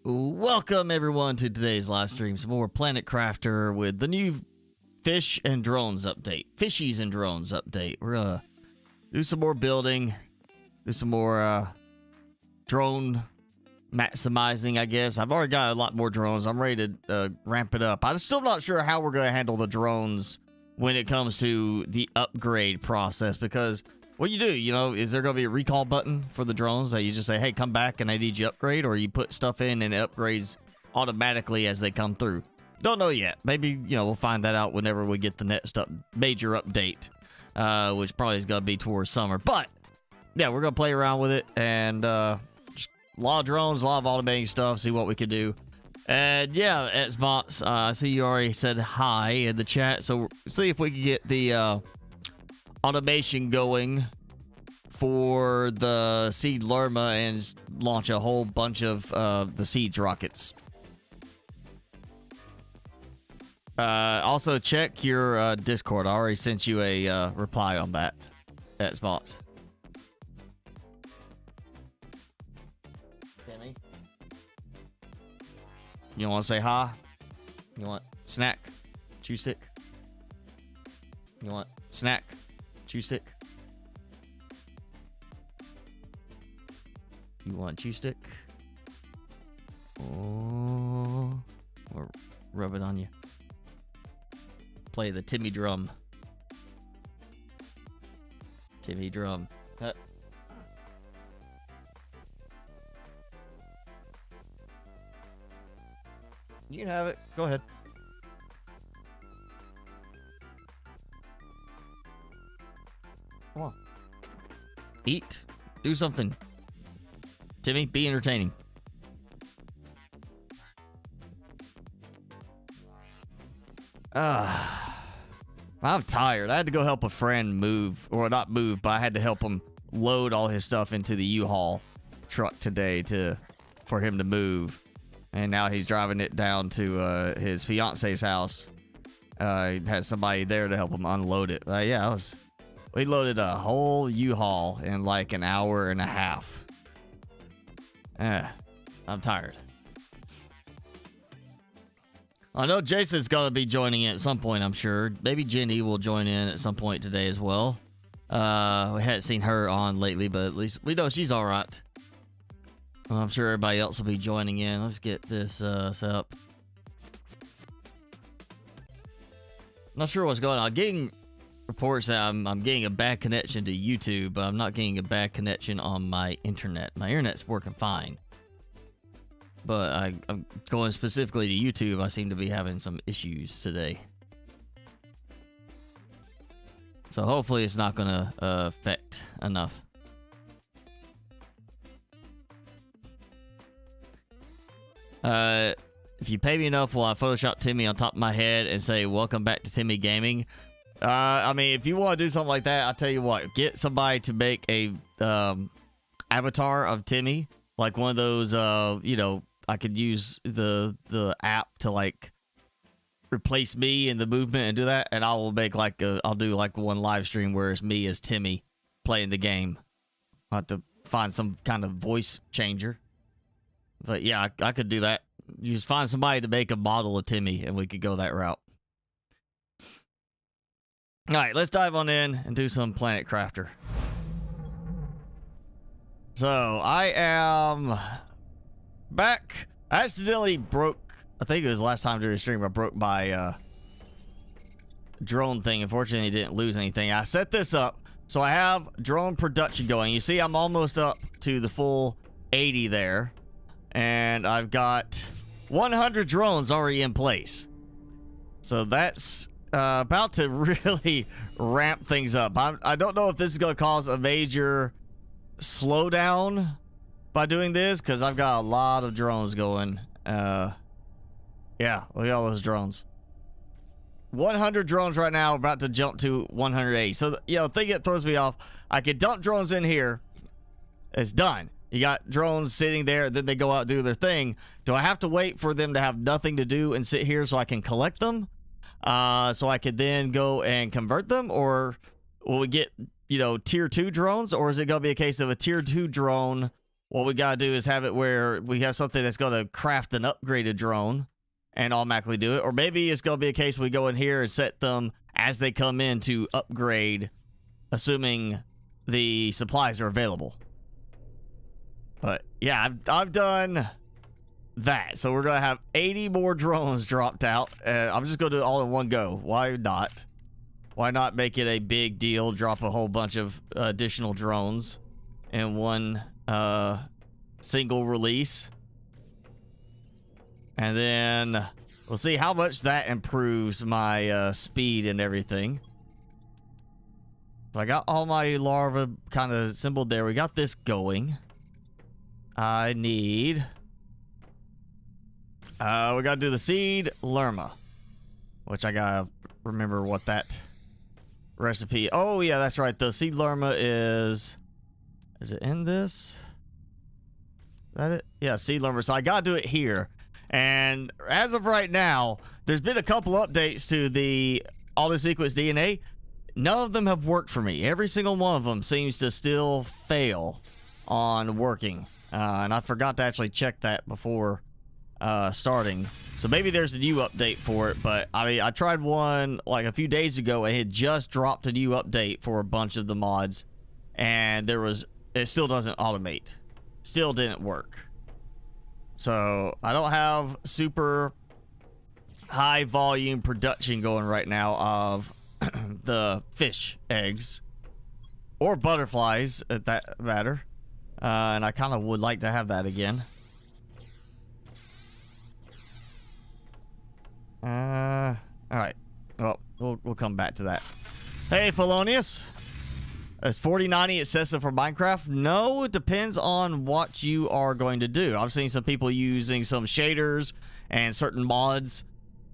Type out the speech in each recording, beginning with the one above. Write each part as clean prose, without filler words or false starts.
Welcome everyone to today's live stream. Some more Planet Crafter with the new fish and drones update. Fishies and drones update. We're gonna do some more building, do some more drone maximizing, I guess. I've already got a lot more drones. I'm ready to ramp it up. I'm still not sure how we're gonna handle the drones when it comes to the upgrade process, because what you do, is there going to be a recall button for the drones that you just say, hey, come back and I need you upgrade, or you put stuff in and it upgrades automatically as they come through? Don't know yet. Maybe, we'll find that out whenever we get the next major update, which probably is going to be towards summer. But, yeah, we're going to play around with it, and just a lot of drones, a lot of automating stuff, see what we can do. And, yeah, Xbox, I see you already said hi in the chat, so see if we can get the automation going for the seed lerma and launch a whole bunch of the seeds rockets. Also check your Discord. I already sent you a reply on that, Xbox. Timmy, you want to say hi? You want snack? Chew stick? You want snack? Chew stick? You want chew stick? Oh, or rub it on you. Play the Timmy drum. Timmy drum. You can have it. Go ahead. Come on. Eat. Do something. Timmy, be entertaining. I'm tired. I had to go help a friend move. Or not move, but I had to help him load all his stuff into the U-Haul truck today for him to move. And now he's driving it down to his fiance's house. He has somebody there to help him unload it. Yeah, we loaded a whole U-Haul in like an hour and a half. I'm tired. I know Jason's going to be joining in at some point, I'm sure. Maybe Jenny will join in at some point today as well. We hadn't seen her on lately, but at least we know she's all right. Well, I'm sure everybody else will be joining in. Let's get this set up. Not sure what's going on. I'm getting reports that I'm getting a bad connection to YouTube, but I'm not getting a bad connection on my internet. My internet's working fine. But I'm going specifically to YouTube. I seem to be having some issues today. So hopefully it's not going to affect enough. If you pay me enough, will I Photoshop Timmy on top of my head and say, welcome back to Timmy Gaming? I mean, if you want to do something like that, I'll tell you what. Get somebody to make a avatar of Timmy. Like one of those, I could use the app to like replace me in the movement and do that, and I will make I'll do like one live stream where it's me as Timmy playing the game. I'll have to find some kind of voice changer, but yeah, I could do that. You just find somebody to make a model of Timmy, and we could go that route. All right, let's dive on in and do some Planet Crafter. So I am back. I accidentally broke, I think it was last time during the stream, I broke my drone thing. Unfortunately, didn't lose anything. I set this up, so I have drone production going. You see, I'm almost up to the full 80 there, and I've got 100 drones already in place. So that's about to really ramp things up. I don't know if this is going to cause a major slowdown by doing this, because I've got a lot of drones going. Yeah, look at all those drones. 100 drones right now, about to jump to 180. So, the thing that throws me off, I could dump drones in here. It's done. You got drones sitting there, then they go out and do their thing. Do I have to wait for them to have nothing to do and sit here so I can collect them? So I could then go and convert them? Or will we get, tier 2 drones? Or is it going to be a case of a tier 2 drone what we gotta do is have it where we have something that's gonna craft an upgraded drone and automatically do it. Or maybe it's gonna be a case we go in here and set them as they come in to upgrade, assuming the supplies are available. But yeah, I've done that. So we're gonna have 80 more drones dropped out. I'm just gonna do it all in one go. Why not? Why not make it a big deal? Drop a whole bunch of additional drones in one single release. And then we'll see how much that improves my speed and everything. So I got all my larvae kind of assembled there. We got this going. I need... we gotta do the seed lerma, which I gotta remember what that recipe... Oh, yeah, that's right. The seed lerma is... Is it in this? Is that it? Yeah, seed lerma. So I gotta do it here. And as of right now, there's been a couple updates to the auto-sequence DNA. None of them have worked for me. Every single one of them seems to still fail on working. And I forgot to actually check that before starting. So maybe there's a new update for it. But I mean, I tried one like a few days ago. It had just dropped a new update for a bunch of the mods. And it still doesn't automate. Still didn't work. So I don't have super high volume production going right now of the fish eggs or butterflies at that matter. And I kind of would like to have that again. All right. Well, we'll come back to that. Hey, Felonius. Is 4090 excessive for Minecraft? No, it depends on what you are going to do. I've seen some people using some shaders and certain mods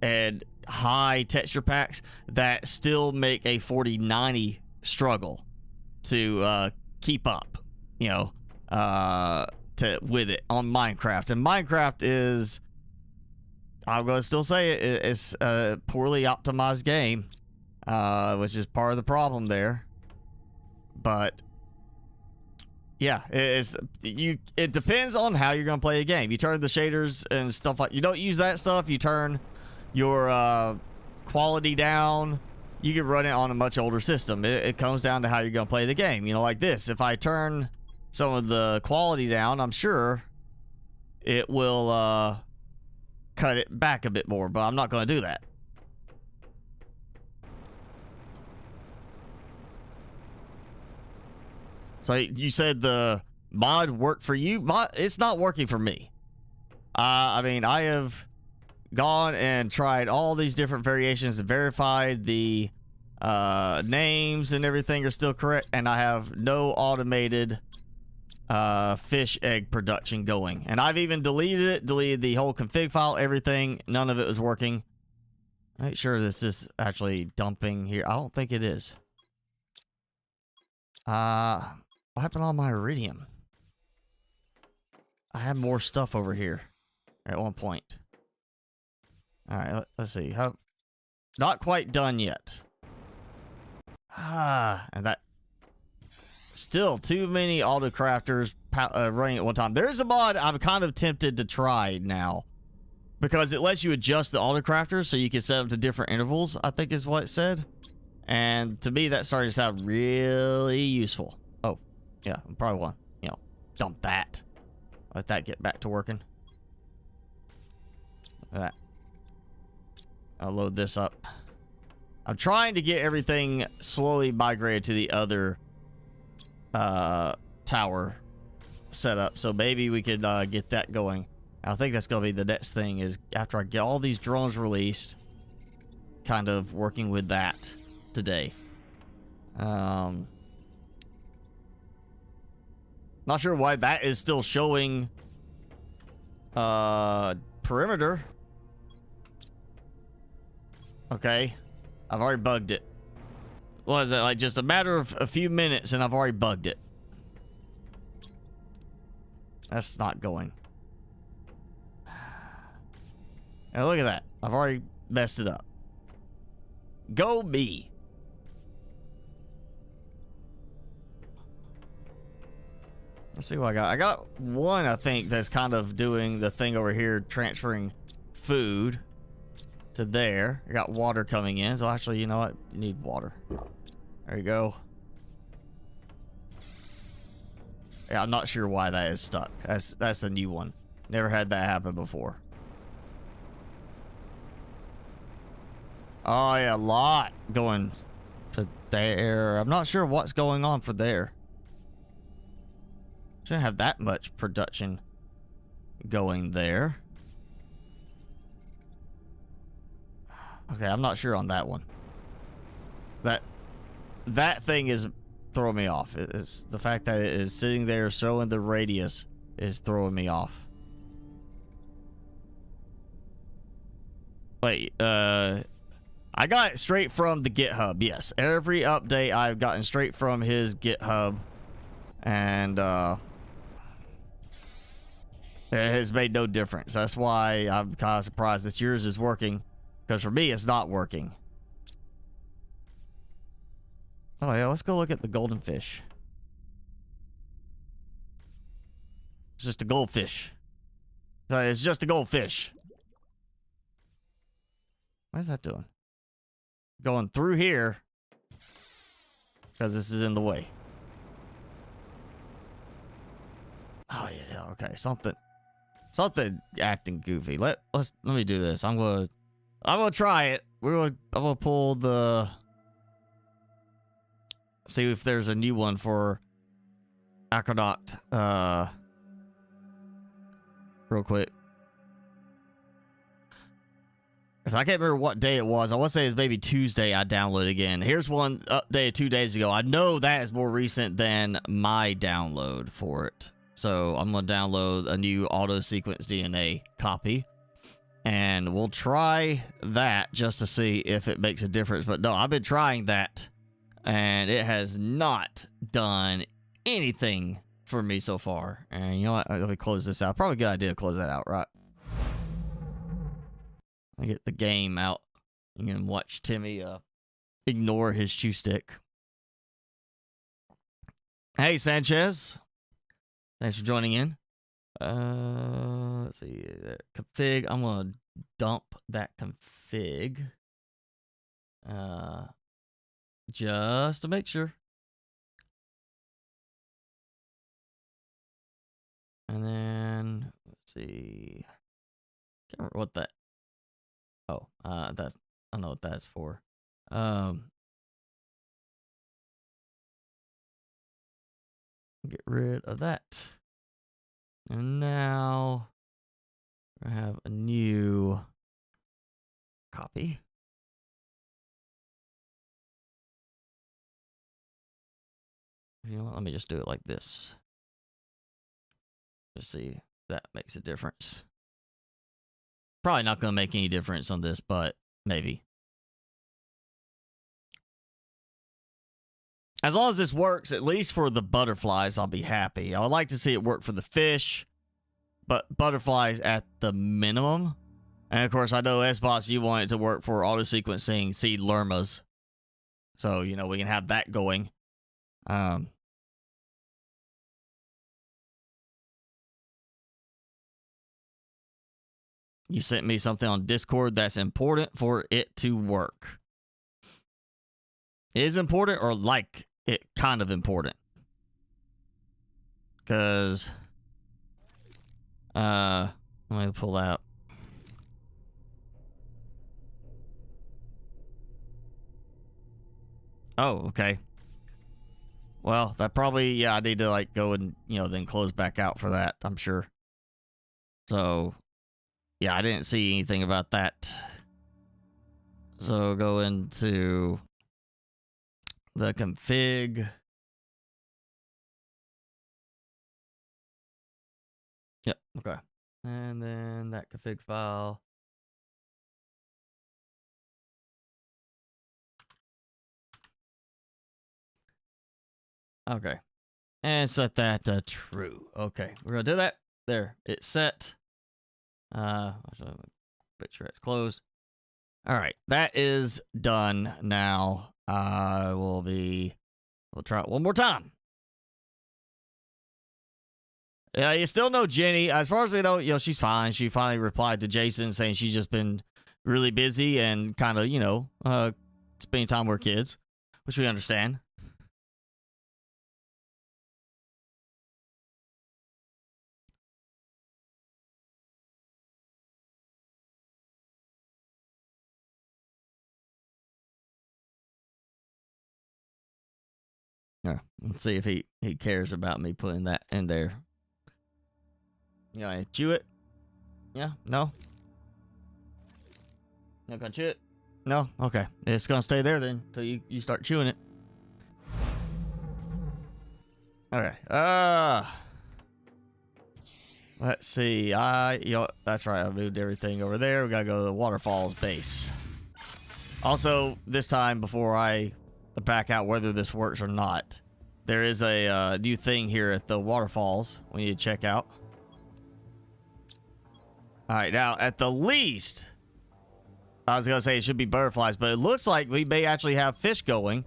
and high texture packs that still make a 4090 struggle to keep up, you know, with it on Minecraft. And Minecraft is, I'm going to still say it's a poorly optimized game, which is part of the problem there. But yeah, it depends on how you're gonna play the game. You turn the shaders and stuff like, you don't use that stuff. You turn your quality down. You can run it on a much older system. It comes down to how you're gonna play the game. You know, like this. If I turn some of the quality down, I'm sure it will cut it back a bit more. But I'm not gonna do that. So you said the mod worked for you. It's not working for me. I mean, I have gone and tried all these different variations and verified the names and everything are still correct. And I have no automated fish egg production going. And I've even deleted the whole config file, everything. None of it was working. Make sure this is actually dumping here. I don't think it is. What happened to all my iridium? I had more stuff over here at one point. All right, let's see. Not quite done yet. And that still too many auto crafters running at one time. There's a mod I'm kind of tempted to try now because it lets you adjust the auto crafters so you can set them to different intervals, I think is what it said. And to me, that started to sound really useful. Oh, yeah, I probably want, you know, dump that. Let that get back to working. That. I'll load this up. I'm trying to get everything slowly migrated to the other tower setup, so maybe we could get that going. I think that's going to be the next thing, is after I get all these drones released, kind of working with that today. Not sure why that is still showing perimeter. Okay, I've already bugged it. What is that, like just a matter of a few minutes and I've already bugged it? That's not going. Now look at that, I've already messed it up. Go me. Let's see what I got. I got one, I think, that's kind of doing the thing over here, transferring food to there. I got water coming in, so actually, you know what? You need water. There you go. Yeah, I'm not sure why that is stuck. That's a new one. Never had that happen before. Oh yeah, a lot going to there. I'm not sure what's going on for there. Shouldn't have that much production going there. Okay, I'm not sure on that one. That thing is throwing me off. It's the fact that it is sitting there showing the radius is throwing me off. Wait, I got it straight from the GitHub. Yes, every update I've gotten straight from his GitHub, and it has made no difference. That's why I'm kind of surprised that yours is working, because for me it's not working. Oh yeah, let's go look at the golden fish. It's just a goldfish. Sorry, it's just a goldfish. What is that doing? Going through here because this is in the way. Oh yeah, okay. Something acting goofy. Let me do this. I'm gonna try it. I'm gonna pull the, see if there's a new one for Aquanaut real quick. Cause I can't remember what day it was. I want to say it's maybe Tuesday I downloaded again. Here's one updated 2 days ago. I know that is more recent than my download for it. So I'm going to download a new auto sequence DNA copy. And we'll try that just to see if it makes a difference. But no, I've been trying that. And it has not done anything for me so far. And you know what? Let me close this out. Probably a good idea to close that out, right? I get the game out. You can watch Timmy ignore his chew stick. Hey, Sanchez. Thanks for joining in. Let's see. Config. I'm going to dump that config. Just to make sure. And then, let's see. Can't remember what that. Oh, that's, I know what that's for. Get rid of that. And now I have a new copy. You know what? Let me just do it like this. Just see if that makes a difference. Probably not going to make any difference on this, but maybe. As long as this works, at least for the butterflies, I'll be happy. I would like to see it work for the fish, but butterflies at the minimum. And of course, I know S-Boss, you want it to work for auto-sequencing seed lermas. So, you know, we can have that going. You sent me something on Discord that's important for it to work. Is important or like it kind of important? Because let me pull out. Oh, okay. Well, that probably, yeah, I need to like go and, you know, then close back out for that, I'm sure. So yeah, I didn't see anything about that. So go into the config. Yep, okay. And then that config file. Okay. And set that to true. Okay, we're gonna do that. There, it's set. Make sure it's closed. All right, that is done now. We'll try it one more time. Yeah, you still know Jenny. As far as we know, she's fine. She finally replied to Jason saying she's just been really busy and kind of, spending time with her kids, which we understand. Yeah, let's see if he cares about me putting that in there. I chew it. Yeah, no. Not gonna chew it. No, okay. It's gonna stay there then until you start chewing it. Okay. Let's see. That's right. I moved everything over there. We gotta go to the waterfalls base. Also, this time before I back out whether this works or not, there is a new thing here at the waterfalls we need to check out. All right, now at the least, I was gonna say it should be butterflies, but it looks like we may actually have fish going,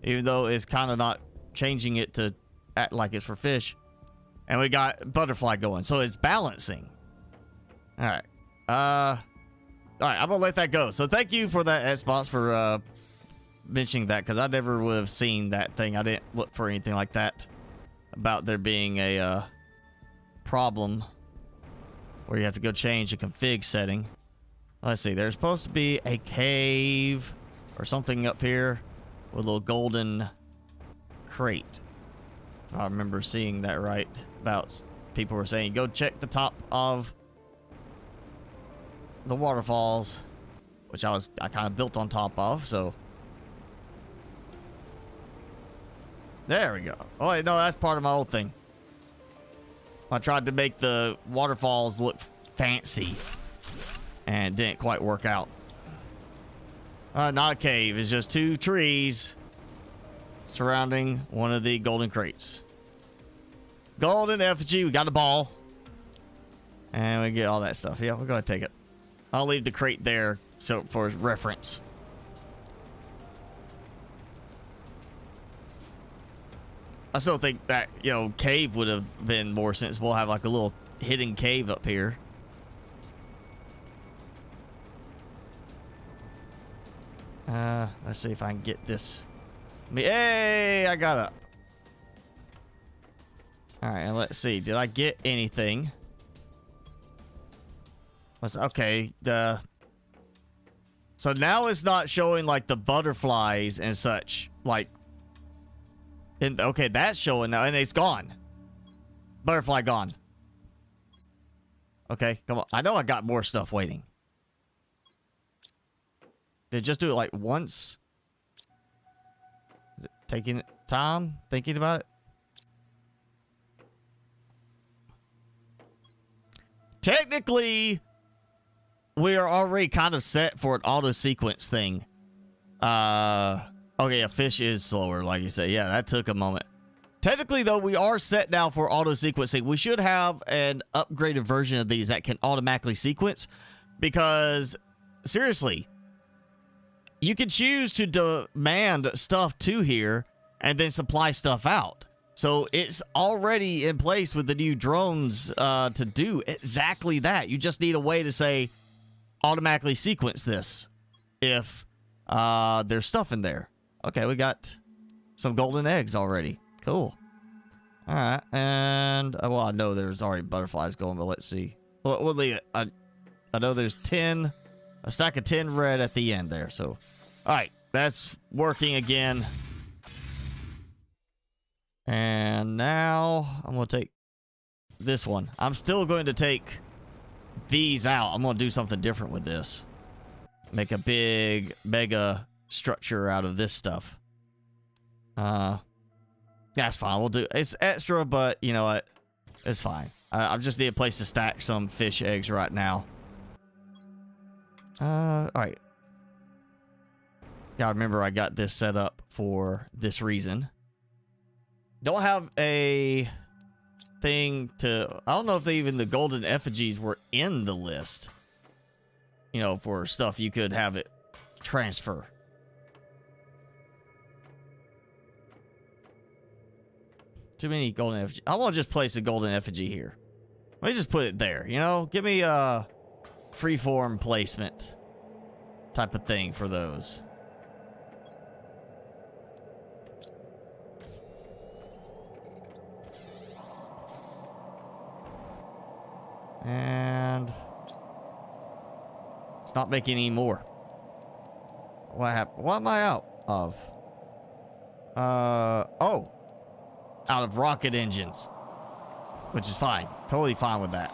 even though it's kind of not changing it to act like it's for fish. And we got butterfly going, so it's balancing. All right. All right, I'm gonna let that go. So thank you for that, Xbox, for mentioning that, because I never would have seen that thing. I didn't look for anything like that about there being a problem where you have to go change a config setting. Let's see. There's supposed to be a cave or something up here with a little golden crate. I remember seeing that right. About people were saying go check the top of the waterfalls, which I kind of built on top of. So there we go. Oh wait, no, that's part of my old thing. I tried to make the waterfalls look fancy and it didn't quite work out. Not a cave. It's just two trees surrounding one of the golden crates. Golden effigy. We got a ball. And we get all that stuff. Yeah, we're going to take it. I'll leave the crate there so for reference. I still think that, cave would have been more sensible. Have like a little hidden cave up here. Let's see if I can get this. Hey, I got up. All right, and let's see. Did I get anything? Okay, so now it's not showing like the butterflies and such, like, okay, that's showing now, and it's gone. Butterfly gone. Okay, come on. I know I got more stuff waiting. Did it just do it like once? Is it taking time thinking about it? Technically, we are already kind of set for an auto sequence thing. Okay, a fish is slower, like you say. Yeah, that took a moment. Technically, though, we are set now for auto sequencing. We should have an upgraded version of these that can automatically sequence, because seriously, you can choose to demand stuff to here and then supply stuff out. So it's already in place with the new drones to do exactly that. You just need a way to say automatically sequence this if there's stuff in there. Okay, we got some golden eggs already. Cool. All right, and well, I know there's already butterflies going, but let's see. We'll leave it. I know there's a stack of 10 red at the end there. So, all right, that's working again. And now I'm going to take this one. I'm still going to take these out. I'm going to do something different with this. Make a big, mega structure out of this stuff. That's fine. We'll do it's extra, but you know what? It's fine. I just need a place to stack some fish eggs right now. All right. Yeah, I remember I got this set up for this reason. Don't have a thing to... I don't know if even the golden effigies were in the list. You know, for stuff you could have it transfer. Too many golden effigy. I want to just place a golden effigy here. Let me just put it there, you know? Give me a freeform placement type of thing for those. And it's not making any more. What happened? What am I out of? Oh. Out of rocket engines. Which is fine. Totally fine with that.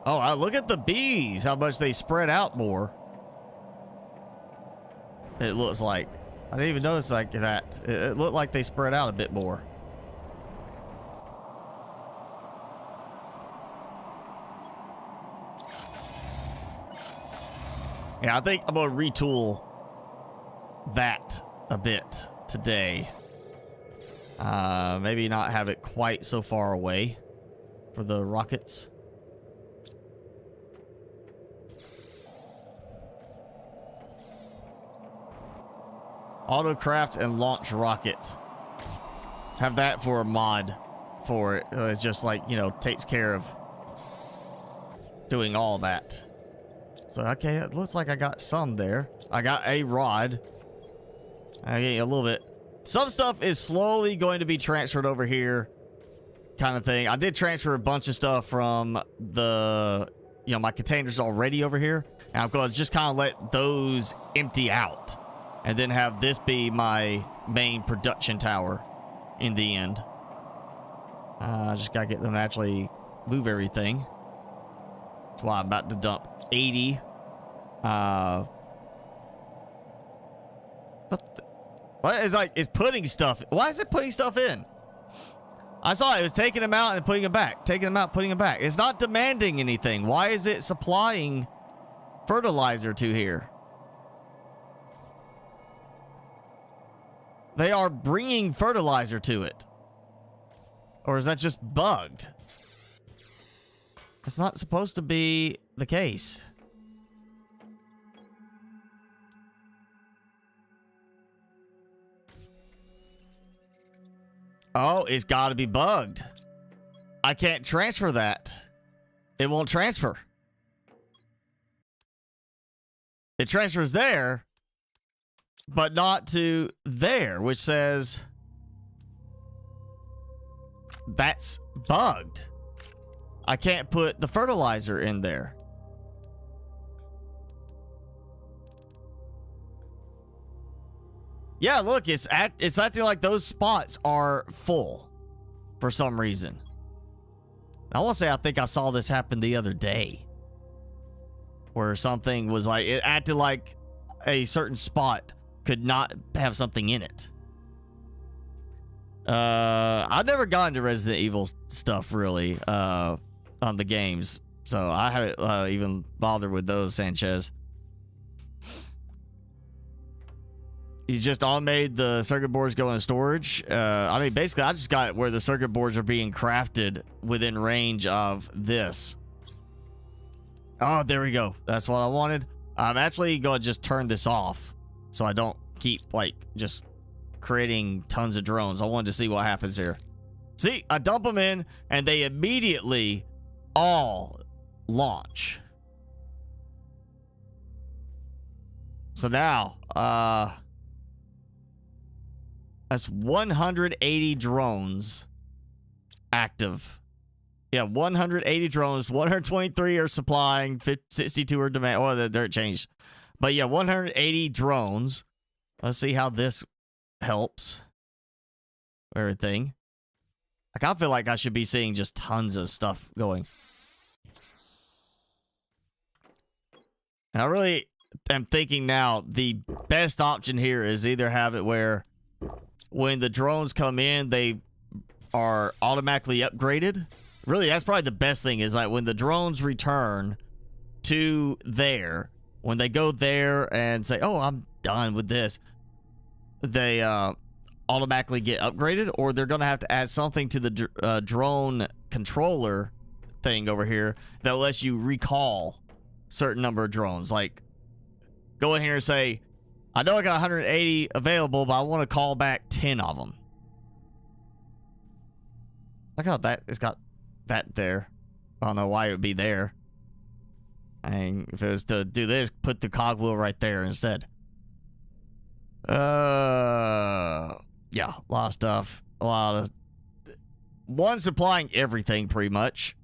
Oh, look at the bees. How much they spread out more. It looks like. I didn't even notice like that. It looked like they spread out a bit more. Yeah, I think I'm going to retool that a bit today. Maybe not have it quite so far away for the rockets. Autocraft and launch rocket. Have that for a mod for it. It's just like, you know, takes care of doing all that. So, okay, it looks like I got some there. I got a rod. I get a little bit. Some stuff is slowly going to be transferred over here, kind of thing. I did transfer a bunch of stuff from the, you know, my containers already over here. And I'm going to just kind of let those empty out. And then have this be my main production tower in the end. I just got to get them to actually move everything. That's why I'm about to dump 80. What is like, it's putting stuff. Why is it putting stuff in? I saw it was taking them out and putting them back. Taking them out, putting them back. It's not demanding anything. Why is it supplying fertilizer to here? They are bringing fertilizer to it. Or is that just bugged? It's not supposed to be the case. Oh, it's got to be bugged. I can't transfer that. It won't transfer. It transfers there, but not to there, which says that's bugged. I can't put the fertilizer in there. Yeah, look, it's acting like those spots are full for some reason. I want to say I think I saw this happen the other day, where something was like, it acted like a certain spot could not have something in it. I've never gotten to Resident Evil stuff really on the games, so I haven't even bothered with those, Sanchez. You just automated the circuit boards go in storage. I mean, basically, I just got it where the circuit boards are being crafted within range of this. Oh, there we go. That's what I wanted. I'm actually going to just turn this off so I don't keep, like, just creating tons of drones. I wanted to see what happens here. See, I dump them in, and they immediately all launch. So now, that's 180 drones active. Yeah, 180 drones. 123 are supplying. 62 are demand. Oh, they're changed. But yeah, 180 drones. Let's see how this helps. Everything. I kind of feel like I should be seeing just tons of stuff going. And I really am thinking now the best option here is either have it where when the drones come in, they are automatically upgraded. Really, that's probably the best thing is like when the drones return to there, when they go there and say, oh, I'm done with this, they automatically get upgraded, or they're going to have to add something to the drone controller thing over here that lets you recall certain number of drones. Like go in here and say, I know I got 180 available, but I want to call back 10 of them. Look how that it's got that there. I don't know why it would be there. I mean, if it was to do this, put the cogwheel right there instead. Yeah, a lot of stuff. A lot of one supplying everything pretty much.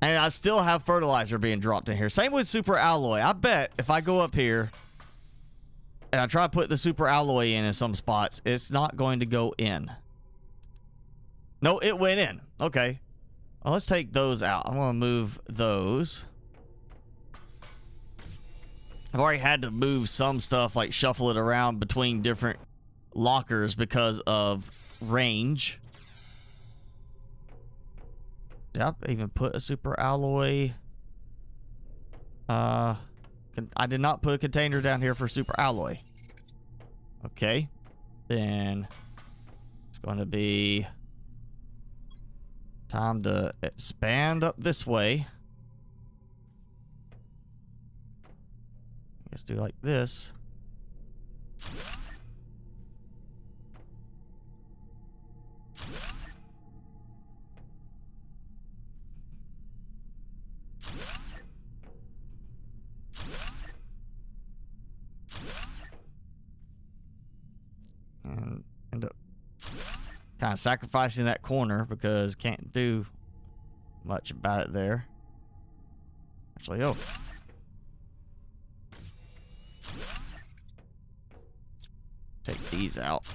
And I still have fertilizer being dropped in here. Same with super alloy. I bet if I go up here and I try to put the super alloy in some spots, it's not going to go in. No, it went in. Okay. Well, let's take those out. I'm going to move those. I've already had to move some stuff, like shuffle it around between different lockers because of range. Did I even put a super alloy? I did not put a container down here for super alloy. Okay. Then it's going to be time to expand up this way. Let's do like this. And end up kind of sacrificing that corner because can't do much about it there. Actually, oh. Take these out.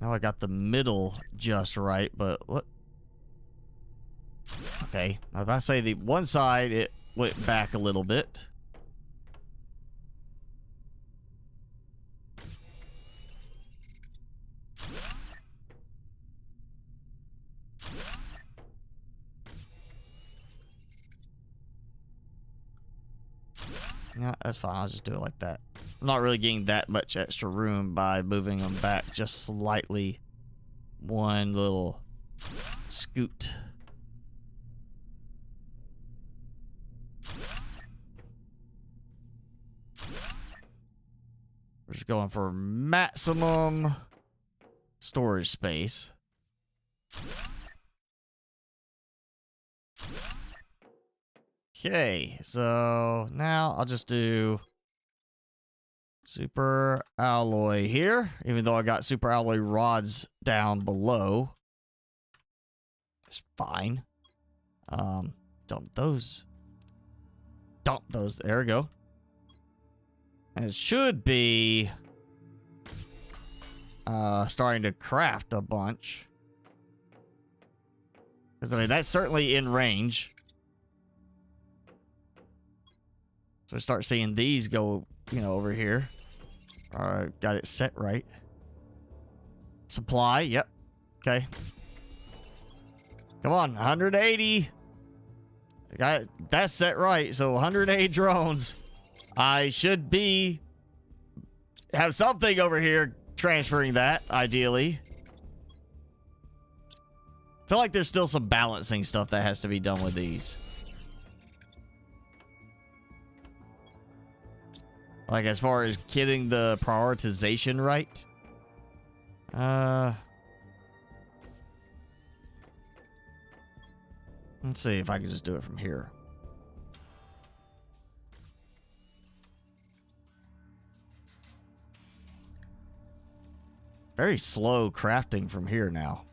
Now I got the middle just right, but what? Okay, if I say the one side, it went back a little bit. Yeah, that's fine. I'll just do it like that. I'm not really getting that much extra room by moving them back just slightly. One little scoot. We're just going for maximum storage space. Okay, so now I'll just do super alloy here, even though I got super alloy rods down below. It's fine. Dump those. There we go. And it should be starting to craft a bunch. Because, I mean, that's certainly in range. So I start seeing these go, you know, over here. Alright, got it set right. Supply, yep. Okay. Come on, 180. I got that set right, so 180 drones. I should have something over here transferring that, ideally. I feel like there's still some balancing stuff that has to be done with these. Like, as far as getting the prioritization right. Let's see if I can just do it from here. Very slow crafting from here now.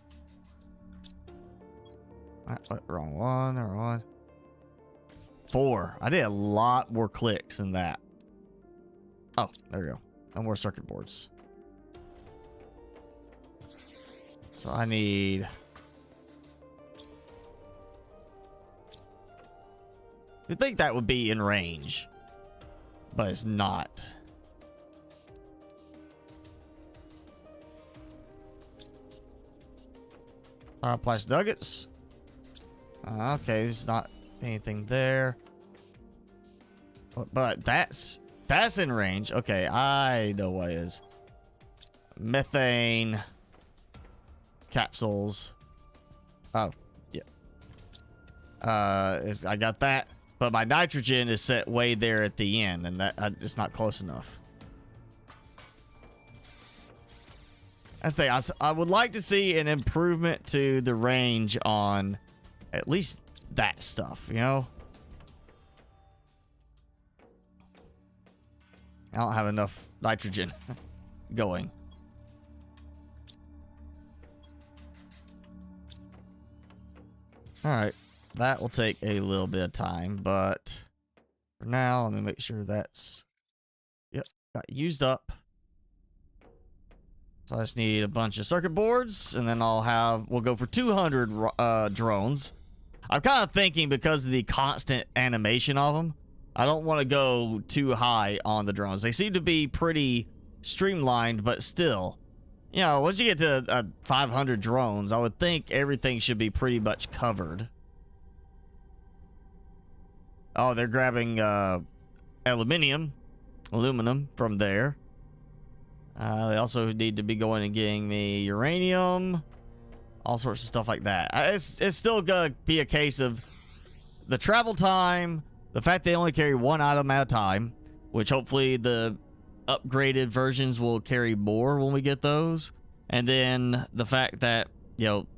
Wrong one. 4. I did a lot more clicks than that. Oh, there we go. No more circuit boards. So I need... You'd think that would be in range, but it's not. Plastic nuggets. Okay, there's not anything there. But that's That's in range. Okay, I know what it is. Methane capsules. Oh, yeah. I got that, but my nitrogen is set way there at the end, and that it's not close enough. I would like to see an improvement to the range on at least that stuff, you know? I don't have enough nitrogen going. Alright, that will take a little bit of time, but for now, let me make sure that's, yep, got used up. So I just need a bunch of circuit boards, and then we'll go for 200 drones. I'm kind of thinking, because of the constant animation of them, I don't want to go too high on the drones. They seem to be pretty streamlined, but still, you know, once you get to 500 drones, I would think everything should be pretty much covered. Oh, they're grabbing aluminum from there. They also need to be going and getting me uranium, all sorts of stuff like that. It's still gonna be a case of the travel time, the fact they only carry one item at a time, which hopefully the upgraded versions will carry more when we get those, and then the fact that, you know,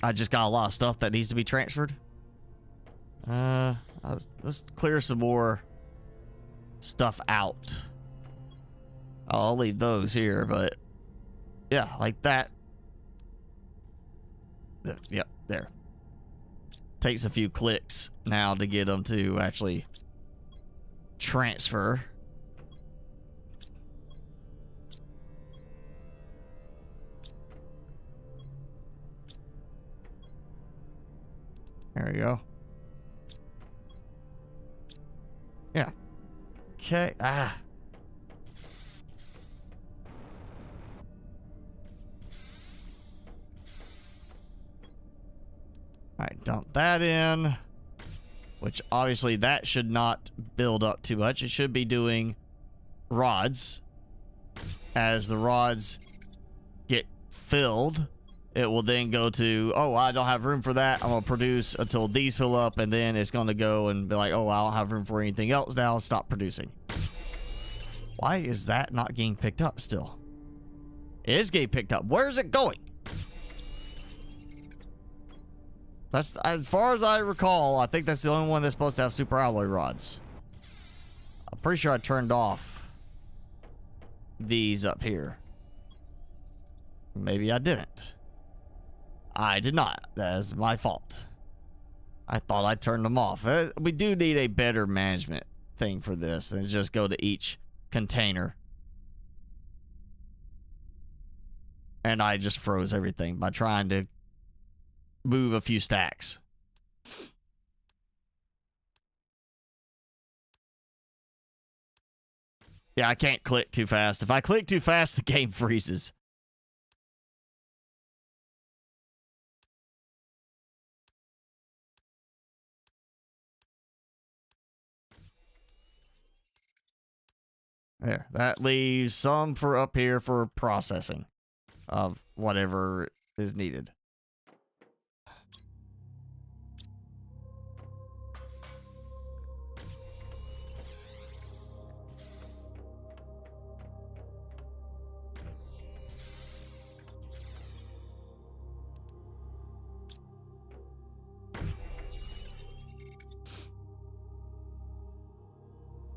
I just got a lot of stuff that needs to be transferred. Let's clear some more stuff out. I'll leave those here, but yeah, like that. Yep, there. Takes a few clicks now to get them to actually transfer. There we go. Yeah. Okay. Alright, dump that in. Which obviously that should not build up too much. It should be doing rods. As the rods get filled, it will then go to, oh, I don't have room for that. I'm going to produce until these fill up, and then it's going to go and be like, oh, I don't have room for anything else now. Stop producing. Why is that not getting picked up still? It is getting picked up. Where is it going? That's, as far as I recall, I think that's the only one that's supposed to have super alloy rods. I'm pretty sure I turned off these up here. Maybe I didn't. I did not. That is my fault. I thought I turned them off. We do need a better management thing for this than just go to each container. And I just froze everything by trying to move a few stacks. Yeah, I can't click too fast. If I click too fast, the game freezes. There, that leaves some for up here for processing of whatever is needed.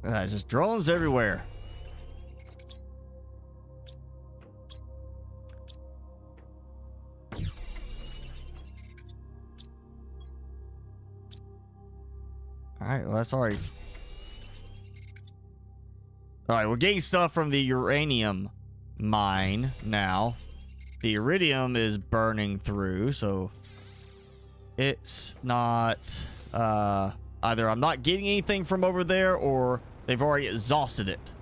There's just drones everywhere. Alright, well, that's alright. Alright, we're getting stuff from the uranium mine now. The iridium is burning through, so it's not either I'm not getting anything from over there, or they've already exhausted it.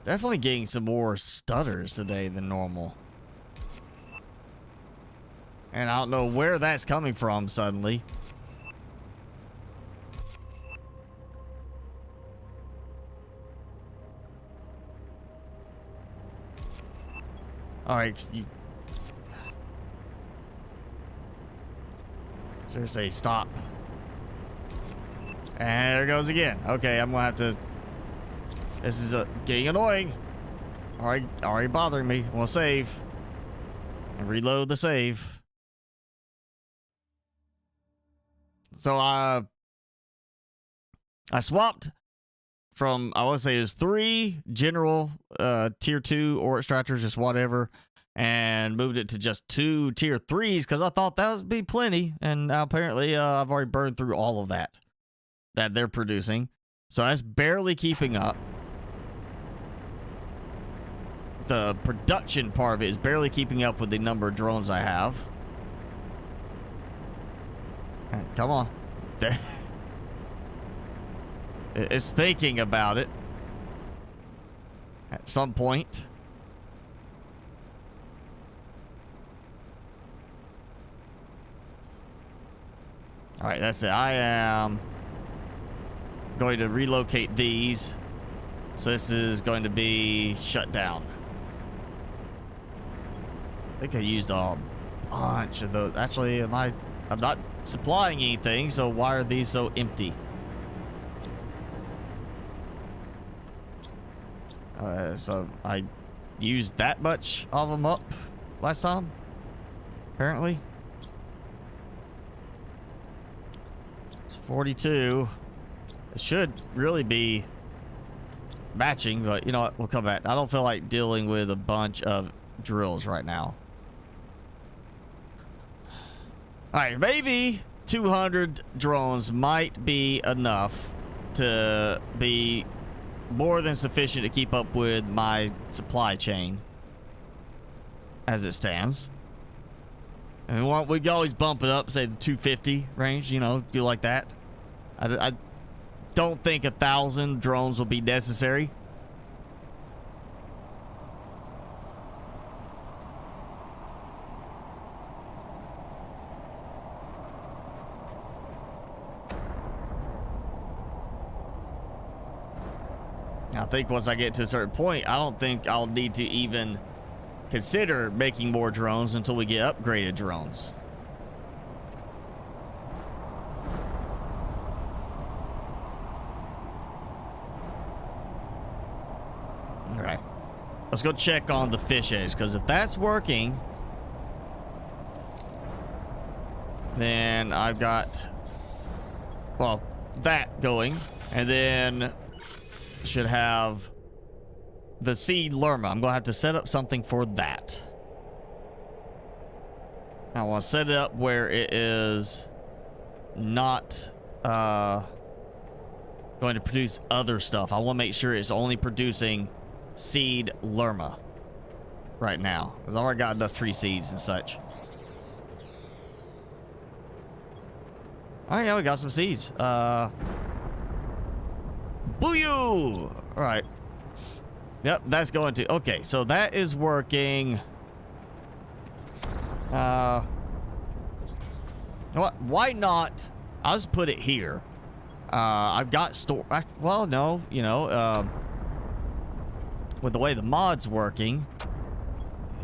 Definitely getting some more stutters today than normal. And I don't know where that's coming from suddenly. Alright, seriously, stop. And there it goes again. Okay, I'm gonna have to... This is getting annoying. Already bothering me. We'll save. And reload the save. So, I swapped from, I would say it was 3 general tier 2 ore extractors, just whatever, and moved it to just 2 tier 3s because I thought that would be plenty. And now apparently I've already burned through all of that they're producing. So that's barely keeping up. The production part of it is barely keeping up with the number of drones I have. Right, come on. It's thinking about it at some point. All right, that's it. I am going to relocate these. So this is going to be shut down. I think I used a bunch of those. Actually, I'm not supplying anything, so why are these so empty? So I used that much of them up last time, apparently. It's 42. It should really be matching, but you know what? We'll come back. I don't feel like dealing with a bunch of drills right now. All right, maybe 200 drones might be enough to be more than sufficient to keep up with my supply chain as it stands. And we can always bump it up, say the 250 range, you know, do like that. I don't think 1,000 drones will be necessary. I think once I get to a certain point, I don't think I'll need to even consider making more drones until we get upgraded drones. All right, let's go check on the fish eggs, because if that's working, then I've got, well, that going, and then should have the seed lerma. I'm gonna have to set up something for that. I want to set it up where it is not going to produce other stuff. I want to make sure it's only producing seed lerma right now, because I already got enough tree seeds and such. Oh yeah, we got some seeds. Booyoo! All right. Yep, that's going to... Okay, so that is working. What? Why not? I'll just put it here. I've got store... Well, no, you know, with the way the mod's working,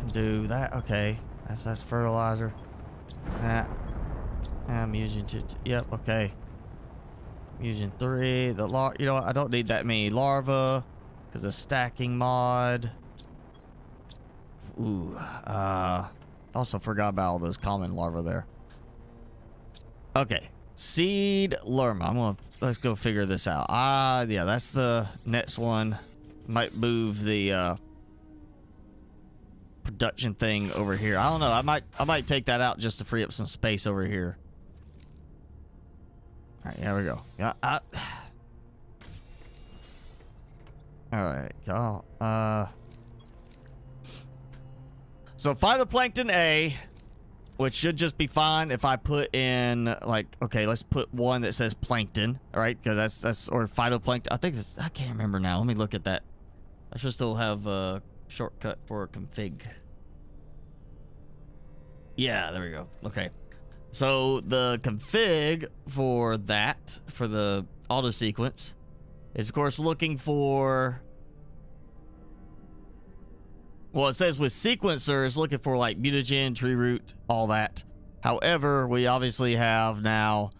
and do that. Okay, that's fertilizer. That I'm using yep. Okay. Using 3. The you know what? I don't need that many larvae because of stacking mod. Ooh. Also forgot about all those common larvae there. Okay. Seed lerma. Let's go figure this out. Yeah, that's the next one. Might move the production thing over here. I don't know. I might take that out just to free up some space over here. All right, here we go. Yeah. All right, go. So phytoplankton A, which should just be fine if I put in, like, okay, let's put one that says plankton, all right? Because that's or phytoplankton. I think I can't remember now. Let me look at that I should still have a shortcut for config. Yeah, there we go. Okay. So the config for that, for the auto sequence, is of course looking for, well, it says with sequencers looking for like mutagen, tree root, all that. However, we obviously have now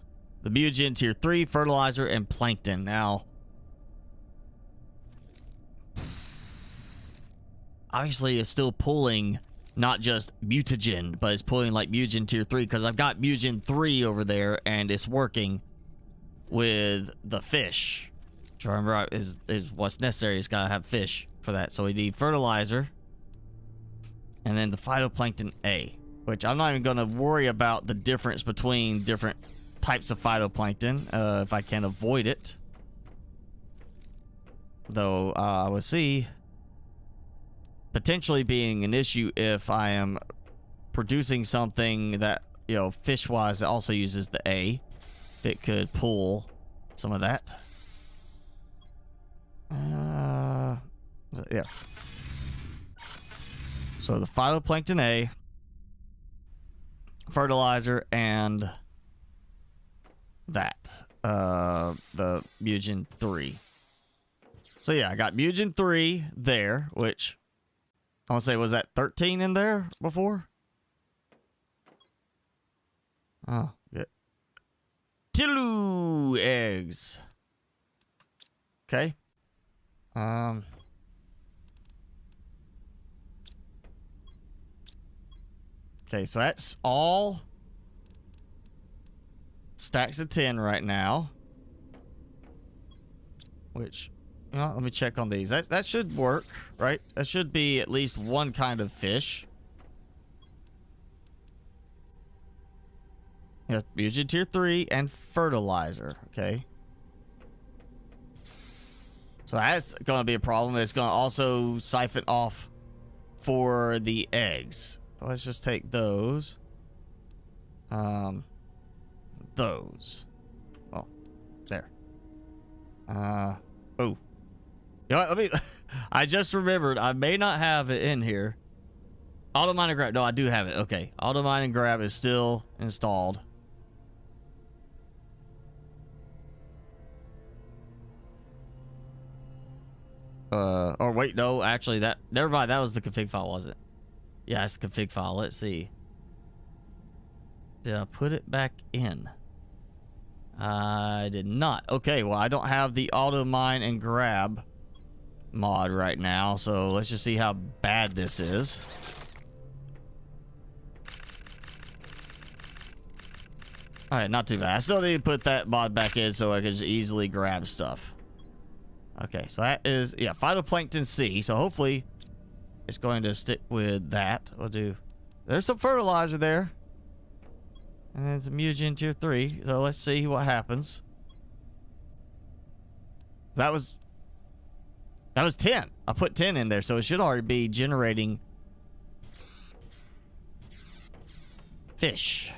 the mutagen tier 3, fertilizer, and plankton. Now, obviously it's still pulling not just mutagen, but it's pulling like mutagen tier 3 because I've got mutagen 3 over there and it's working with the fish. Which I remember is what's necessary. It's gotta have fish for that. So we need fertilizer and then the phytoplankton A, which I'm not even gonna worry about the difference between different types of phytoplankton if I can avoid it. Though I would see potentially being an issue if I am producing something that, you know, fish-wise that also uses the A. If it could pull some of that. Yeah. So the phytoplankton A, fertilizer, and that. The mutagen 3. So yeah, I got mutagen 3 there, which I want to say, was that 13 in there before? Oh, good. Tilu eggs. Okay. Okay, so that's all stacks of 10 right now. Which, well, let me check on these. That should work, right? That should be at least one kind of fish. Yeah, mutagen tier 3 and fertilizer. Okay. So that's going to be a problem. It's going to also siphon off for the eggs. Let's just take those. Those. Oh, there. Oh. You know what? Let me. I just remembered. I may not have it in here. Auto mine and grab. No, I do have it. Okay. Auto mine and grab is still installed. Or wait, no, actually that, never mind, that was the config file, was it? Yeah, it's the config file. Let's see. Did I put it back in? I did not. Okay, well, I don't have the auto mine and grab mod right now, so let's just see how bad this is. Alright, not too bad. I still need to put that mod back in so I can just easily grab stuff. Okay, so that is, yeah, phytoplankton C. So hopefully it's going to stick with that. We'll do, there's some fertilizer there. And then some mutagen tier 3. So let's see what happens. That was 10. I put 10 in there, so it should already be generating fish.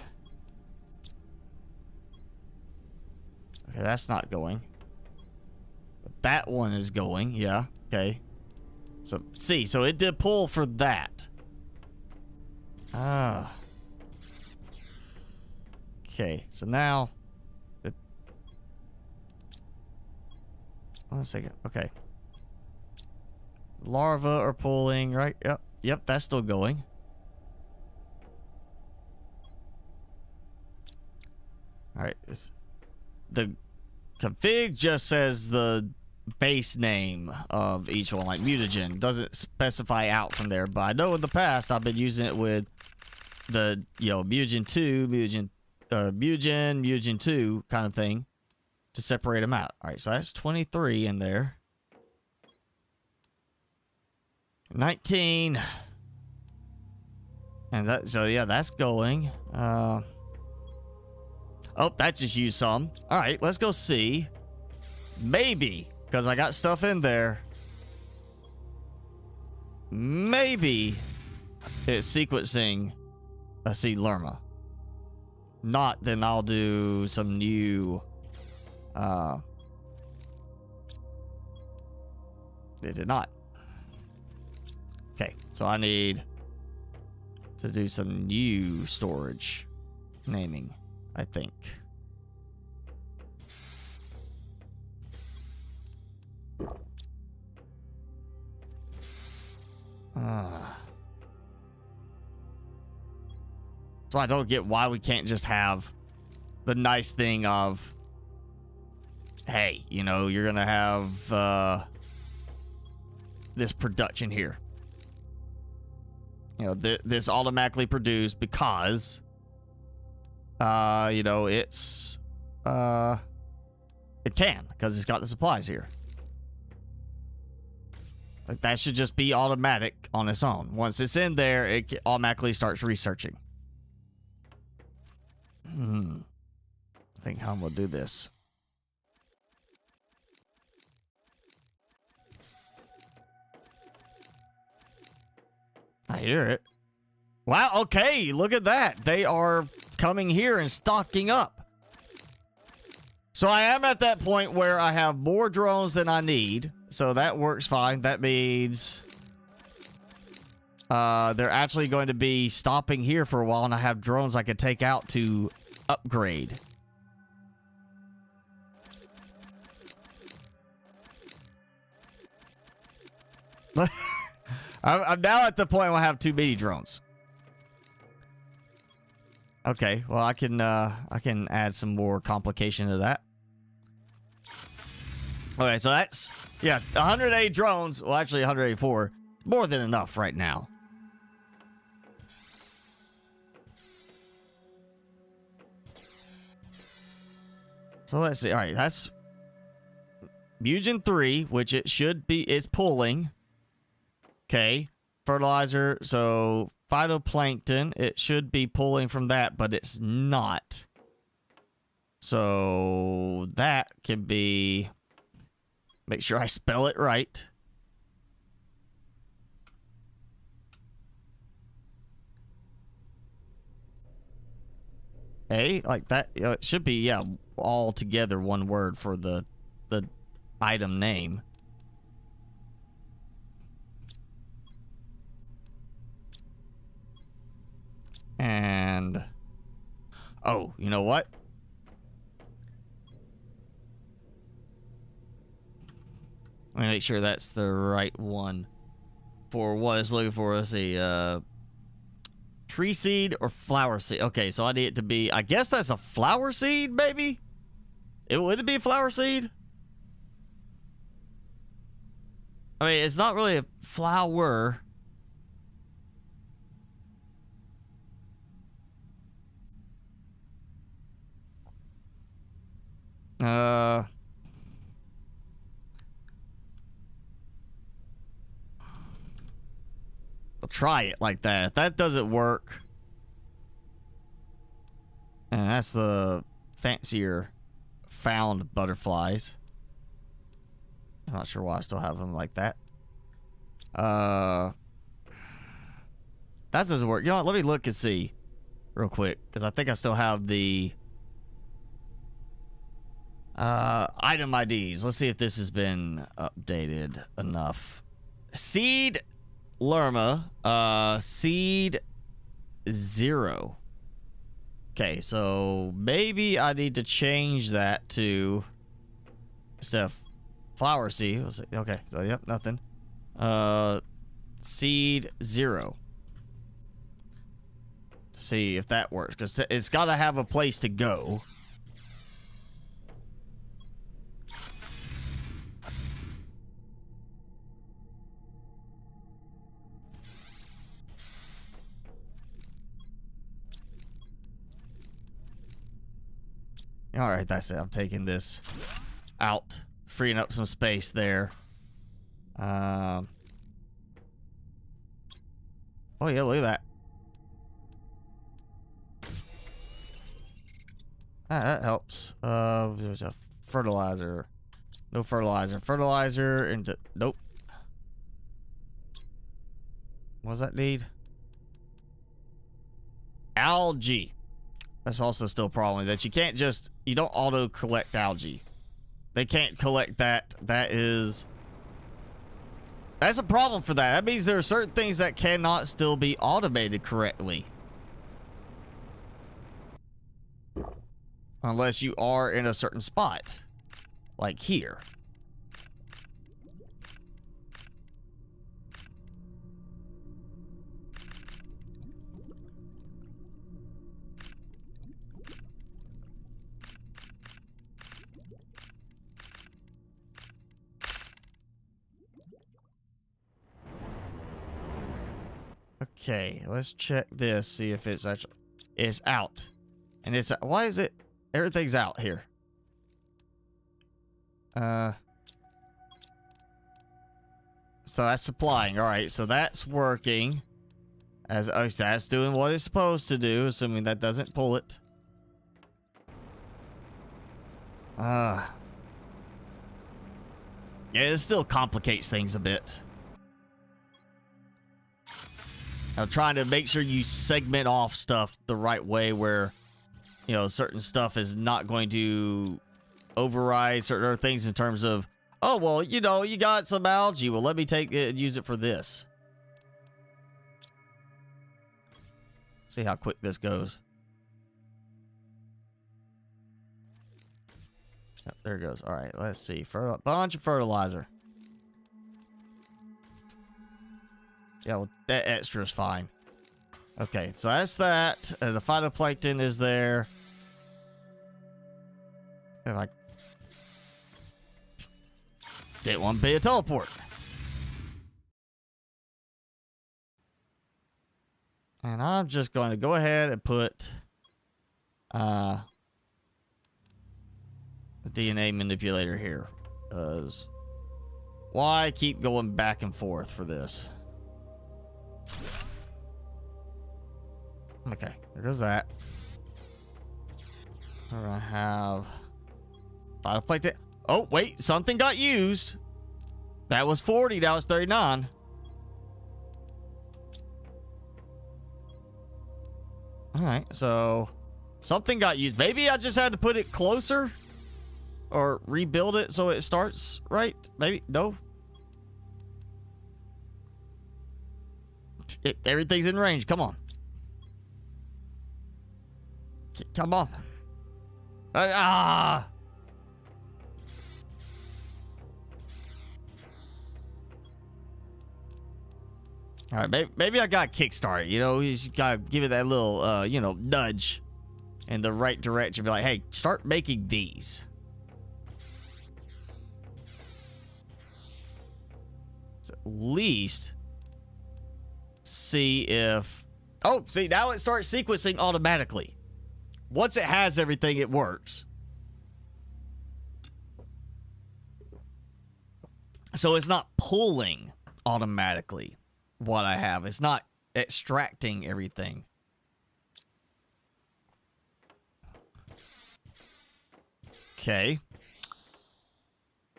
Okay, that's not going. That one is going, yeah, okay. So, see, so it did pull for that. Ah. Okay, so now... One second, okay. Larvae are pulling, right? Yep, that's still going. Alright, the config just says the base name of each one, like mutagen. Doesn't specify out from there, but I know in the past I've been using it with the, you know, mutagen 2, mutagen 2 kind of thing to separate them out. All right, so that's 23 in there. 19. And that, so yeah, that's going. Oh, that just used some. All right, let's go see. Maybe, because I got stuff in there. Maybe it's sequencing a seed lerma. Not, then I'll do some new. It did not. Okay, so I need to do some new storage naming, I think. So I don't get why we can't just have the nice thing of, hey, you know, you're gonna have this production here. You know, this automatically produced because, you know, it can, because it's got the supplies here. Like, that should just be automatic on its own. Once it's in there, it automatically starts researching. I think how I'm gonna do this. I hear it. Wow, okay, look at that. They are coming here and stocking up. So I am at that point where I have more drones than I need. So that works fine. That means they're actually going to be stopping here for a while, and I have drones I could take out to upgrade. I'm now at the point where I have too many drones. Okay, well I can add some more complication to that. Okay, so that's, yeah, 108 drones. Well, actually 184. More than enough right now. So let's see. All right, that's Mugen 3, which it should be, is pulling. Okay, fertilizer. So phytoplankton, it should be pulling from that, but it's not. So that can be, make sure I spell it right. A, like that. You know, it should be, yeah, all together one word for the item name. And oh, you know what? Let me make sure that's the right one for what it's looking for. Let's see, tree seed or flower seed. Okay, so I need it to be, I guess that's a flower seed, maybe? Would it be a flower seed? I mean, it's not really a flower. I'll try it like that. If that doesn't work, and that's the fancier found butterflies. I'm not sure why I still have them like that. That doesn't work. You know what? Let me look and see real quick, because I think I still have the item IDs. Let's see if this has been updated enough. Seed Lerma, seed 0. Okay, so maybe I need to change that to instead of flower seed. Okay, so yep, nothing. Seed 0. See if that works, because it's got to have a place to go. All right, that's it. I'm taking this out, freeing up some space there. Oh yeah, look at that. That helps. There's a fertilizer. No fertilizer. Fertilizer into, nope. What does that need? Algae. That's also still a problem, that you can't just, you don't auto collect algae. They can't collect that. That is That's a problem for that. That means there are certain things that cannot still be automated correctly. Unless you are in a certain spot. Like here. Okay, let's check this, see if it's actually... It's out. And it's... Why is it... Everything's out here. So that's supplying. Alright, so that's working. As that's doing what it's supposed to do, assuming that doesn't pull it. Yeah, it still complicates things a bit. I'm trying to make sure you segment off stuff the right way where, you know, certain stuff is not going to override certain other things in terms of, oh, well, you know, you got some algae. Well, let me take it and use it for this. See how quick this goes. Yep, there it goes. All right, let's see. Bunch of fertilizer. Yeah, well, that extra is fine. Okay, so that's that. The phytoplankton is there. If I didn't want to be a teleport. And I'm just going to go ahead and put the DNA manipulator here. Because why keep going back and forth for this? Okay, there goes that. We're gonna have phytoplankton. Oh, wait, something got used. That was 40, now it's 39. Alright, so something got used. Maybe I just had to put it closer or rebuild it so it starts right. Maybe, no. Everything's in range. Come on. Come on. Ah! All right, maybe I got kickstarted. You know, you gotta give it that little, you know, nudge in the right direction. Be like, hey, start making these. So at least see if... Oh, see, now it starts sequencing automatically. Once it has everything, it works. So it's not pulling automatically what I have. It's not extracting everything. Okay.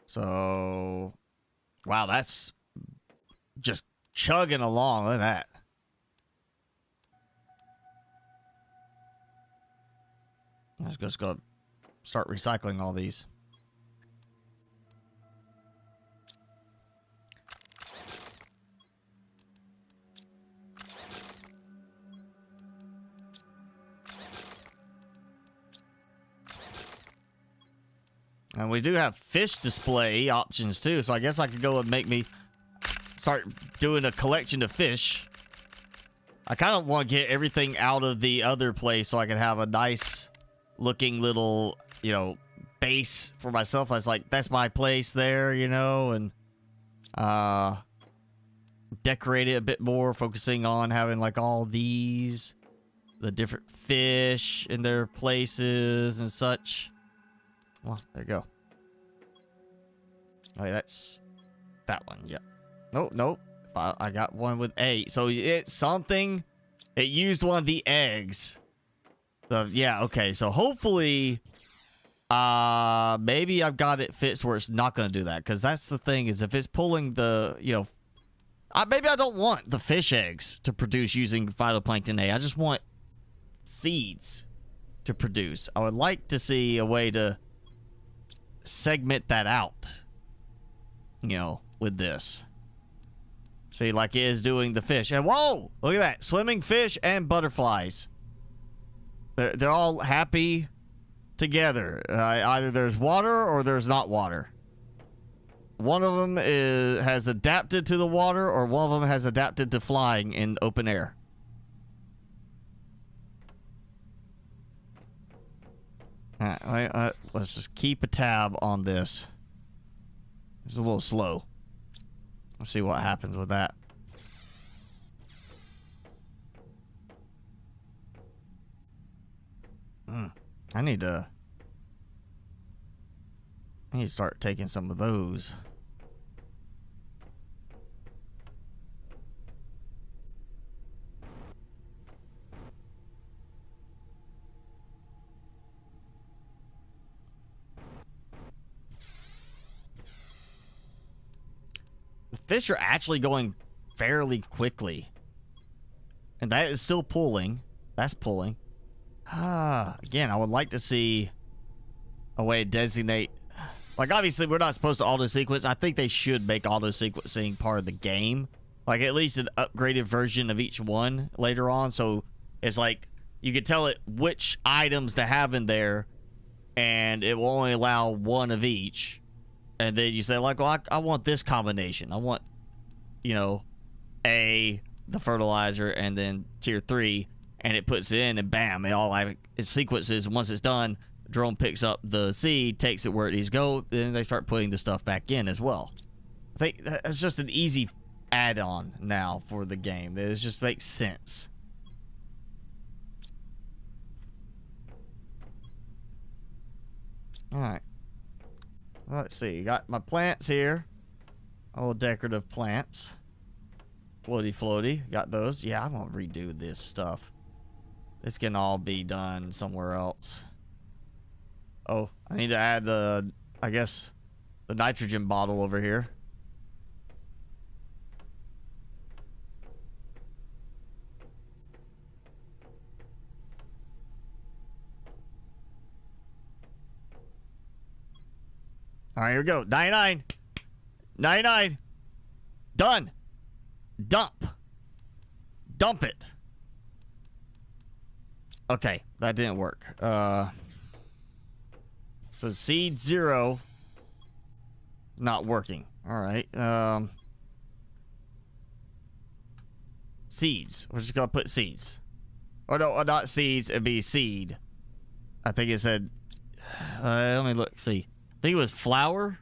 So... Wow, that's just chugging along. Look at that. I'm just going to start recycling all these. And we do have fish display options too, so I guess I could go and make me start doing a collection of fish. I kind of want to get everything out of the other place so I can have a nice looking little, you know, base for myself. I was like, that's my place there, you know, and decorate it a bit more, focusing on having like all these, the different fish in their places and such. Well, there you go. Okay, that's that one. Yeah. Nope, nope. I got one with 8. So it's something. It used one of the eggs. Yeah, okay. So hopefully, maybe I've got it fixed where it's not going to do that. Because that's the thing, is if it's pulling the, you know, maybe I don't want the fish eggs to produce using phytoplankton A. I just want seeds to produce. I would like to see a way to segment that out, you know, with this. See, like it is doing the fish. And whoa! Look at that. Swimming fish and butterflies. They're all happy together. Either there's water or there's not water. One of them has adapted to the water, or one of them has adapted to flying in open air. Alright, let's just keep a tab on this. It's a little slow. Let's see what happens with that. I need to start taking some of those. The fish are actually going fairly quickly. And that is still pulling. That's pulling. Again, I would like to see a way to designate. Like, obviously, we're not supposed to auto-sequence. I think they should make auto-sequencing part of the game. Like, at least an upgraded version of each one later on. So, it's like, you can tell it which items to have in there. And it will only allow one of each. And then you say, like, well, I want this combination. I want, you know, the fertilizer, and then tier 3. And it puts it in, and bam, it sequences. And once it's done, the drone picks up the seed, takes it where it needs to go. Then they start putting the stuff back in as well. I think that's just an easy add-on now for the game. It just makes sense. All right. Let's see. Got my plants here. All decorative plants. Floaty floaty. Got those. Yeah, I'm gonna redo this stuff. This can all be done somewhere else. Oh, I need to add I guess, the nitrogen bottle over here. All right, here we go. 99. 99. Done. Dump. Dump it. Okay, that didn't work. So seed 0 is not working. All right. Seeds. We're just gonna put seeds. Oh no, not seeds. It'd be seed. I think it said. Let me look. See. I think it was flower.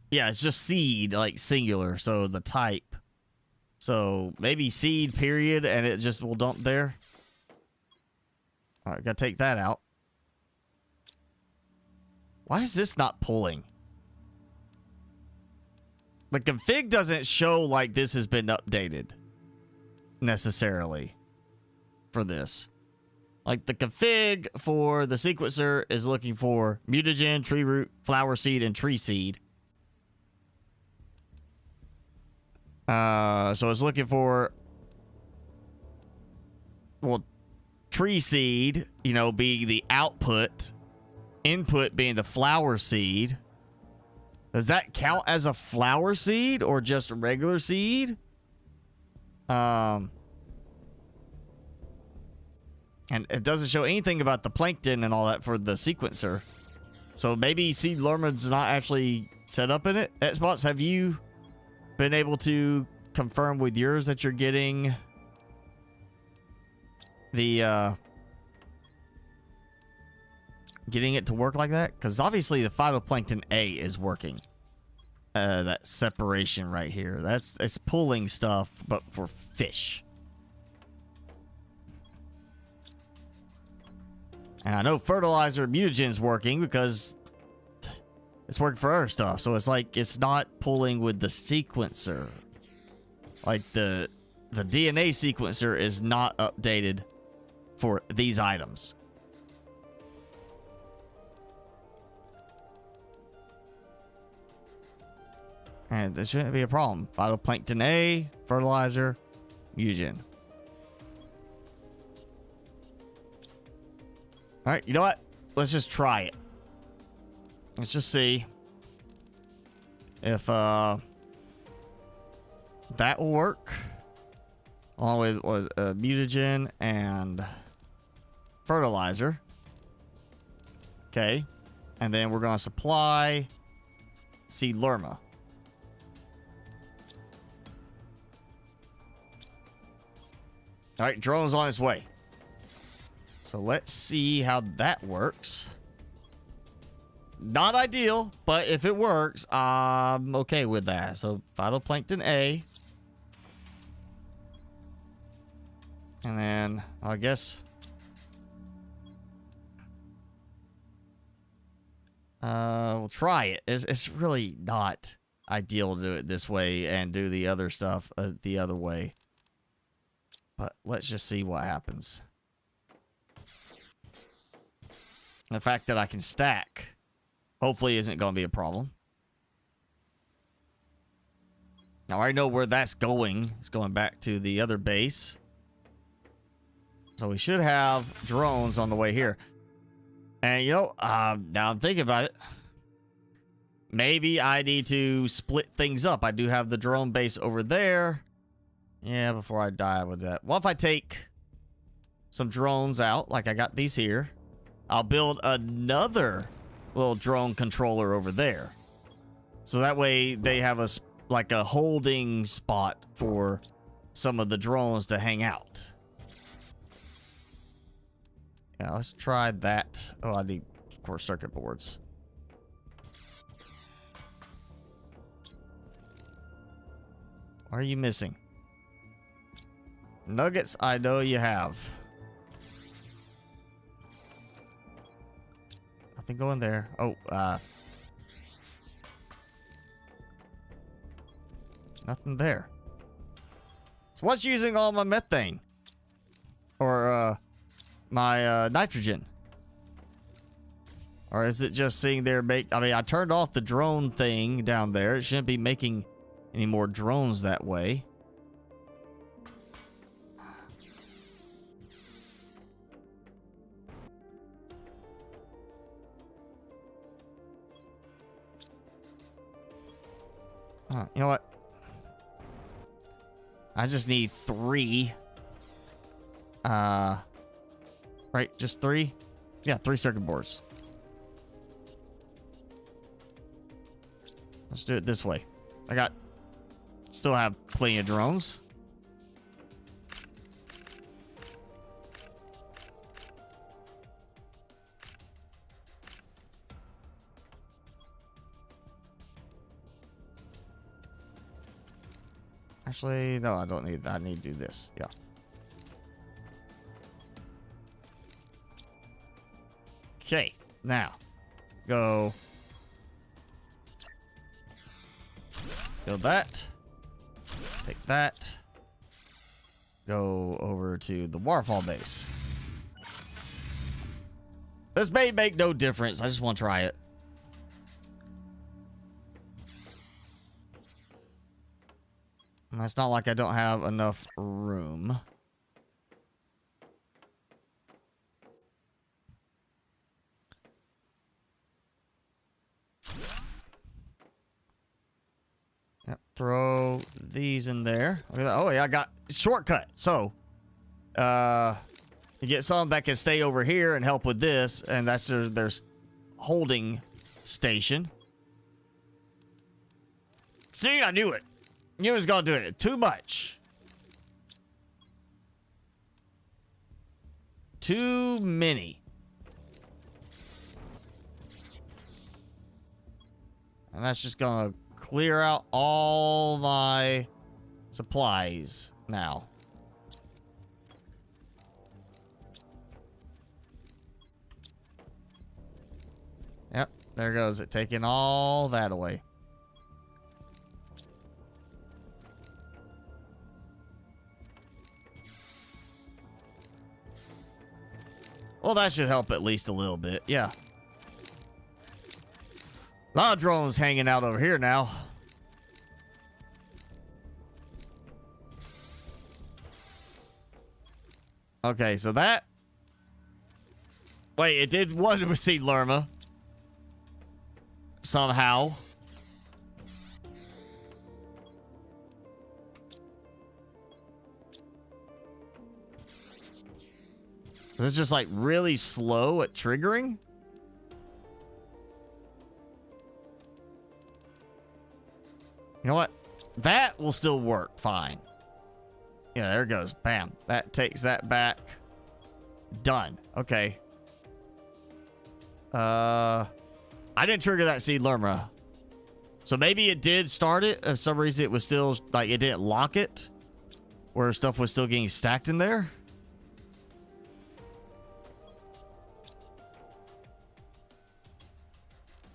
Yeah, it's just seed, like singular. So the type. So maybe seed period, and it just will dump there. All right, gotta take that out. Why is this not pulling? The config doesn't show like this has been updated necessarily for this. Like the config for the sequencer is looking for mutagen, tree root, flower seed, and tree seed. So it's looking for, well, tree seed, you know, being the output, input being the flower seed. Does that count as a flower seed or just a regular seed? And it doesn't show anything about the plankton and all that for the sequencer. So maybe seed learn's not actually set up in it. Xbox, have you been able to confirm with yours that you're getting the getting it to work like that? Because obviously the phytoplankton A is working. That separation right here, it's pulling stuff, but for fish. And I know fertilizer mutagen's working because it's working for our stuff. So it's like it's not pulling with the sequencer. Like the DNA sequencer is not updated for these items. And there shouldn't be a problem. Phytoplankton A, fertilizer, mutagen. All right, you know what? Let's just try it. Let's just see if That will work. Along with was mutagen and fertilizer. Okay. And then we're going to supply seed lerma. All right, drone's on its way. So let's see how that works. Not ideal, but if it works, I'm okay with that. So phytoplankton A. And then, I guess... we'll try it. It's really not ideal to do it this way and do the other stuff the other way. But let's just see what happens. The fact that I can stack hopefully isn't going to be a problem. Now I know where that's going. It's going back to the other base. So we should have drones on the way here. And, you know, now I'm thinking about it. Maybe I need to split things up. I do have the drone base over there. Yeah, before I die with that. What if I take some drones out, like I got these here? I'll build another little drone controller over there. So that way they have a, like a holding spot for some of the drones to hang out. Yeah, let's try that. Oh, I need, of course, circuit boards. What are you missing? Nuggets, I know you have. Nothing going there. Oh, nothing there. So what's using all my methane? Or, my, nitrogen? Or is it just sitting there I mean, I turned off the drone thing down there. It shouldn't be making any more drones that way. You know what? I just need 3. Right, just 3? Yeah, 3 circuit boards. Let's do it this way. Still have plenty of drones. Actually, no, I don't need that. I need to do this. Yeah. Okay, now go build that. Take that. Go over to the waterfall base. This may make no difference. I just want to try it. And it's not like I don't have enough room. Yep, throw these in there. Look at that. Oh yeah, I got shortcut. So, you get some that can stay over here and help with this, and that's their holding station. See, I knew it. Knew it was gonna do it. Too much. Too many. And that's just gonna clear out all my supplies now. Yep, there goes it, taking all that away. Well, that should help at least a little bit, yeah. A lot of drones hanging out over here now. Okay, so that... Wait, it did one to seed lerma. Somehow. It's just like really slow at triggering. You know what? That will still work fine. Yeah, there it goes. Bam. That takes that back. Done. Okay. I didn't trigger that seed lerma. So maybe it did start it. For some reason it was still, like, it didn't lock it. Where stuff was still getting stacked in there.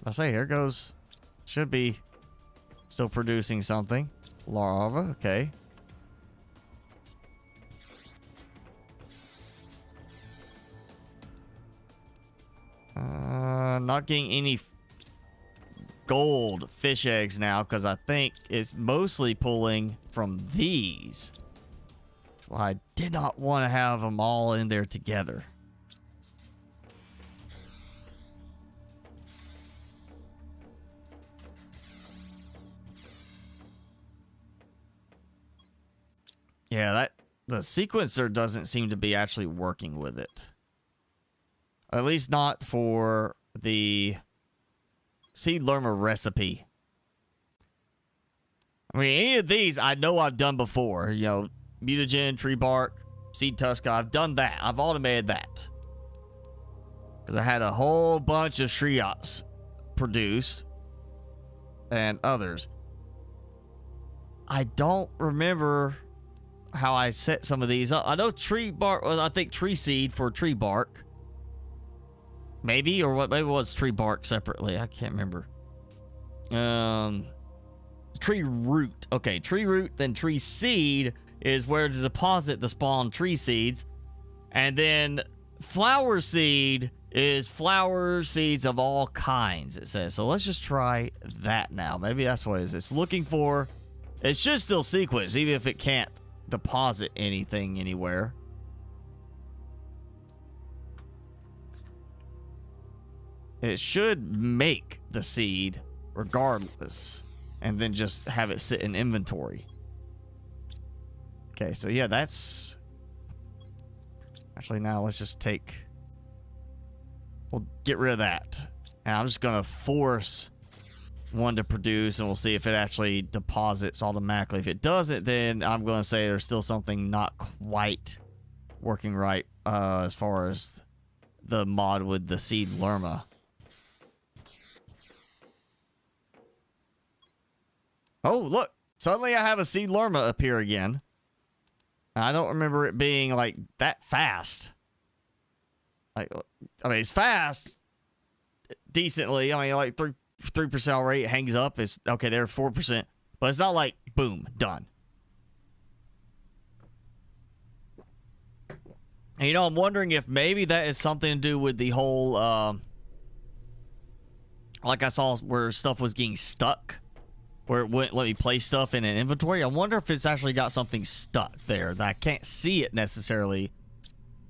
I say, here goes. Should be still producing something. Lava, okay. Not getting any gold fish eggs now because I think it's mostly pulling from these. That's why I did not want to have them all in there together. Yeah, the sequencer doesn't seem to be actually working with it. At least not for the seed lerma recipe. I mean, any of these I know I've done before. You know, mutagen, tree bark, seed tuska. I've done that. I've automated that. Because I had a whole bunch of shriots produced. And others. I don't remember how I set some of these up. I know tree bark, well, I think tree seed for tree bark. Maybe, or what? Maybe it was tree bark separately. I can't remember. Tree root. Okay, tree root, then tree seed is where to deposit the spawn tree seeds. And then flower seed is flower seeds of all kinds, it says. So let's just try that now. Maybe that's what it is. It's looking for, it should still sequence, even if it can't deposit anything anywhere. It should make the seed regardless and then just have it sit in inventory. Okay, so yeah, that's actually, now let's just take, we'll get rid of that, and I'm just gonna force one to produce, and we'll see if it actually deposits automatically. If it doesn't, then I'm gonna say there's still something not quite working right as far as the mod with the seed lerma. Oh, look. Suddenly I have a seed lerma appear again. I don't remember it being, like, that fast. Like, I mean, it's fast. Decently. I mean, like, 3% rate hangs up. It's, okay, there, 4%. But it's not like, boom, done. And, you know, I'm wondering if maybe that is something to do with the whole, like I saw where stuff was getting stuck. Where it wouldn't let me place stuff in an inventory. I wonder if it's actually got something stuck there that I can't see it necessarily,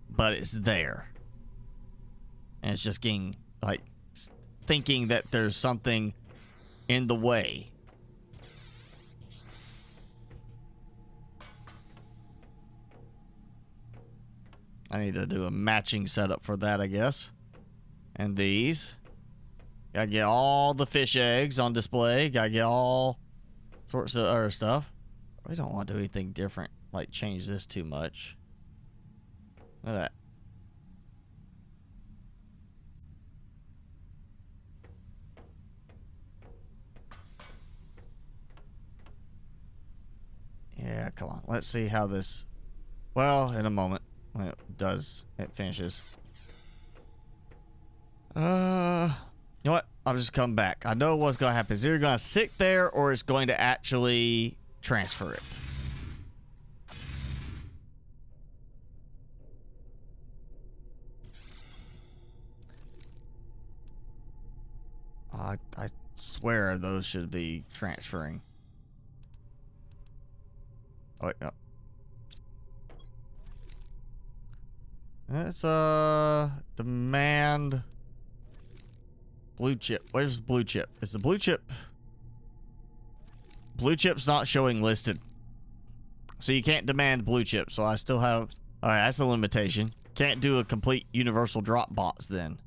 but it's there. And it's just getting, like, thinking that there's something in the way. I need to do a matching setup for that, I guess. And these. Gotta get all the fish eggs on display. Gotta get all sorts of other stuff. We don't want to do anything different, like change this too much. Look at that. Yeah, come on. Let's see how this... Well, in a moment. When it finishes. You know what? I'll just come back. I know what's going to happen. It's either going to sit there or it's going to actually transfer it. I swear those should be transferring. Oh, wait, no. That's demand blue chip. Where's the blue chip? Is the blue chip? Blue chip's not showing listed. So you can't demand blue chip. So I still have All right, that's a limitation. Can't do a complete universal drop box then.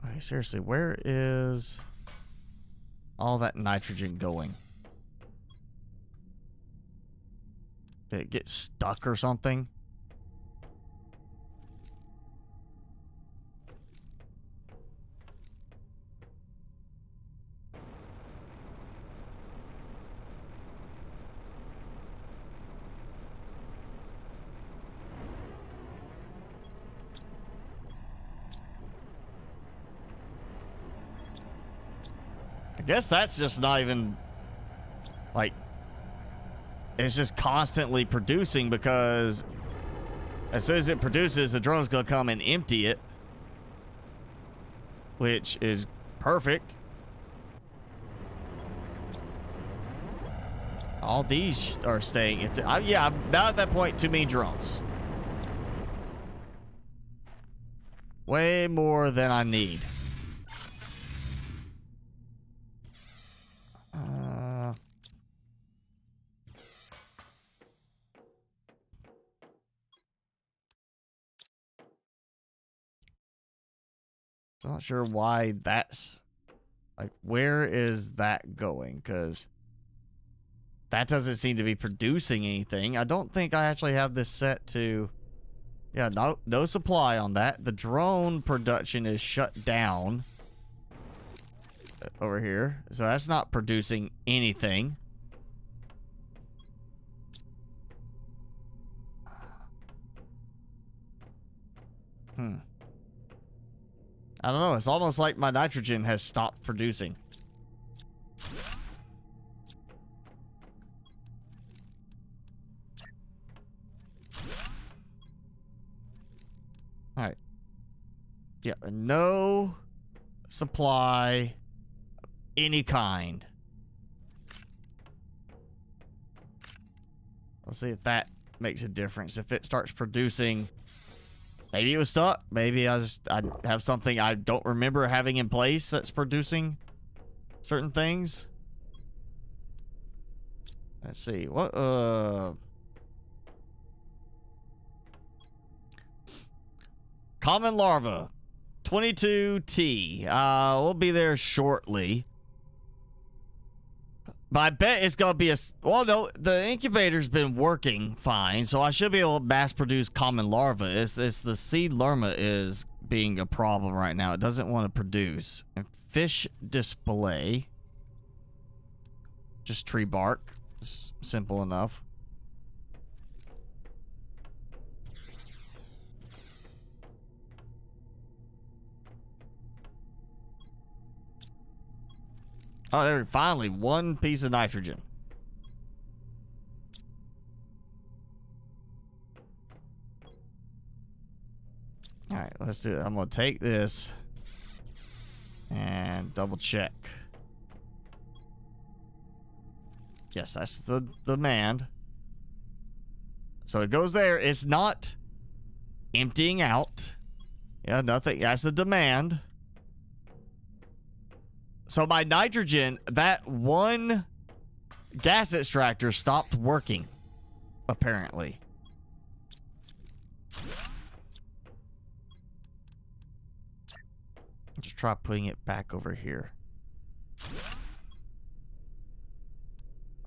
All right, seriously, where is all that nitrogen going? Did it get stuck or something? I guess that's just not even, like, it's just constantly producing, because as soon as it produces, the drone's gonna come and empty it, which is perfect. All these are staying empty. Yeah, I'm now at that point, too many drones. Way more than I need. I'm not sure why that's, like, where is that going? Because that doesn't seem to be producing anything. I don't think I actually have this set to, yeah, no supply on that. The drone production is shut down over here, so that's not producing anything. I don't know. It's almost like my nitrogen has stopped producing. All right. Yeah, no supply of any kind. Let's see if that makes a difference. If it starts producing, maybe it was stuck. Maybe I have something I don't remember having in place that's producing certain things. Let's see. What common larva 22T. We'll be there shortly. But I bet it's gonna be a, well, no, the incubator's been working fine, so I should be able to mass produce common larva. It's the seed lerma is being a problem right now. It doesn't want to produce. And fish display, just tree bark. It's simple enough. Oh, there, finally, one piece of nitrogen. All right, let's do it. I'm going to take this and double check. Yes, that's the demand. So it goes there. It's not emptying out. Yeah, nothing. That's the demand. So my nitrogen, that one gas extractor stopped working, apparently. Just try putting it back over here.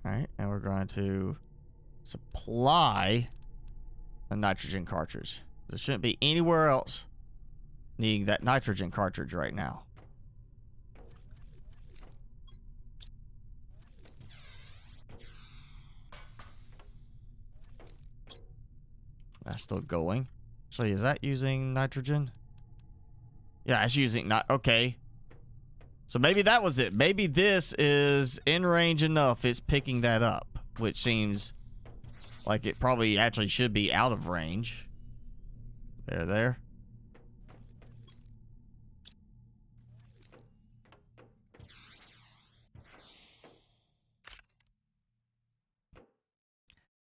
All right, and we're going to supply a nitrogen cartridge. There shouldn't be anywhere else needing that nitrogen cartridge right now. That's still going. So is that using nitrogen? Yeah, it's using not okay. So maybe that was it. Maybe this is in range enough. It's picking that up, which seems like it probably actually should be out of range. There.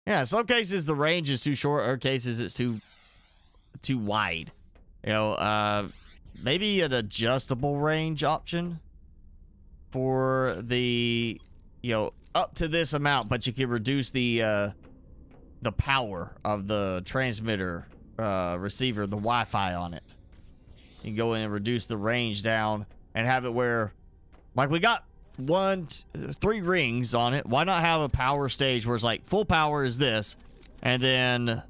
Yeah, some cases the range is too short, other cases it's too wide. You know, maybe an adjustable range option for the, you know, up to this amount, but you can reduce the power of the transmitter, receiver, the Wi-Fi on it. You can go in and reduce the range down and have it where, like, we got 3 rings on it. Why not have a power stage where it's like full power is this, and then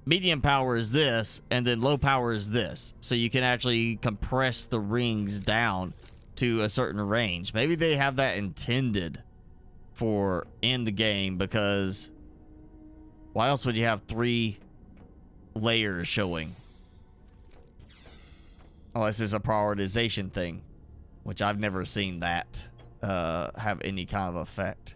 medium power is this, and then low power is this, so you can actually compress the rings down to a certain range. Maybe they have that intended for end game, because why else would you have 3 layers showing? Unless it's a prioritization thing, which I've never seen that have any kind of effect.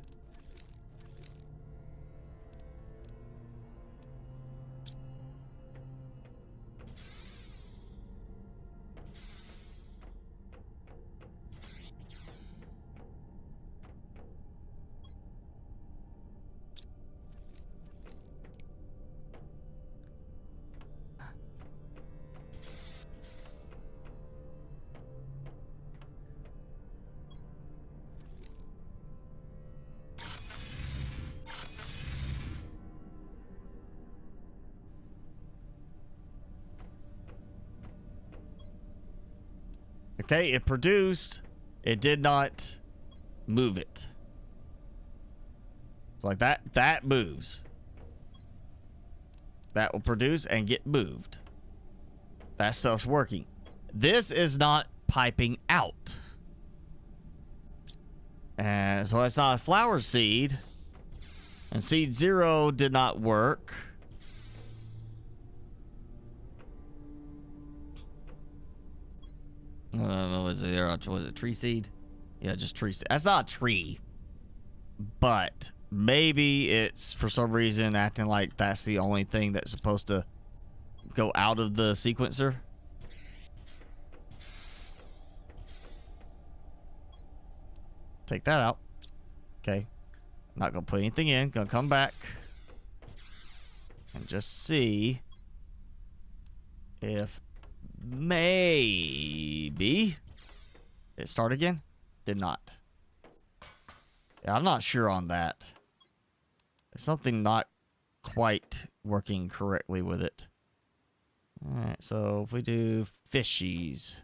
Okay, it produced. It did not move it. It's like that moves. That will produce and get moved. That stuff's working. This is not piping out. And so it's not a flower seed. And seed 0 did not work. Was it tree seed? Yeah, just tree seed. That's not a tree. But maybe it's for some reason acting like that's the only thing that's supposed to go out of the sequencer. Take that out. Okay. Not gonna put anything in. Gonna come back and just see if maybe it start again. Did not. Yeah, I'm not sure on that. There's something not quite working correctly with it. Alright, so if we do fishies.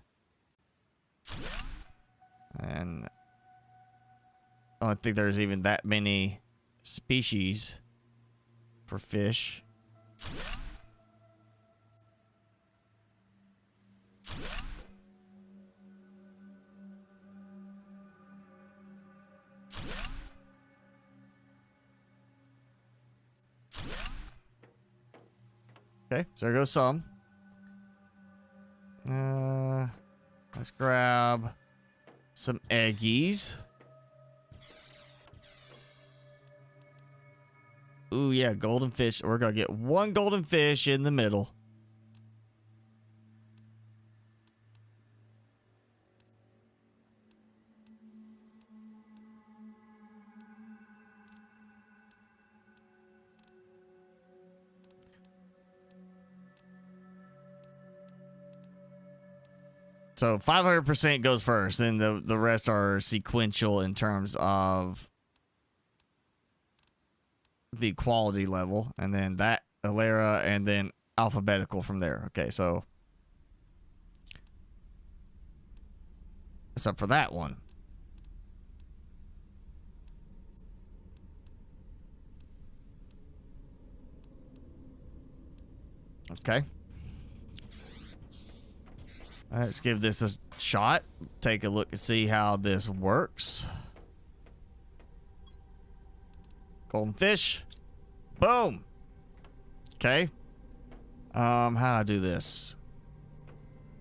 And I don't think there's even that many species for fish. Okay, so there goes some. Let's grab some eggies. Ooh, yeah, golden fish. We're gonna get 1 golden fish in the middle. So 500% goes first, then the rest are sequential in terms of the quality level, and then that Alera, and then alphabetical from there. Okay, so except for that one. Okay. Let's give this a shot. Take a look and see how this works. Golden fish. Boom. Okay. How do I do this?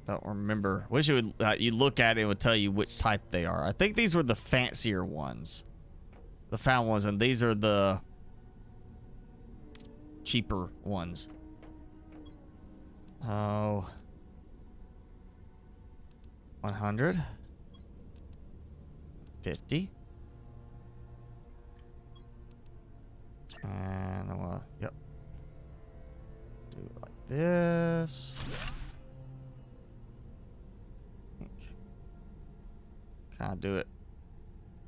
Don't remember. Wish it would. You look at it, it would tell you which type they are. I think these were the fancier ones, the found ones, and these are the cheaper ones. Oh. 100. 50. And I want to, yep. Do it like this. Can't do it.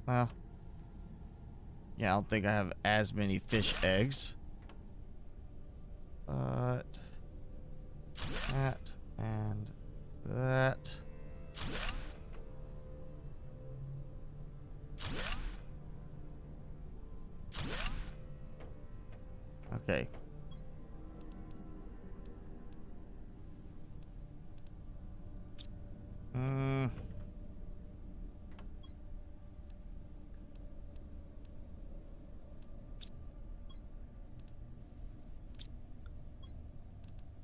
Well, yeah, I don't think I have as many fish eggs. But that and that. Okay.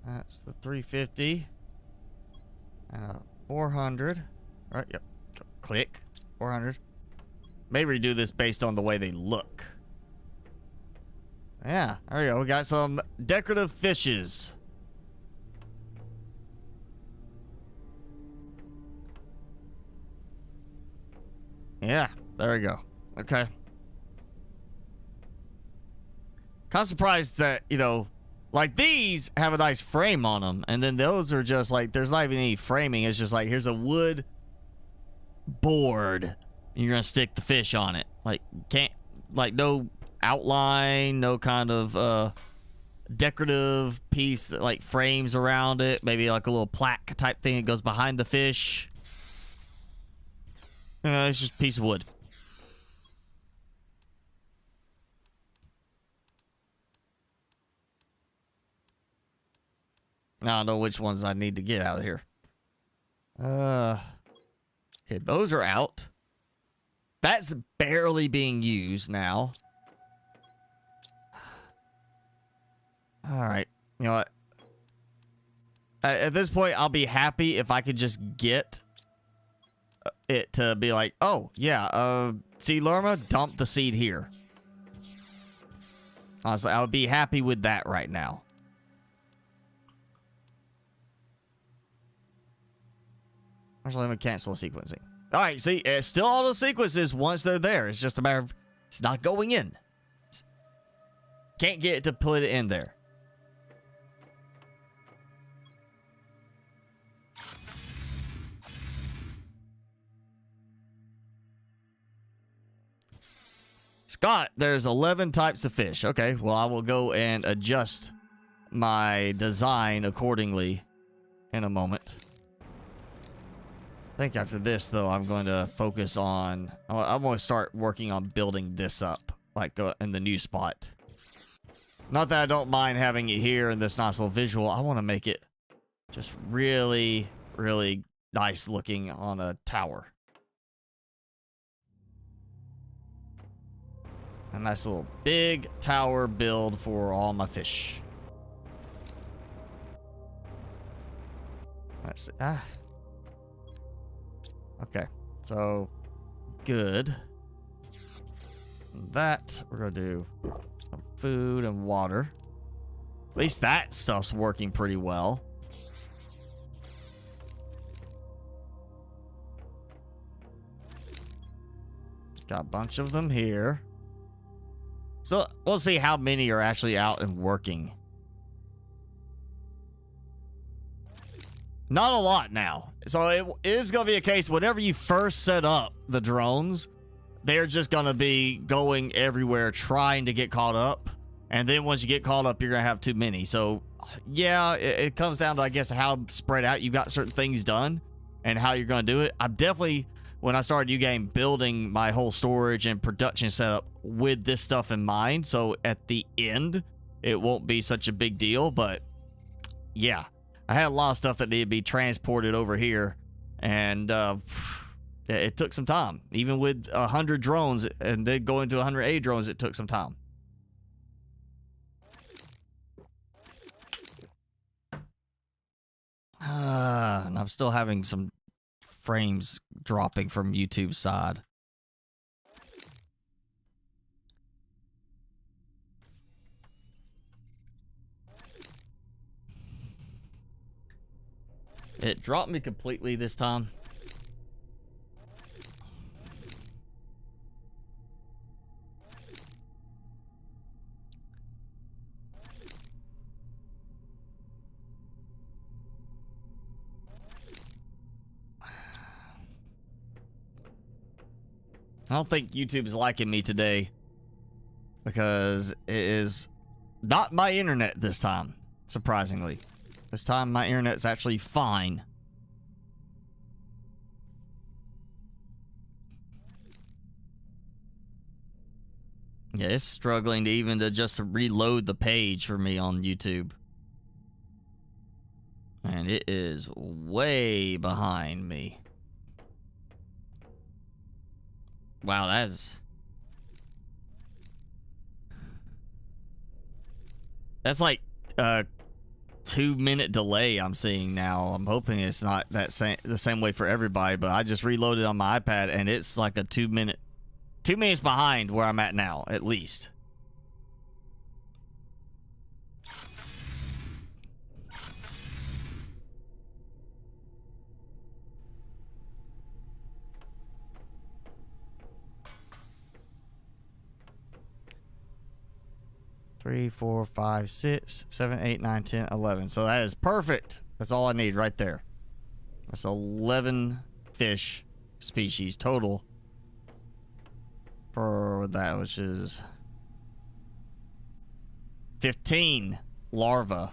That's the 350. And 400. All right, yep. Click. 400. Maybe redo this based on the way they look. Yeah, there we go. We got some decorative fishes. Yeah, there we go. Okay. Kind of surprised that, you know, like these have a nice frame on them, and then those are just like, there's not even any framing. It's just like, here's a wood board, and you're gonna stick the fish on it. Like, can't, like, no outline, no kind of decorative piece that like frames around it. Maybe like a little plaque type thing that goes behind the fish. It's just a piece of wood. I don't know which ones I need to get out of here. Okay, those are out. That's barely being used now. All right. You know what? At this point, I'll be happy if I could just get it to be like, oh, yeah, seed lerma, dump the seed here. Honestly, I would be happy with that right now. Actually, let me cancel the sequencing. All right, see, it's still all the sequences once they're there. It's just a matter of, it's not going in. Can't get it to put it in there. Scott, there's 11 types of fish. Okay, well, I will go and adjust my design accordingly in a moment. I think after this, though, I'm going to focus on... I'm going to start working on building this up, like in the new spot. Not that I don't mind having it here in this nice little visual. I want to make it just really, really nice looking on a tower. A nice little big tower build for all my fish. Let's see. Okay, so good. That we're gonna do some food and water. At least that stuff's working pretty well. Got a bunch of them here. So we'll see how many are actually out and working. Not a lot now. So it is going to be a case, whenever you first set up the drones, they're just going to be going everywhere trying to get caught up. And then once you get caught up, you're going to have too many. So yeah, it comes down to, I guess, how spread out you got certain things done and how you're going to do it. I'm definitely, when I started U-Game, building my whole storage and production setup with this stuff in mind. So at the end, it won't be such a big deal. But yeah, I had a lot of stuff that needed to be transported over here, and it took some time. Even with 100 drones, and then going to 180 drones, it took some time. And I'm still having some frames dropping from YouTube's side. It dropped me completely this time. I don't think YouTube's liking me today because it is not my internet this time, surprisingly. This time my internet's actually fine. Yeah, it's struggling to even just reload the page for me on YouTube. And it is way behind me. Wow, that's like a 2-minute delay I'm seeing now. I'm hoping it's not the same way for everybody, but I just reloaded on my iPad and it's like a 2 minutes behind where I'm at now, at least. Three, 4, 5, 6, 7, 8, 9, 10, 11. So that is perfect. That's all I need right there. That's 11 fish species total for that, which is 15 larvae.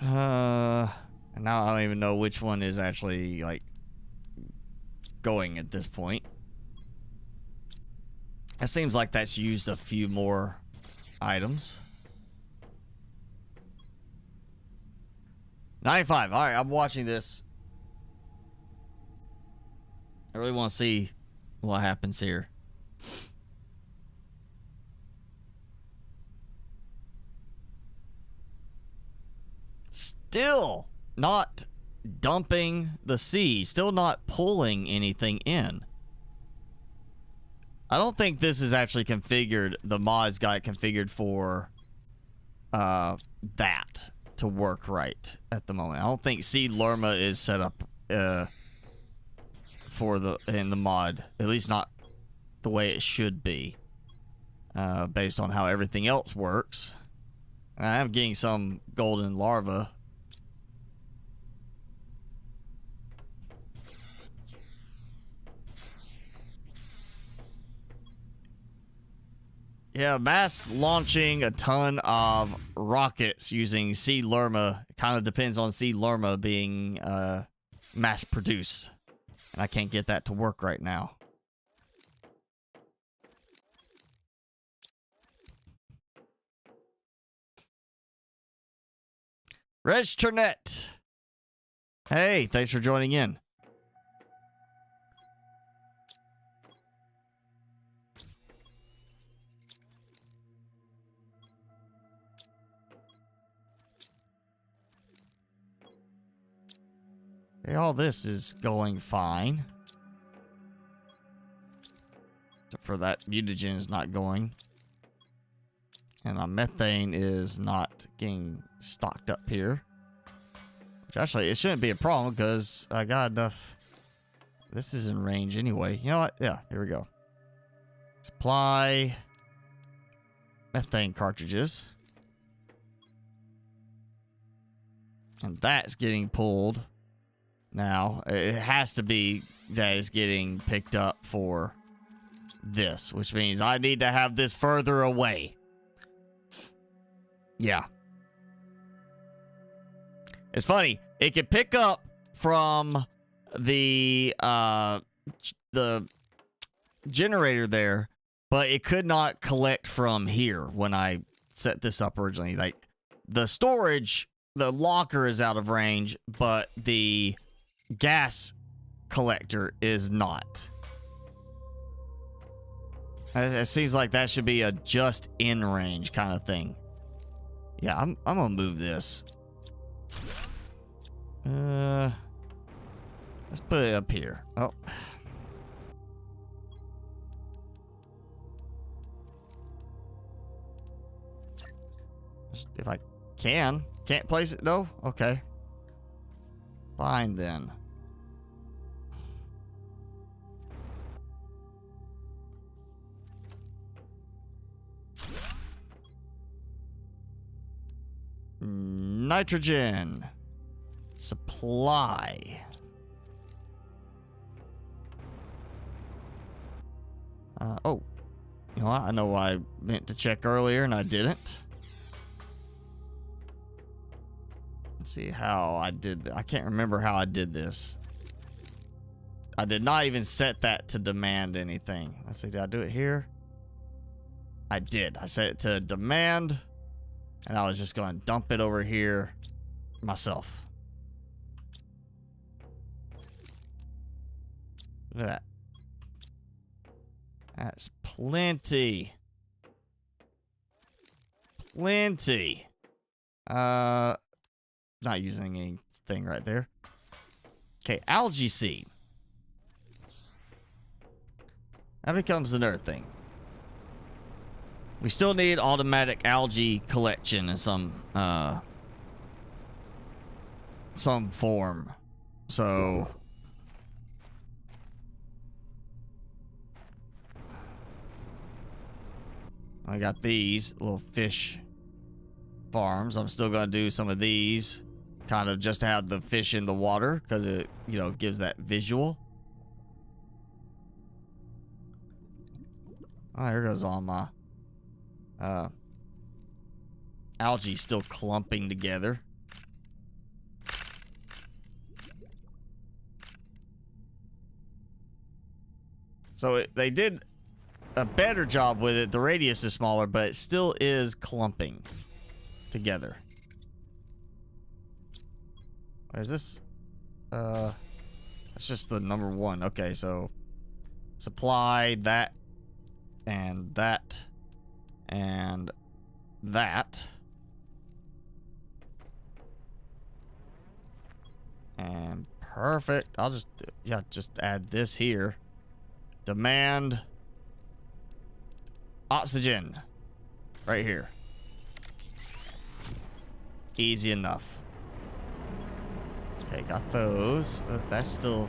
And now I don't even know which one is actually like going at this point. It seems like that's used a few more items. 95. All right, I'm watching this. I really want to see what happens here. Still not dumping the sea. Still not pulling anything in. I don't think this is actually configured. The mod's got it configured for that to work right at the moment. I don't think Seed Lerma is set up for in the mod. At least not the way it should be. Based on how everything else works. I am getting some golden larva. Yeah, mass launching a ton of rockets using Seed Lerma. It kind of depends on Seed Lerma being mass produced. And I can't get that to work right now. Reg Turnet. Hey, thanks for joining in. Hey, all this is going fine. Except for that mutagen is not going. And my methane is not getting stocked up here. Which actually, it shouldn't be a problem because I got enough. This is in range anyway. You know what? Yeah, here we go. Supply methane cartridges. And that's getting pulled now. It has to be that it's getting picked up for this, which means I need to have this further away. Yeah. It's funny. It can pick up from the generator there, but it could not collect from here when I set this up originally. Like the storage, the locker is out of range, but the gas collector is not. It seems like that should be a just in range kind of thing. Yeah, I'm gonna move this. Let's put it up here. Oh. If I can't place it though? Okay. Fine then. nitrogen. Supply. Oh. You know what? I know what I meant to check earlier and I didn't. Let's see how I did that. I can't remember how I did this. I did not even set that to demand anything. Let's see, did I do it here? I did. I set it to demand, and I was just going to dump it over here myself. Look at that. That's plenty. Plenty. Not using anything right there. Okay, algae seed. That becomes another thing. We still need automatic algae collection in some form. So I got these little fish farms. I'm still going to do some of these, kind of just to have the fish in the water because it, you know, gives that visual. Oh, here goes all my algae still clumping together. So they did a better job with it. The radius is smaller, but it still is clumping together. What is this? That's just the number one. Okay, so supply that and that and that. And perfect. I'll just, yeah, just add this here. Demand oxygen right here. Easy enough. Okay, got those. That's still...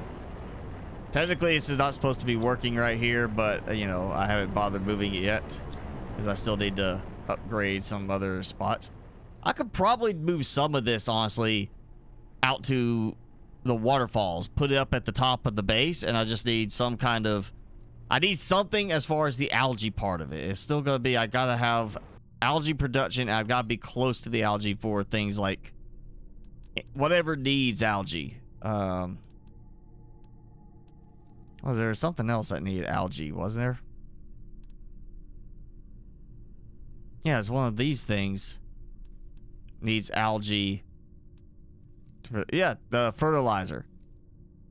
Technically, this is not supposed to be working right here, but, you know, I haven't bothered moving it yet because I still need to upgrade some other spots. I could probably move some of this, honestly, out to the waterfalls. Put it up at the top of the base, and I just need some kind of... I need something as far as the algae part of it. It's still going to be... I got to have algae production. I've got to be close to the algae for things like... whatever needs algae. Was there something else that needed algae, wasn't there? Yeah, it's one of these things needs algae. Yeah, the fertilizer.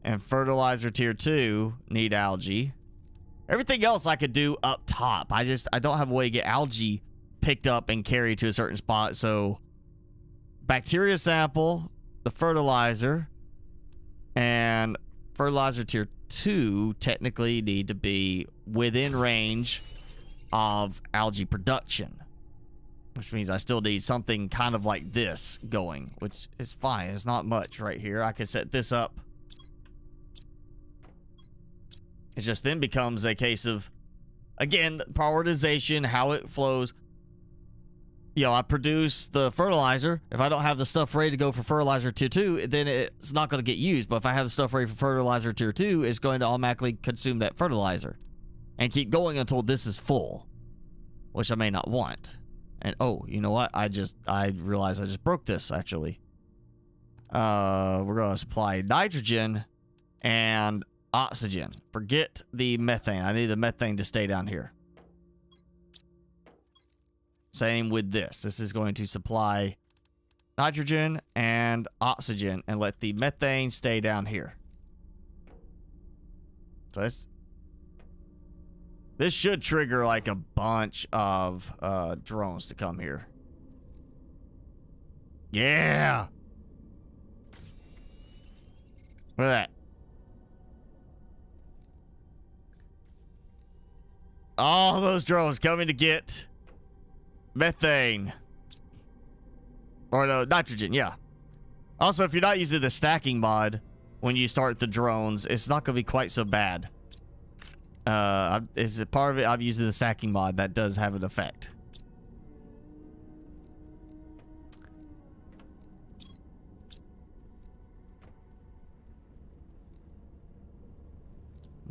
And fertilizer tier 2 need algae. Everything else I could do up top. I don't have a way to get algae picked up and carried to a certain spot. So bacteria sample, the fertilizer, and fertilizer tier 2 technically need to be within range of algae production, which means I still need something kind of like this going, which is fine. It's not much right here. I can set this up. It just then becomes a case of, again, prioritization, how it flows. You know, I produce the fertilizer. If I don't have the stuff ready to go for fertilizer tier 2, then it's not going to get used. But if I have the stuff ready for fertilizer tier 2, it's going to automatically consume that fertilizer and keep going until this is full, which I may not want. And oh, you know what? I realized I just broke this actually. We're going to supply nitrogen and oxygen. Forget the methane. I need the methane to stay down here. Same with this. This is going to supply nitrogen and oxygen and let the methane stay down here. So this should trigger like a bunch of drones to come here. Yeah. Look at that. All those drones coming to get methane. Or no, nitrogen, yeah. Also, if you're not using the stacking mod when you start the drones, it's not going to be quite so bad. Is it part of it? I'm using the stacking mod. That does have an effect.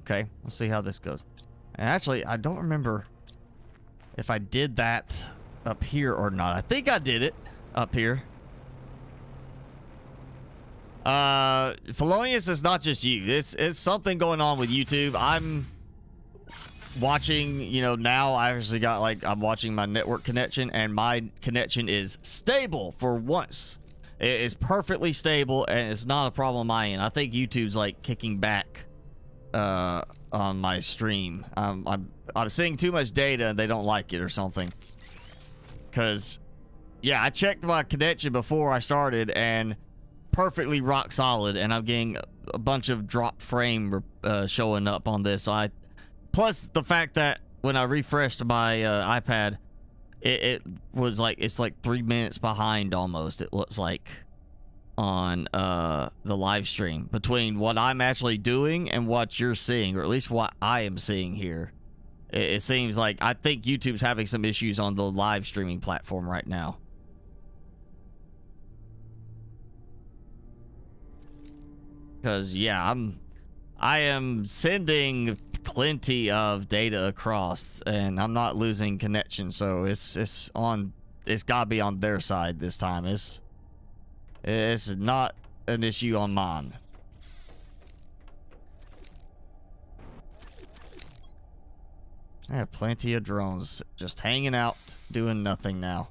Okay, let's see how this goes. And actually, I don't remember if I did that up here or not. I think I did it up here. Felonious is not just you. It's something going on with YouTube. I'm watching, you know, now I actually got, like, I'm watching my network connection, and my connection is stable for once. It is perfectly stable, and it's not a problem on my end. I think YouTube's, like, kicking back on my stream. I'm seeing too much data, and they don't like it or something. Because, yeah, I checked my connection before I started, and perfectly rock solid, and I'm getting a bunch of drop frame showing up on this. Plus the fact that when I refreshed my iPad, it was like, it's like 3 minutes behind almost, it looks like, on the live stream between what I'm actually doing and what you're seeing, or at least what I am seeing here. It seems like, I think YouTube's having some issues on the live streaming platform right now. Because, yeah, I am sending plenty of data across, and I'm not losing connection, so it's gotta be on their side this time. It's not an issue on mine. I have plenty of drones just hanging out, doing nothing now.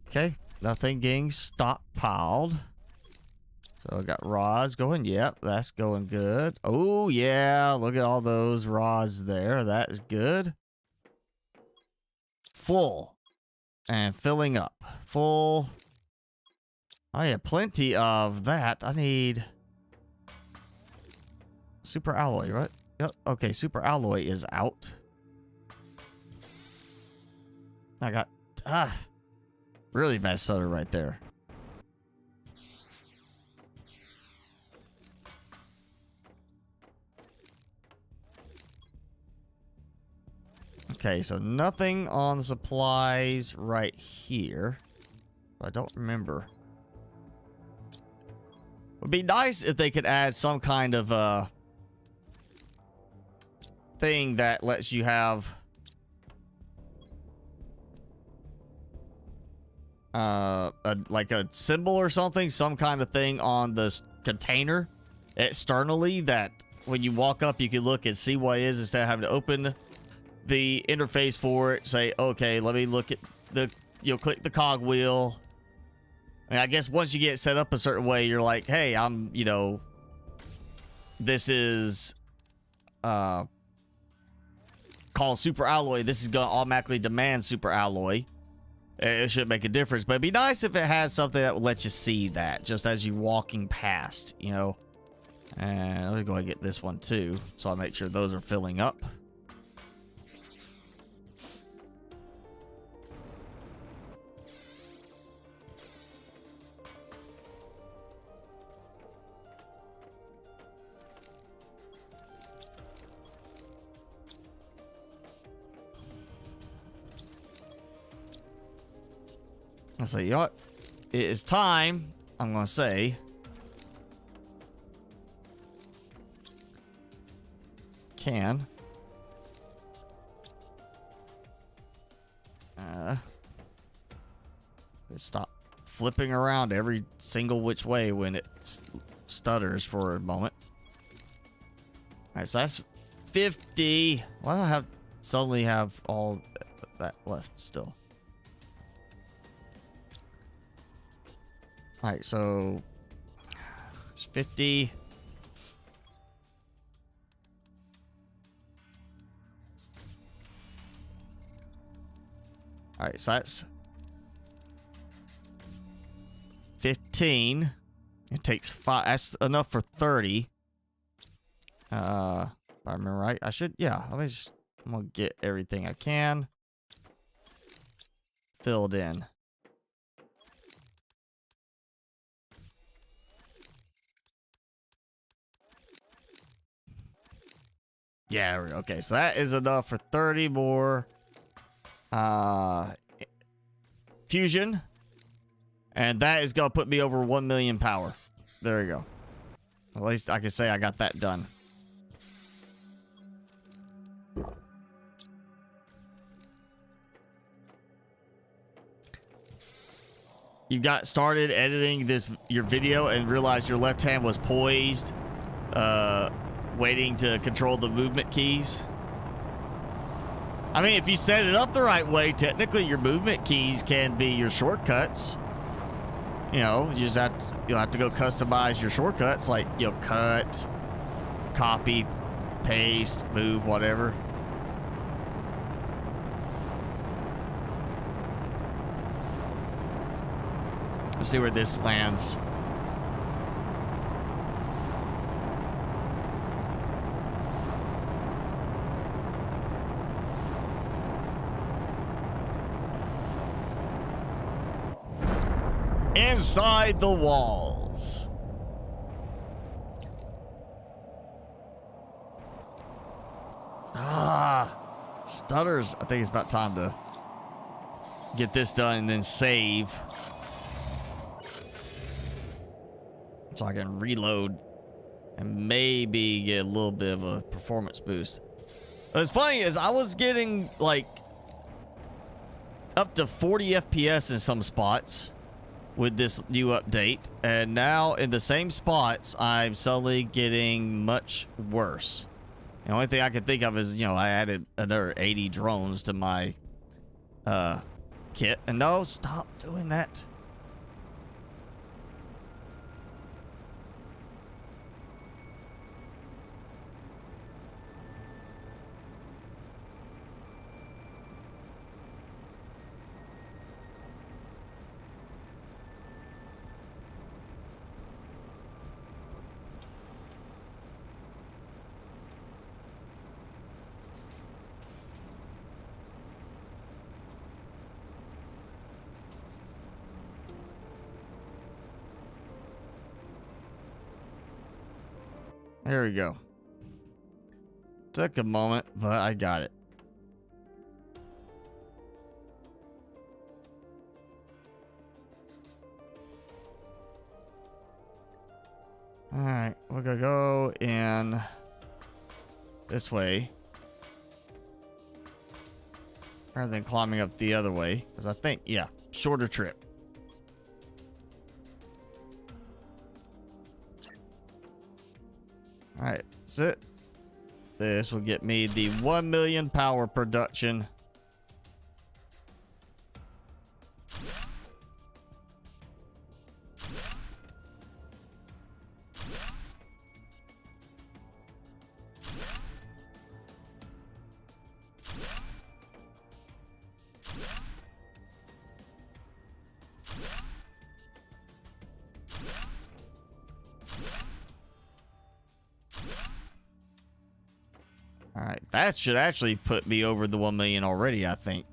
Okay, nothing getting stockpiled. So I got rods going. Yep, that's going good. Oh, yeah, look at all those rods there. That is good. Full. And filling up. Full. I have plenty of that. I need super alloy, right? Yep. Okay, super alloy is out. I got really bad stutter right there. Okay, so nothing on the supplies right here. I don't remember. Would be nice if they could add some kind of thing that lets you have like a symbol or something, some kind of thing on the container externally, that when you walk up you can look and see what it is instead of having to open the interface for it. Say, okay, let me look at you'll click the cog wheel. And I guess once you get set up a certain way, you're like, hey, you know, this is called super alloy. This is gonna automatically demand super alloy. It should make a difference, but it'd be nice if it has something that would let you see that just as you're walking past, you know. And let me go ahead and get this one too, so I'll make sure those are filling up. So, you know what? It is time, I'm going to say, stop flipping around every single which way when it stutters for a moment. Alright, so that's 50. Why do I suddenly have all that left still? Alright, so it's 50. Alright, so that's 15. It takes 5. That's enough for 30. If I remember right, I should, yeah, I'm gonna get everything I can filled in. Yeah, okay, so that is enough for 30 more fusion. And that is going to put me over 1 million power. There we go. At least I can say I got that done. You got started editing your video and realized your left hand was poised, waiting to control the movement keys. I mean, if you set it up the right way, technically your movement keys can be your shortcuts. You know, you'll have to go customize your shortcuts, like you'll cut, copy, paste, move, whatever. Let's see where this lands. Inside the walls. Stutters. I think it's about time to get this done and then save. So I can reload and maybe get a little bit of a performance boost. What's funny is I was getting like up to 40 FPS in some spots with this new update, and now in the same spots I'm suddenly getting much worse. The only thing I can think of is, you know, I added another 80 drones to my kit. And no, stop doing that. There we go. Took a moment, but I got it. Alright, we're gonna go in this way rather than climbing up the other way, because I think, yeah, shorter trip. Alright, that's it. This will get me the 1 million power production. Alright, that should actually put me over the 1 million already, I think.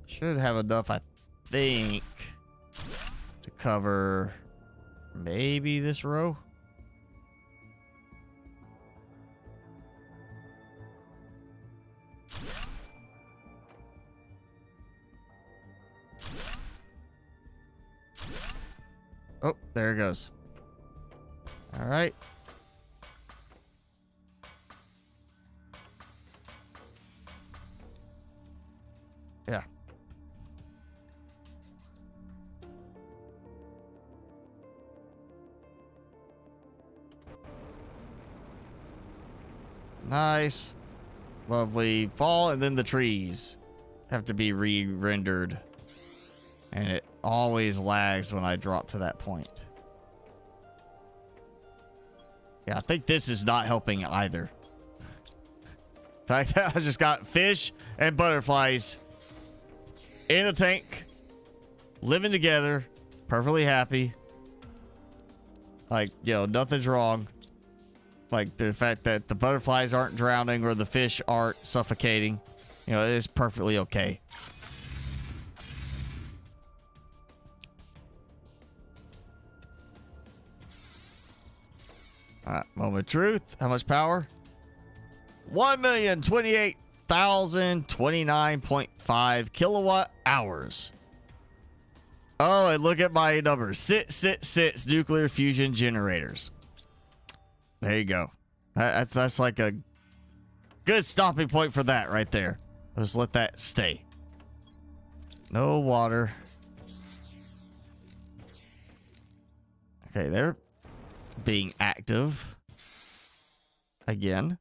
Should have enough, I think, to cover maybe this row. Oh, there it goes. All right. Yeah. Nice. Lovely. Fall, and then the trees have to be re-rendered. And it always lags when I drop to that point. Yeah, I think this is not helping either. In fact, I just got fish and butterflies in a tank, living together, perfectly happy. Like, you know, nothing's wrong. Like, the fact that the butterflies aren't drowning or the fish aren't suffocating, you know, it's perfectly okay. All right, moment of truth. How much power? 1,028,029.5 kilowatt hours. Oh, and look at my numbers. 666 nuclear fusion generators. There you go. That's like a good stopping point for that right there. Just let that stay. No water. Okay, they're being active again.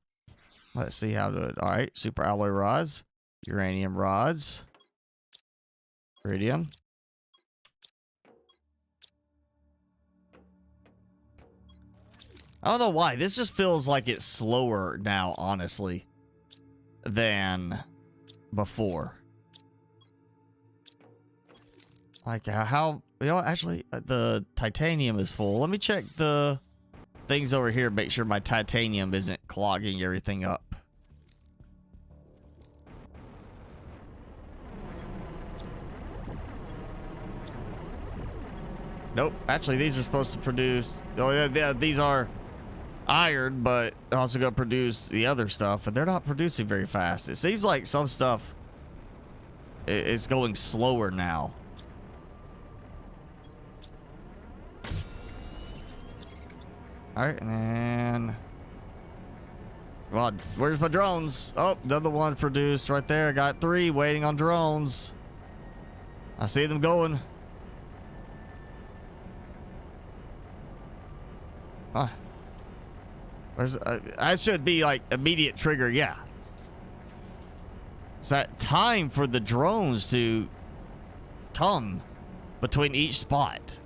Let's see how to. All right, super alloy rods, uranium rods, iridium. I don't know why. This just feels like it's slower now, honestly, than before. Like how, you know, actually the titanium is full. Let me check the things over here, make sure my titanium isn't clogging everything up. Nope. Actually, these are supposed to produce. Oh, yeah, these are iron, but also going to produce the other stuff, and they're not producing very fast. It seems like some stuff is going slower now. All right, and then, well, where's my drones? Oh, the other one produced right there. I got 3 waiting on drones. I see them going. Huh. I should be like immediate trigger, yeah. It's that time for the drones to come between each spot.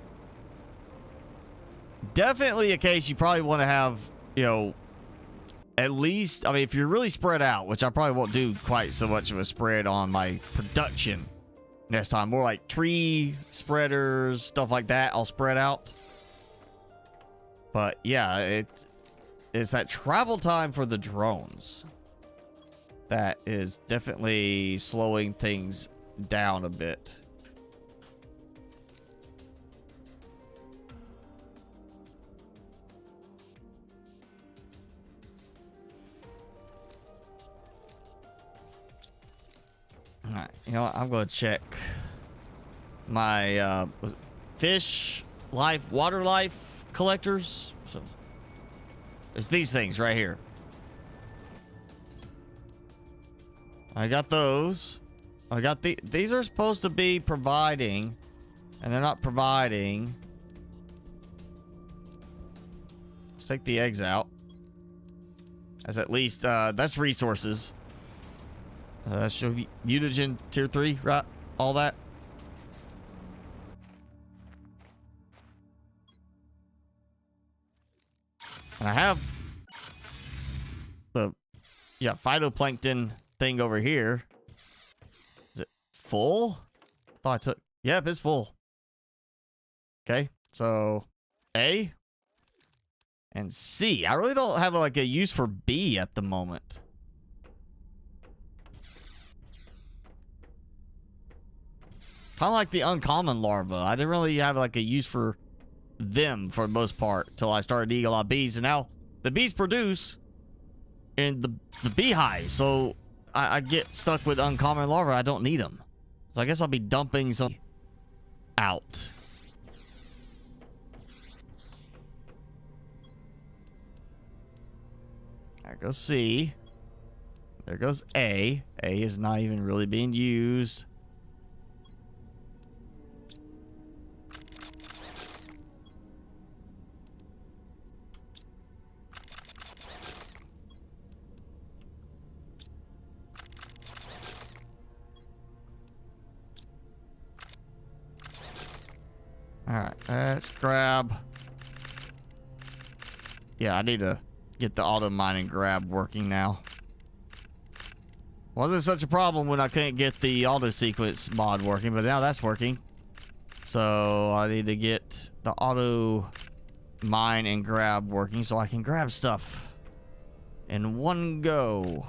Definitely a case you probably want to have, you know, at least, I mean, if you're really spread out, which I probably won't do quite so much of a spread on my production next time. More like tree spreaders, stuff like that. I'll spread out. But yeah, it's that travel time for the drones that is definitely slowing things down a bit. All right, you know what? I'm going to check my fish life, water life collectors. So it's these things right here. I got those. I got these are supposed to be providing, and they're not providing. Let's take the eggs out. As at least that's resources. That should be mutagen tier 3, right? All that. And I have the phytoplankton thing over here. Is it full? I thought I took. Yep, it's full. Okay, so A and C. I really don't have like a use for B at the moment. Kind of like the uncommon larva. I didn't really have like a use for them for the most part till I started eating a lot of bees, and now the bees produce in the beehive, so I get stuck with uncommon larvae. I don't need them, so I guess I'll be dumping some out. There goes C. There goes A. A is not even really being used. let's grab. Yeah, I need to get the auto mining grab working now. Wasn't such a problem when I couldn't get the auto sequence mod working, but now that's working. So I need to get the auto mine and grab working so I can grab stuff in one go.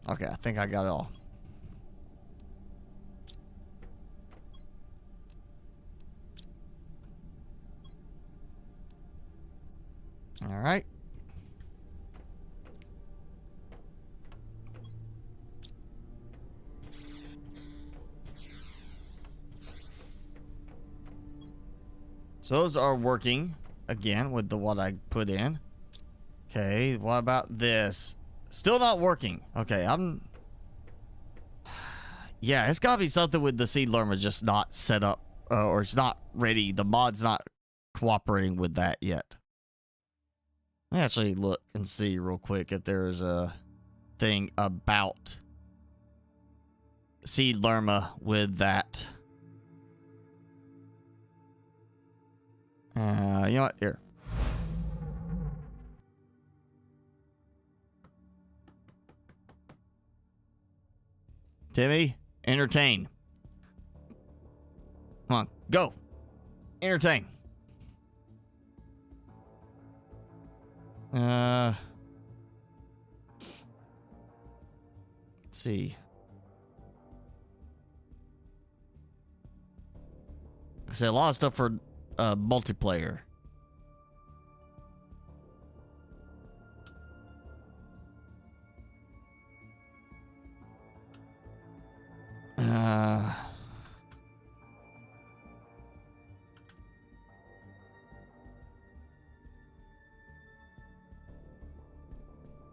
Okay, I think I got it all. All right. So those are working again with the what I put in. Okay, what about this? Still not working. Okay, yeah, it's gotta be something with the seed lerma just not set up, or it's not ready. The mod's not cooperating with that yet. Let me actually look and see real quick if there's a thing about seed lerma with that. You know what? Here. Timmy, entertain. Come on, go. Entertain. Let's see. I say a lot of stuff for multiplayer.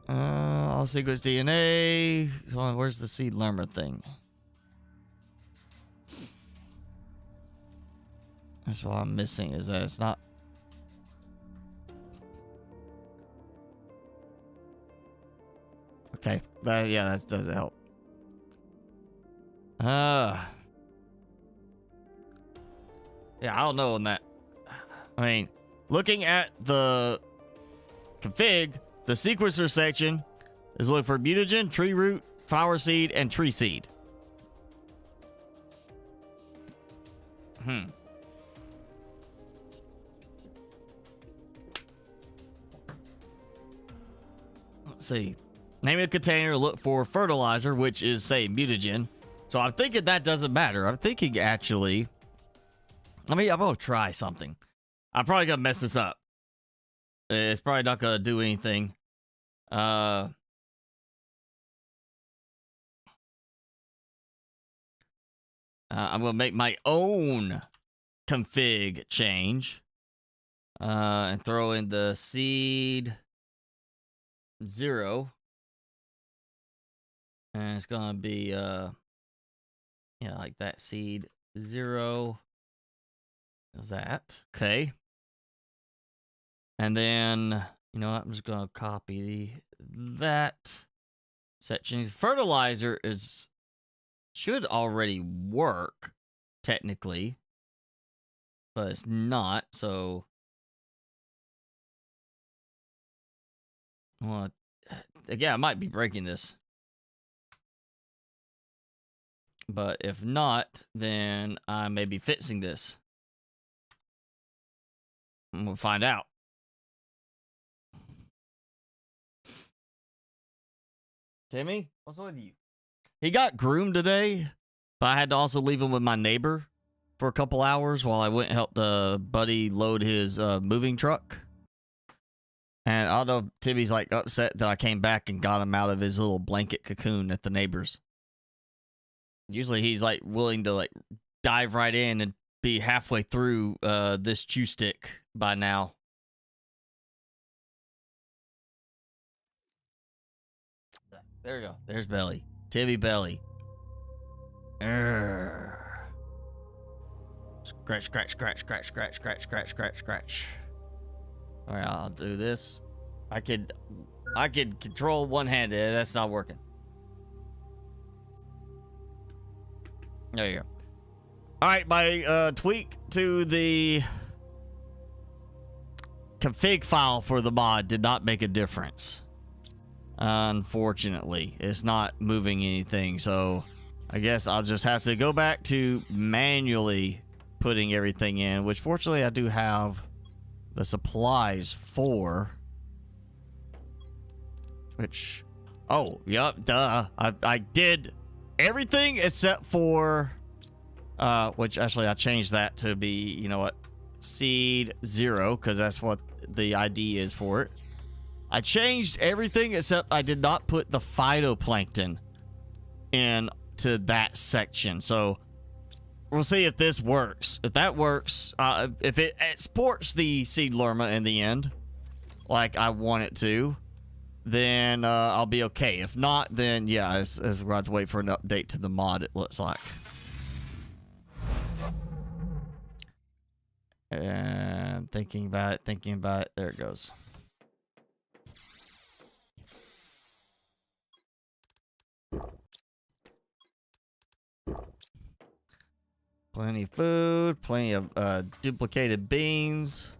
All sequence DNA. So where's the seed lerma thing? That's what I'm missing, is that it's not. Okay. Yeah, that doesn't help. Yeah, I don't know on that. I mean, looking at the config, the sequencer section is looking for mutagen, tree root, flower seed, and tree seed. Let's see. Name of the container, look for fertilizer, which is, say, mutagen. So I'm thinking that doesn't matter. I'm thinking, actually, I'm going to try something. I'm probably going to mess this up. It's probably not going to do anything. I'm going to make my own config change. And throw in the seed 0. And it's going to be, yeah, like that, seed 0. How's that? Okay. And then, you know what? I'm just going to copy that section. Fertilizer should already work, technically. But it's not, so. Well, again, I might be breaking this. But if not, then I may be fixing this. We'll find out. Timmy, what's with you? He got groomed today, but I had to also leave him with my neighbor for a couple hours while I went and helped buddy load his moving truck. And I don't know if Timmy's like upset that I came back and got him out of his little blanket cocoon at the neighbor's. Usually he's like willing to like dive right in and be halfway through this chew stick by now. There we go. There's Belly. Timmy Belly. Urgh. Scratch, scratch, scratch, scratch, scratch, scratch, scratch, scratch, scratch. All right, I'll do this. I could control one-handed. That's not working. There you go. All right, my tweak to the config file for the mod did not make a difference. Unfortunately, it's not moving anything, so I guess I'll just have to go back to manually putting everything in, which fortunately I do have the supplies for. Which, oh, yep, duh. I did everything except for, which actually I changed that to be, you know what, seed 0, because that's what the ID is for it. I changed everything except I did not put the phytoplankton into that section. So we'll see if this works. If that works, if it exports the seed lerma in the end, like I want it to, then I'll be okay. If not, then yeah, we're going to have to wait for an update to the mod, it looks like. And thinking about it, there it goes. Plenty of food, plenty of duplicated beans.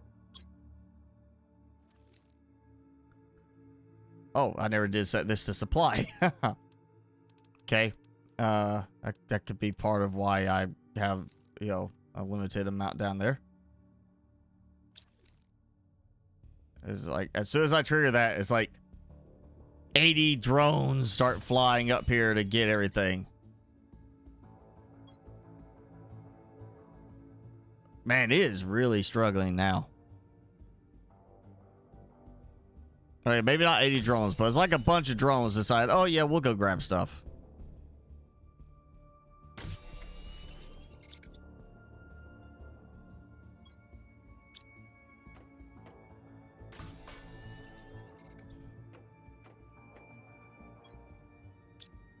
Oh, I never did set this to supply. Okay. That could be part of why I have, you know, a limited amount down there. It's like, as soon as I trigger that, it's like 80 drones start flying up here to get everything. Man, it is really struggling now. Okay, maybe not 80 drones, but it's like a bunch of drones decide, oh yeah, we'll go grab stuff.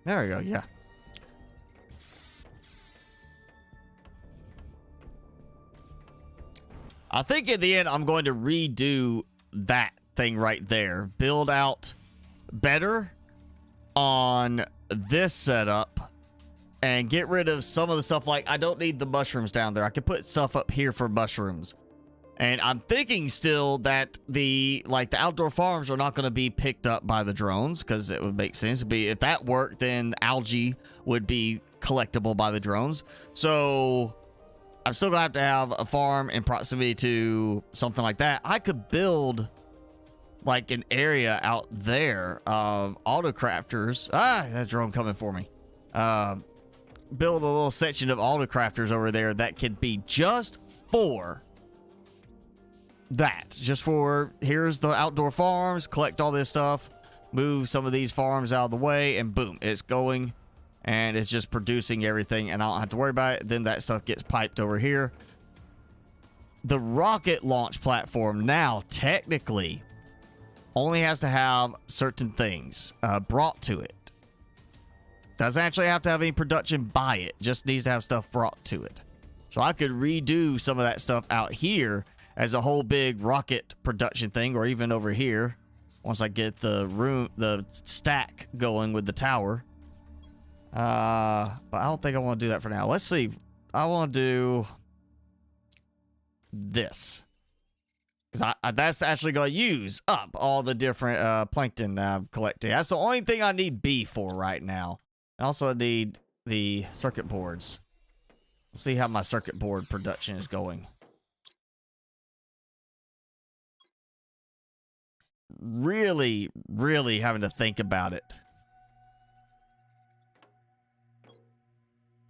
There we go, yeah. I think at the end, I'm going to redo that thing right there. Build out better on this setup and get rid of some of the stuff. Like, I don't need the mushrooms down there. I could put stuff up here for mushrooms. And I'm thinking still that the outdoor farms are not going to be picked up by the drones, because it would make sense to be. If that worked, then algae would be collectible by the drones. So I'm still going to have a farm in proximity to something like that. I could build like an area out there of auto crafters. Ah, that drone coming for me. Build a little section of auto crafters over there that could be just for that. Just for, here's the outdoor farms, collect all this stuff, move some of these farms out of the way, and boom, it's going. And it's just producing everything, and I don't have to worry about it. Then that stuff gets piped over here. The rocket launch platform now technically only has to have certain things brought to it. Doesn't actually have to have any production by it. Just needs to have stuff brought to it. So I could redo some of that stuff out here as a whole big rocket production thing, or even over here once I get the stack going with the tower. But I don't think I want to do that for now. Let's see. I want to do this, because that's actually going to use up all the different plankton I'm collecting. That's the only thing I need B for right now. I also need the circuit boards. Let's see how my circuit board production is going. Really, really having to think about it.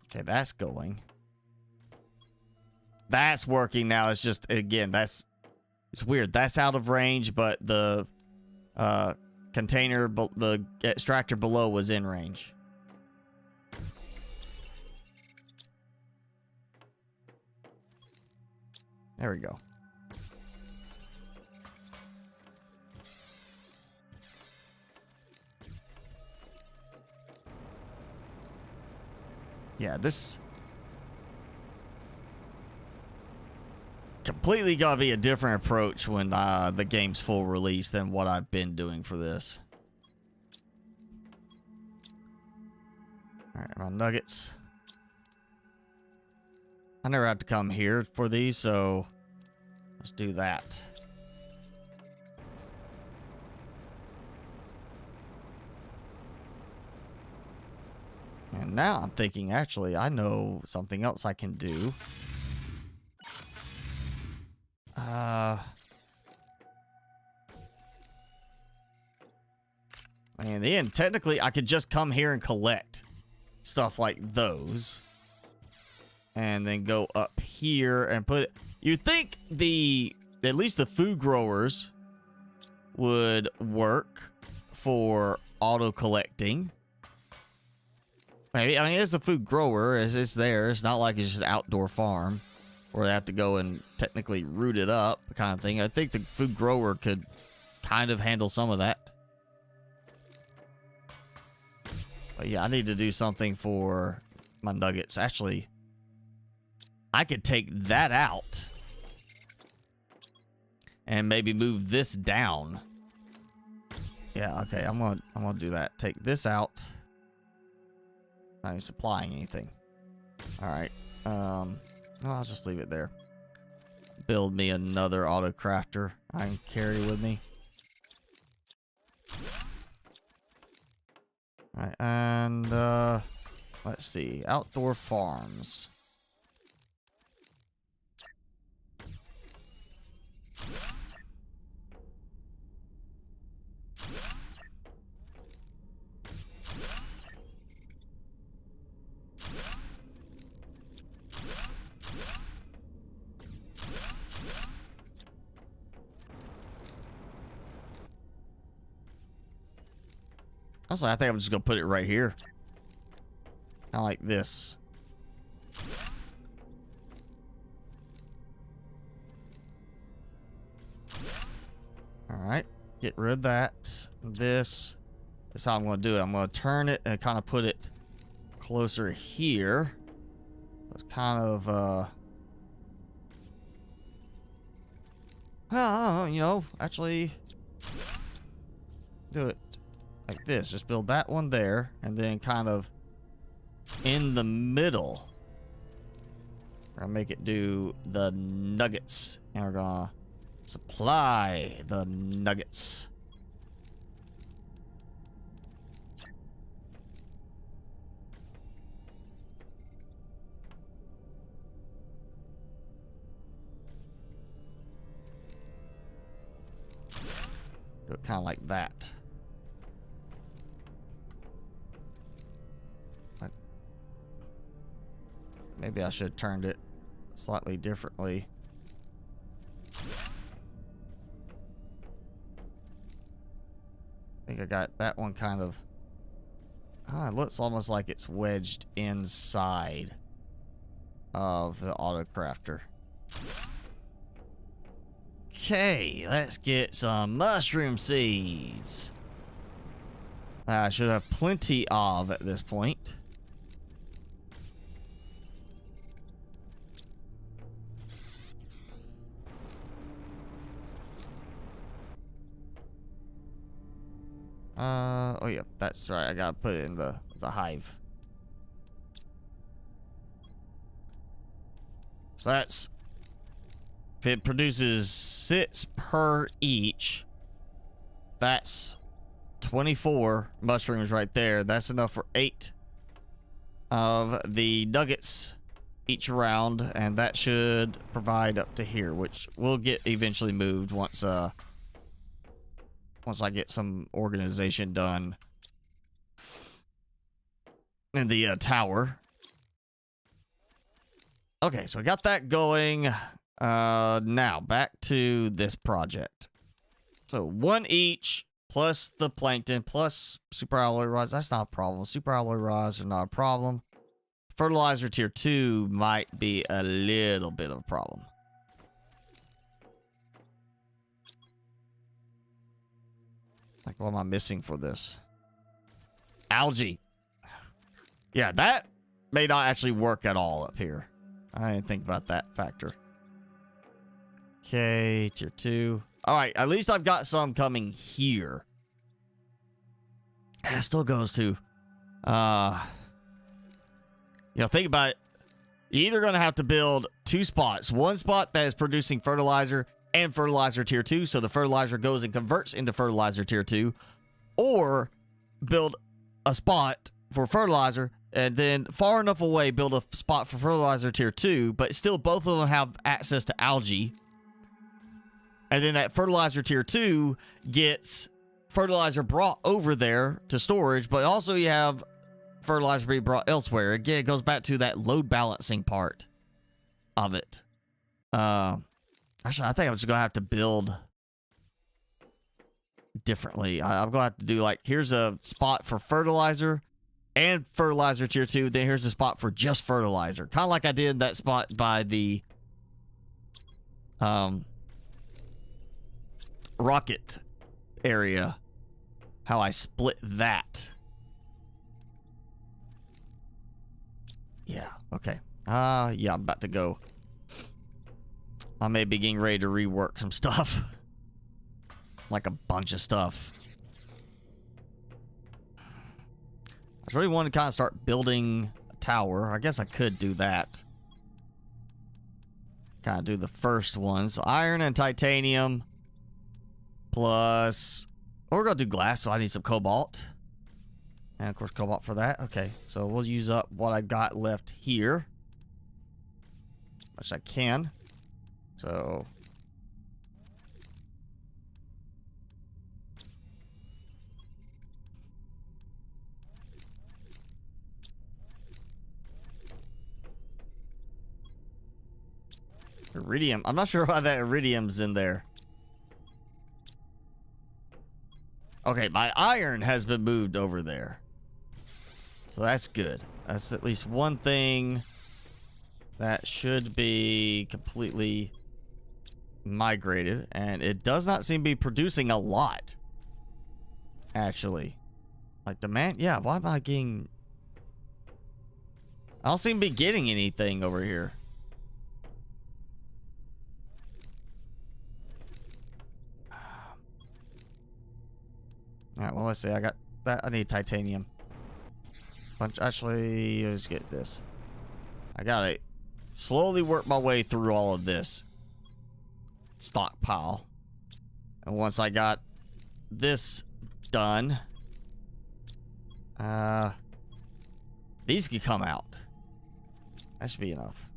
Okay, that's going. That's working now. It's just, again, it's weird. That's out of range, but the container, the extractor below was in range. There we go. Yeah, this completely gotta be a different approach when the game's full release than what I've been doing for this. Alright, my nuggets. I never have to come here for these, so let's do that. And now I'm thinking, actually, I know something else I can do. In the end, technically, I could just come here and collect stuff like those. And then go up here and put it. You'd think at least the food growers would work for auto collecting. Maybe, I mean, it's a food grower. It's there. It's not like it's just an outdoor farm where they have to go and technically root it up kind of thing. I think the food grower could kind of handle some of that. But yeah, I need to do something for my nuggets. Actually, I could take that out and maybe move this down. Yeah, okay, I'm gonna do that. Take this out. Not even supplying anything. All right. No, I'll just leave it there. Build me another auto crafter I can carry with me. All right, and let's see, outdoor farms. Honestly, I think I'm just gonna put it right here. Kind of like this. All right, get rid of that. This is how I'm gonna do it. I'm gonna turn it and kind of put it closer here. It's kind of well, you know, actually do it like this. Just build that one there, and then kind of in the middle, we're gonna make it do the nuggets, and we're gonna supply the nuggets. Do it kind of like that. Maybe I should have turned it slightly differently. I think I got that one kind of... it looks almost like it's wedged inside of the auto crafter. Okay, let's get some mushroom seeds. I should have plenty of at this point. Oh yeah, that's right. I gotta put it in the hive. So that's, if it produces 6 per each, that's 24 mushrooms right there. That's enough for 8 of the nuggets each round, and that should provide up to here, which will get eventually moved once I get some organization done in the tower. Okay, so we got that going. Now back to this project. So 1 each, plus the plankton, plus super alloy rods. That's not a problem. Super alloy rods are not a problem. Fertilizer tier 2 might be a little bit of a problem. Like, what am I missing for this? Algae. Yeah, may not actually work at all up here. I didn't think about that factor. Okay, tier 2. All right, at least I've got some coming here. It still goes to, think about it. You're either going to have to build 2 spots. One spot that is producing fertilizer and fertilizer tier 2, so the fertilizer goes and converts into fertilizer tier 2, or build a spot for fertilizer and then far enough away build a spot for fertilizer tier 2, but still both of them have access to algae. And then that fertilizer tier 2 gets fertilizer brought over there to storage, but also you have fertilizer being brought elsewhere. Again, it goes back to that load balancing part of it. Actually, I think I'm just going to have to build differently. I'm going to have to do like, here's a spot for fertilizer and fertilizer tier 2. Then here's a spot for just fertilizer. Kind of like I did that spot by the rocket area. How I split that. Yeah, okay. Yeah, I'm about to go. I may be getting ready to rework some stuff. Like a bunch of stuff. I just really want to kind of start building a tower. I guess I could do that. Kind of do the first one. So iron and titanium. Plus, we're going to do glass, so I need some cobalt. And of course, cobalt for that. Okay, so we'll use up what I got left here. Much I can. So iridium. I'm not sure why that iridium's in there. Okay, my iron has been moved over there. So that's good. That's at least one thing that should be completely migrated. And it does not seem to be producing a lot. Actually. Like demand? Yeah, why am I getting... I don't seem to be getting anything over here. Alright, well, let's see. I got that. I need titanium. Actually, let's get this. I gotta slowly work my way through all of this stockpile. And once I got this done, these can come out. That should be enough.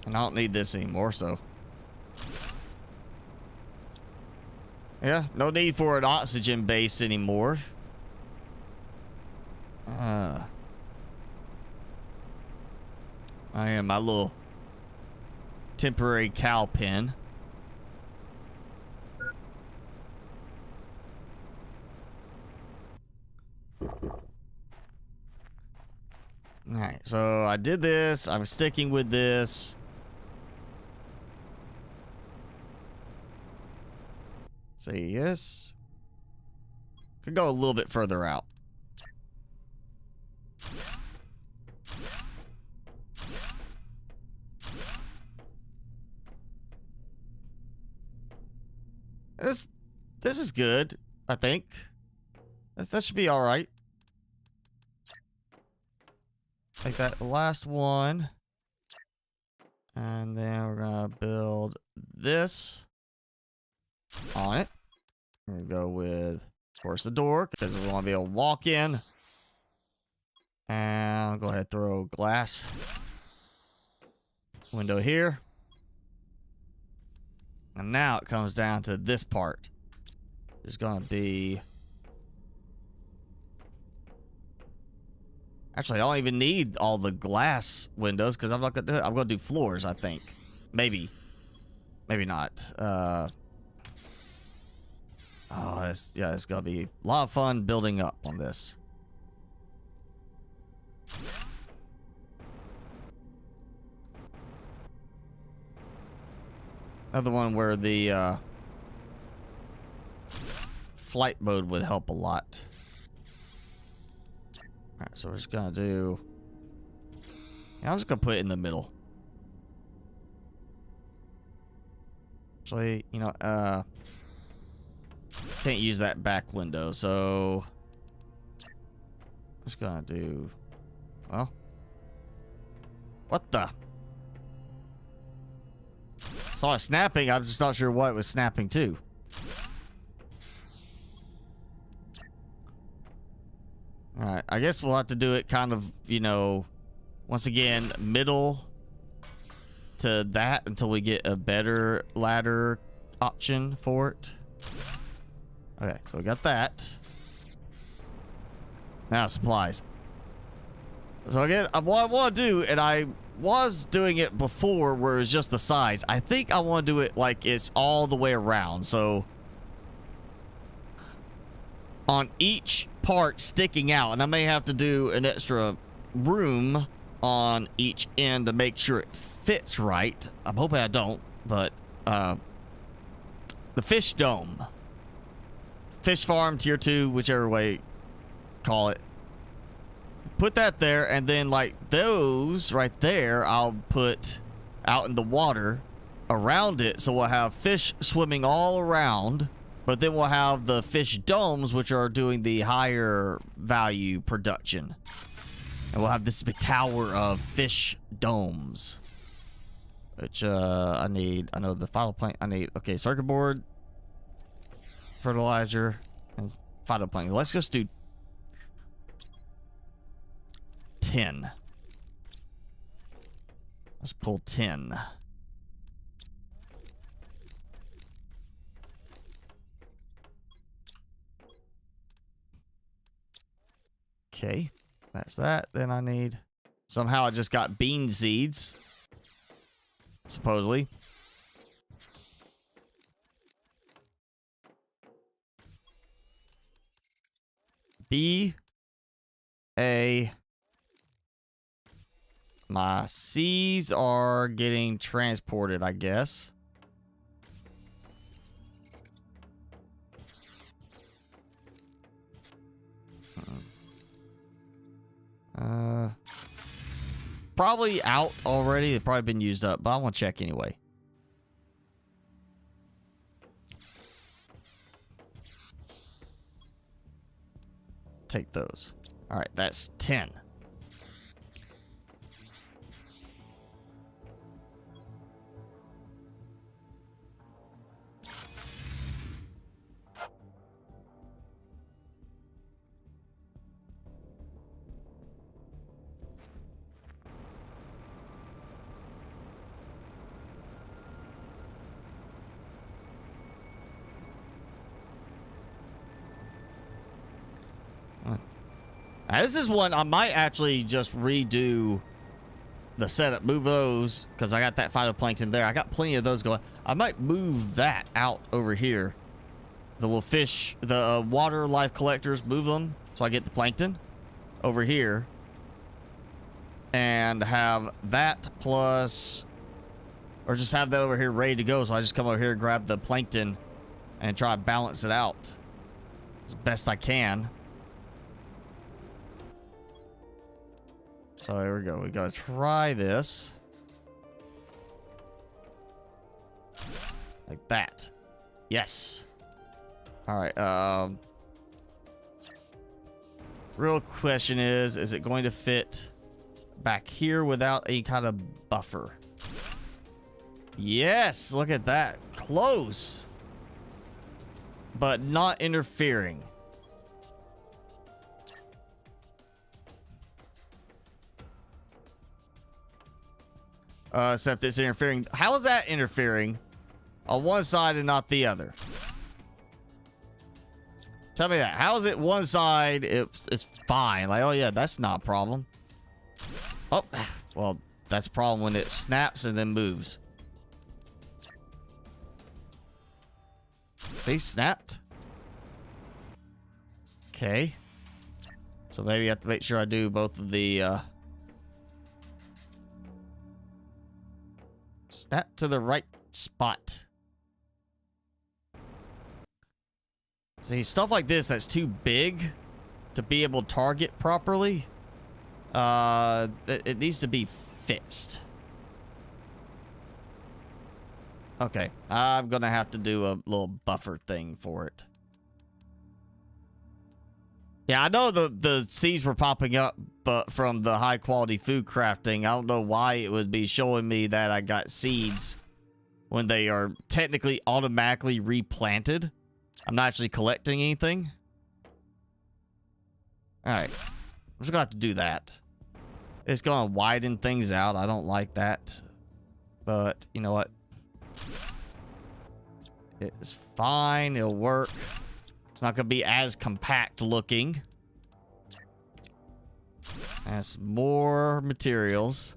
And I don't need this anymore, so. Yeah, no need for an oxygen base anymore. I am my little temporary cow pen. Alright, so I did this. I'm sticking with this. See, yes. Could go a little bit further out. This is good, I think. That should be all right. Take that last one. And then we're gonna build this on it. We're gonna go with, of course, the door, because we want to be able to walk in. And I'll go ahead and throw glass window here. And now it comes down to this part. There's gonna be... Actually, I don't even need all the glass windows because I'm not gonna do it. I'm gonna do floors, I think. Maybe. Maybe not. Oh, it's gonna be a lot of fun building up on this. Another one where the flight mode would help a lot. Alright, so we're just gonna do... Yeah, I'm just gonna put it in the middle. Actually, you know, can't use that back window, so... I'm just gonna do... Well... What the? Saw it snapping, I'm just not sure what it was snapping to. Alright, I guess we'll have to do it kind of, you know, once again, middle to that until we get a better ladder option for it. Okay, so we got that. Now supplies. So again, what I want to do, and I was doing it before where it was just the sides. I think I want to do it like it's all the way around. So on each part sticking out, and I may have to do an extra room on each end to make sure it fits right. I'm hoping I don't, but the fish dome, fish farm tier 2, whichever way you call it, put that there, and then like those right there I'll put out in the water around it, so we'll have fish swimming all around. But then we'll have the fish domes, which are doing the higher value production. And we'll have this big tower of fish domes. Which I need. I know the phytoplankton. I need. Okay, circuit board, fertilizer, and phytoplankton. Let's just do 10. Let's pull 10. Okay, that's that. Then I need... Somehow I just got bean seeds. Supposedly. B-A... My C's are getting transported, I guess. Probably out already. They've probably been used up, but I want to check anyway. Take those. All right, that's 10. Now, this is one I might actually just redo the setup. Move those, because I got that phytoplankton there. I got plenty of those going. I might move that out over here. The little fish, the water life collectors, move them so I get the plankton over here. And have that plus... Or just have that over here ready to go, so I just come over here and grab the plankton and try to balance it out as best I can. So there we go. We gotta try this. Like that. Yes. Alright, real question is it going to fit back here without any kind of buffer? Yes, look at that. Close. But not interfering. Except it's interfering. How is that interfering on one side and not the other? Tell me that. How is it one side it's fine? Like, oh yeah, that's not a problem. Oh, well, that's a problem when it snaps and then moves. See, snapped. Okay. So maybe I have to make sure I do both of the snap to the right spot. See, stuff like this that's too big to be able to target properly, it needs to be fixed. Okay, I'm gonna have to do a little buffer thing for it. Yeah, I know the seeds were popping up, but from the high quality food crafting, I don't know why it would be showing me that I got seeds when they are technically automatically replanted. I'm not actually collecting anything. Alright, I'm just gonna have to do that. It's gonna widen things out. I don't like that. But, you know what? It's fine. It'll work. It's not going to be as compact looking. That's more materials.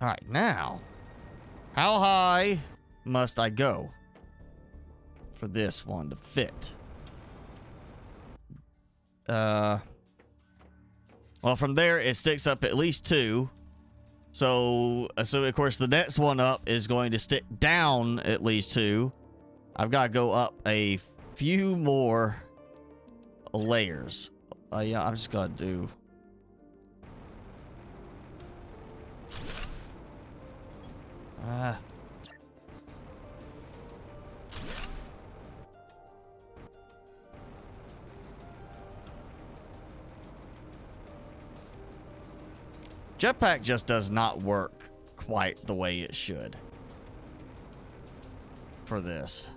All right, now, how high must I go for this one to fit? Well, from there, it sticks up at least 2. So of course, the next one up is going to stick down at least 2. I've got to go up a few more layers. Yeah, I'm just going to do... Jetpack just does not work quite the way it should for this.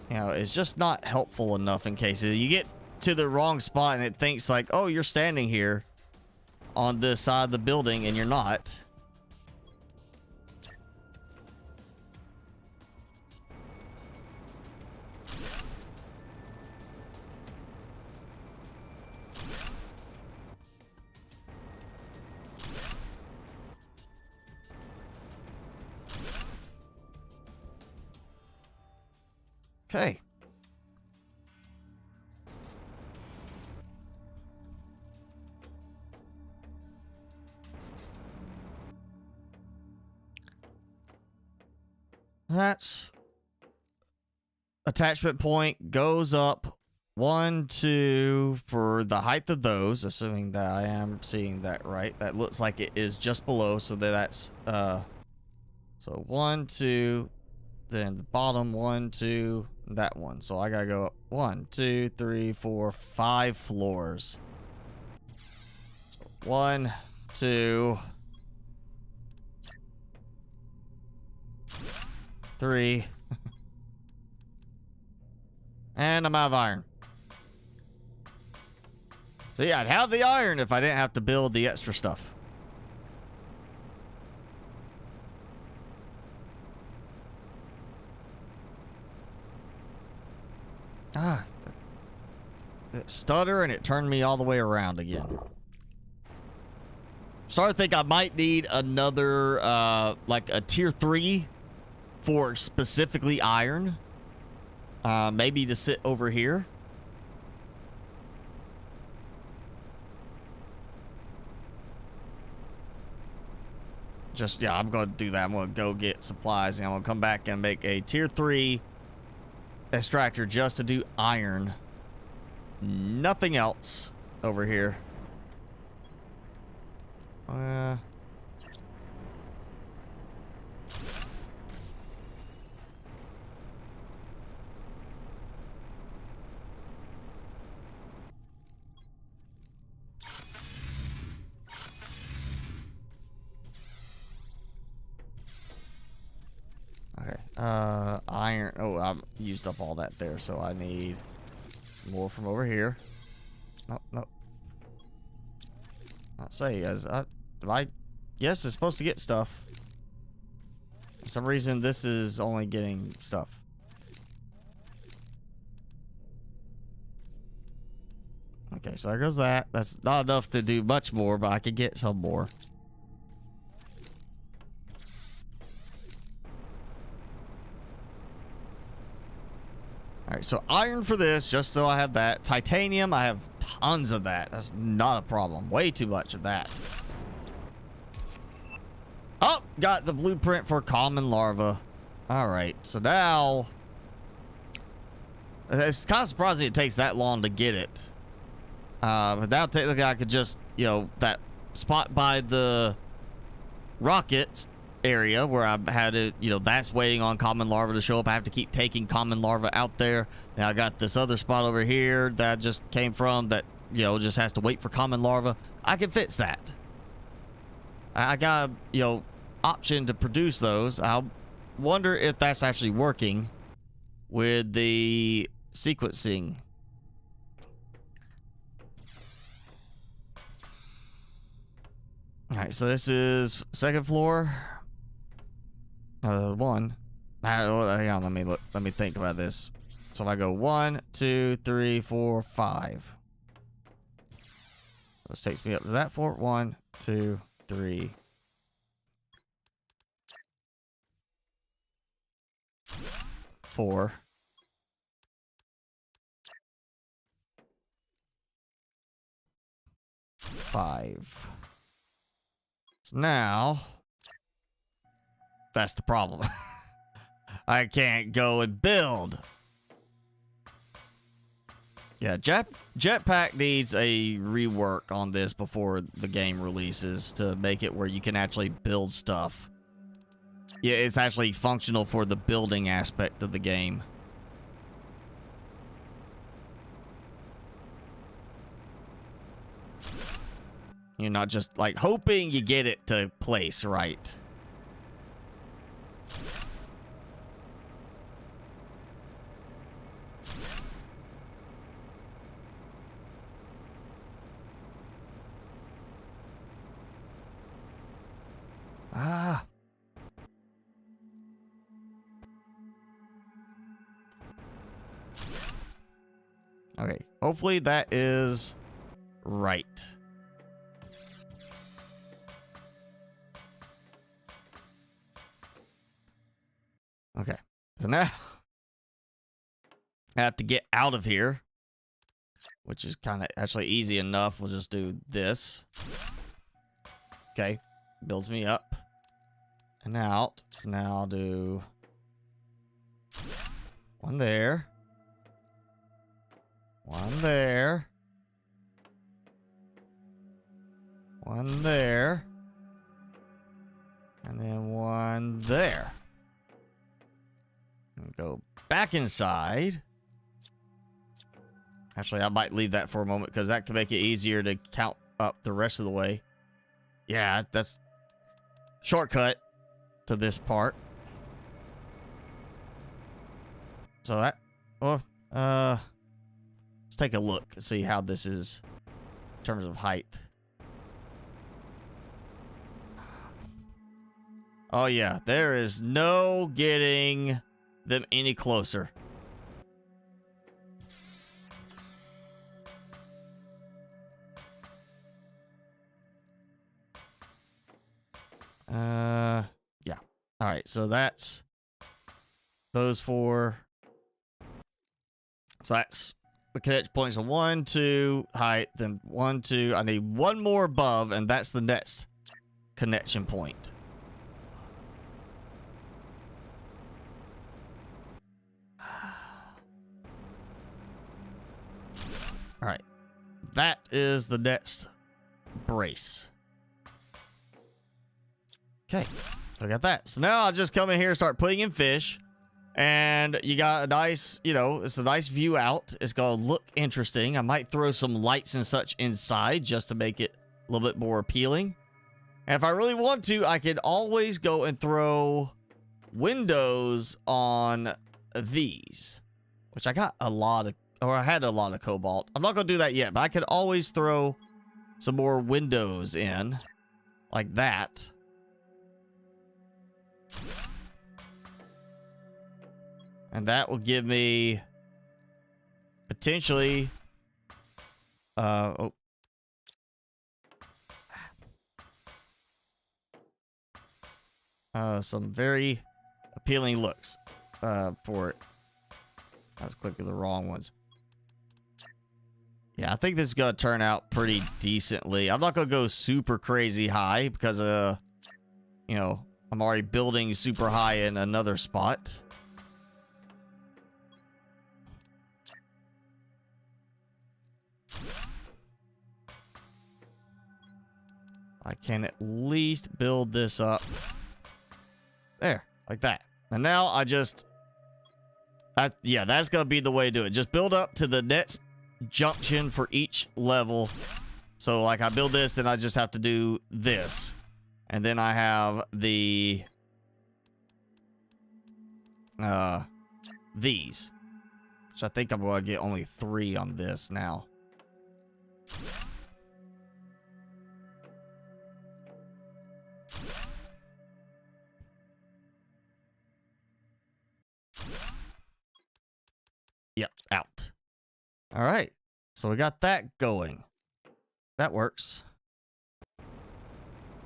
You know, it's just not helpful enough in cases you get to the wrong spot and it thinks like, oh, you're standing here on this side of the building and you're not. Okay. That's attachment point goes up 1, 2 for the height of those, assuming that I am seeing that right. That looks like it is just below, so that's so 1, 2, then the bottom 1, 2, that one. So I gotta go up 1, 2, 3, 4, 5 floors. So 1, 2, 3. And I'm out of iron. So yeah, I'd have the iron if I didn't have to build the extra stuff. It stutter and it turned me all the way around again. Starting to think I might need another, like a tier 3 for specifically iron. Maybe to sit over here. Just, yeah, I'm going to do that. I'm going to go get supplies and I'm going to come back and make a tier 3 extractor just to do iron. Nothing else over here. Okay. Iron. Oh, I've used up all that there, so I need some more from over here. Nope, nope. I'll say, as yes, it's supposed to get stuff. For some reason, this is only getting stuff. Okay, so there goes that. That's not enough to do much more, but I could get some more. right, so iron for this, just so I have that. Titanium, I have tons of that. That's not a problem. Way too much of that. Oh, got the blueprint for common larva. All right, so now it's kind of surprising it takes that long to get it. But now technically I could just, you know, that spot by the rockets area where I had it, you know, that's waiting on common larva to show up. I have to keep taking common larva out there. Now I got this other spot over here that I just came from that, you know, just has to wait for common larva. I can fix that. I got, you know, option to produce those. I'll wonder if that's actually working with the sequencing. All right, so this is second floor. One. Hang on, let me look. Let me think about this. So if I go 1, 2, 3, 4, 5. This takes me up to that floor. 1, 2, 3. 4. 5. So now, that's the problem. I can't go and build. Yeah, Jetpack needs a rework on this before the game releases to make it where you can actually build stuff. Yeah, it's actually functional for the building aspect of the game. You're not just like hoping you get it to place right. Ah. Okay, hopefully that is right. Okay, so now I have to get out of here, which is kind of actually easy enough. We'll just do this. Okay, builds me up and out. So now I'll do one there, one there, one there, and then one there. And go back inside. Actually, I might leave that for a moment because that can make it easier to count up the rest of the way. Yeah, that's shortcut to this part. So that, well, let's take a look and see how this is in terms of height. Oh yeah, there is no getting them any closer. Yeah. All right, so that's those 4. So that's the connection points of 1, 2 height, then 1, 2. I need one more above, and that's the next connection point. All right, that is the next brace. Okay, so I got that. So now I'll just come in here and start putting in fish. And you got a nice, you know, it's a nice view out. It's going to look interesting. I might throw some lights and such inside just to make it a little bit more appealing. And if I really want to, I could always go and throw windows on these, which I got a lot of, or I had a lot of cobalt. I'm not going to do that yet, but I could always throw some more windows in like that. And that will give me potentially some very appealing looks for it. I was clicking the wrong ones. Yeah, I think this is going to turn out pretty decently. I'm not going to go super crazy high because, you know, I'm already building super high in another spot. I can at least build this up. There, like that. And now I just... yeah, that's going to be the way to do it. Just build up to the next junction for each level. So, like, I build this, then I just have to do this. And then I have the... these. Which I think I'm going to get only 3 on this now. Yep, out. All right. So we got that going. That works.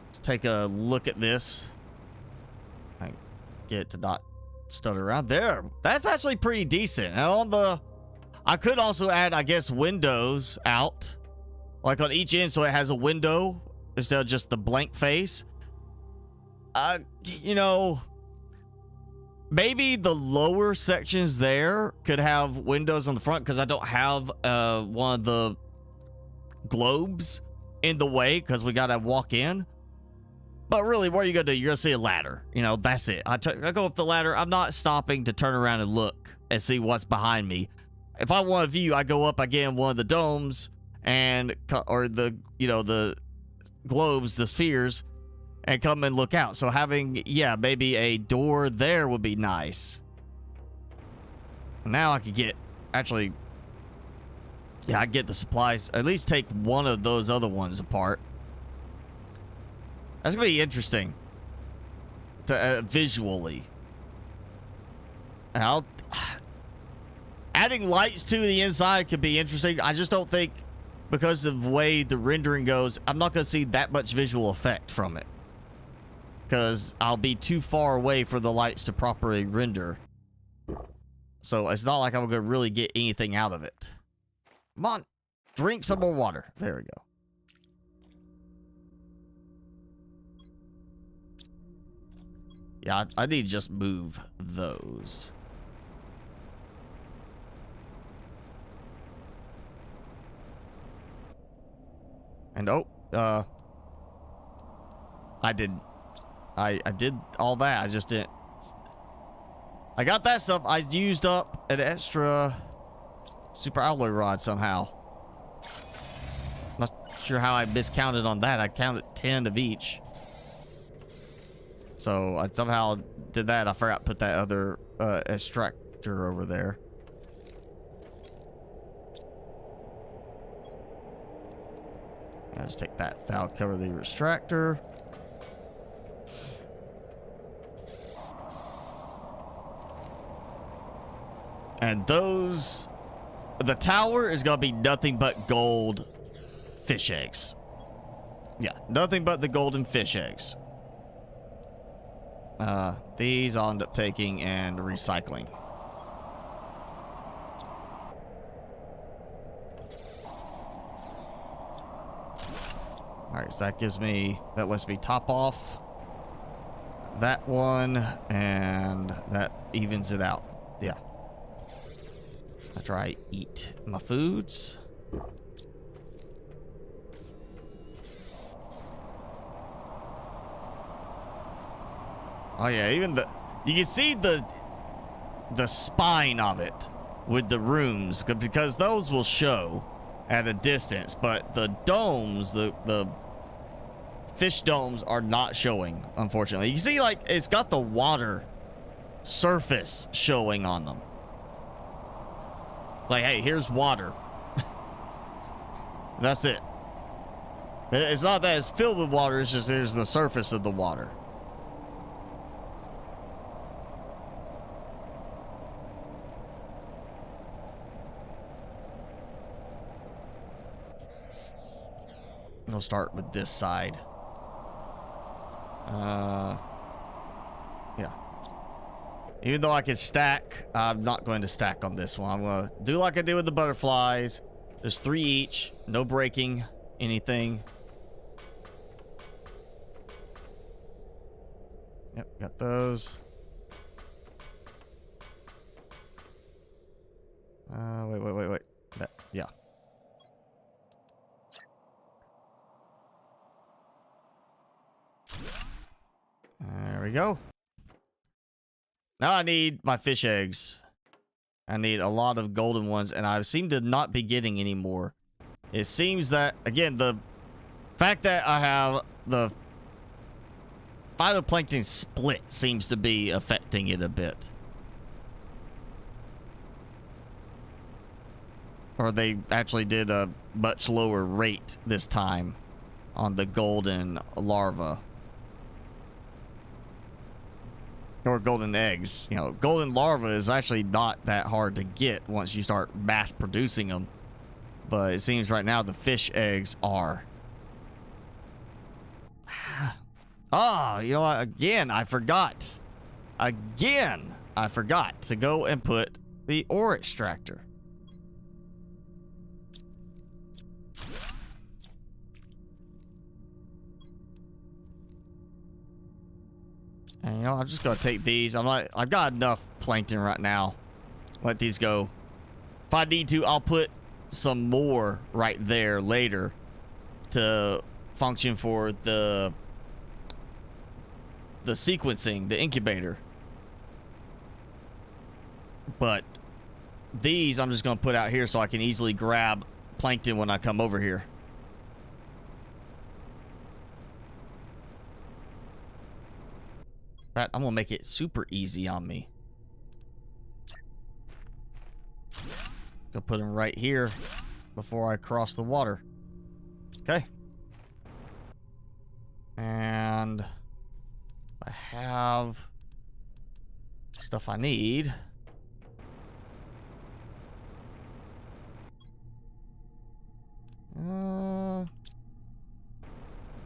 Let's take a look at this. I get it to not stutter around. There. That's actually pretty decent. And on the... I could also add, I guess, windows out. Like on each end so it has a window instead of just the blank face. You know... Maybe the lower sections there could have windows on the front because I don't have one of the globes in the way because we got to walk in. But really, what are you going to do? You're going to see a ladder. You know, that's it. I go up the ladder. I'm not stopping to turn around and look and see what's behind me. If I want a view, I go up again one of the domes and or the, you know, the globes, the spheres, and come and look out. So having, yeah, maybe a door there would be nice. Now I could get, actually, yeah, I get the supplies. At least take one of those other ones apart. That's going to be interesting to visually. And adding lights to the inside could be interesting. I just don't think, because of the way the rendering goes, I'm not going to see that much visual effect from it. Because I'll be too far away for the lights to properly render. So it's not like I'm going to really get anything out of it. Come on. Drink some more water. There we go. Yeah, I need to just move those. And I did all that. I just didn't. I got that stuff. I used up an extra super alloy rod somehow. Not sure how I miscounted on that. I counted 10 of each. So I somehow did that. I forgot to put that other extractor over there. I'll just take that. That'll cover the extractor. And those... The tower is going to be nothing but gold fish eggs. Yeah, nothing but the golden fish eggs. These I'll end up taking and recycling. Alright, so that gives me... That lets me top off that one, and that evens it out. Yeah. After I eat my foods. Oh yeah, even the... You can see the spine of it with the rooms, because those will show at a distance, but the domes, the fish domes are not showing, unfortunately. You can see, like, it's got the water surface showing on them. Like, hey, here's water. That's it. It's not that it's filled with water, it's just there's the surface of the water. We'll start with this side. Yeah. Even though I can stack, I'm not going to stack on this one. I'm going to do like I did with the butterflies. There's 3 each. No breaking anything. Yep, got those. Wait. That, yeah. There we go. Now I need my fish eggs. I need a lot of golden ones, and I seem to not be getting any more. It seems that, again, the fact that I have the phytoplankton split seems to be affecting it a bit. Or they actually did a much lower rate this time on the golden larva. Or golden eggs. You know, golden larva is actually not that hard to get once you start mass producing them. But it seems right now the fish eggs are. Oh, you know what? Again, I forgot. Again, I forgot to go and put the ore extractor. And, you know, I'm just gonna take these. I've got enough plankton right now. Let these go. If I need to, I'll put some more right there later to function for the sequencing, the incubator. But these I'm just gonna put out here so I can easily grab plankton when I come over here. I'm gonna make it super easy on me. Gonna put them right here before I cross the water. Okay. And I have stuff I need.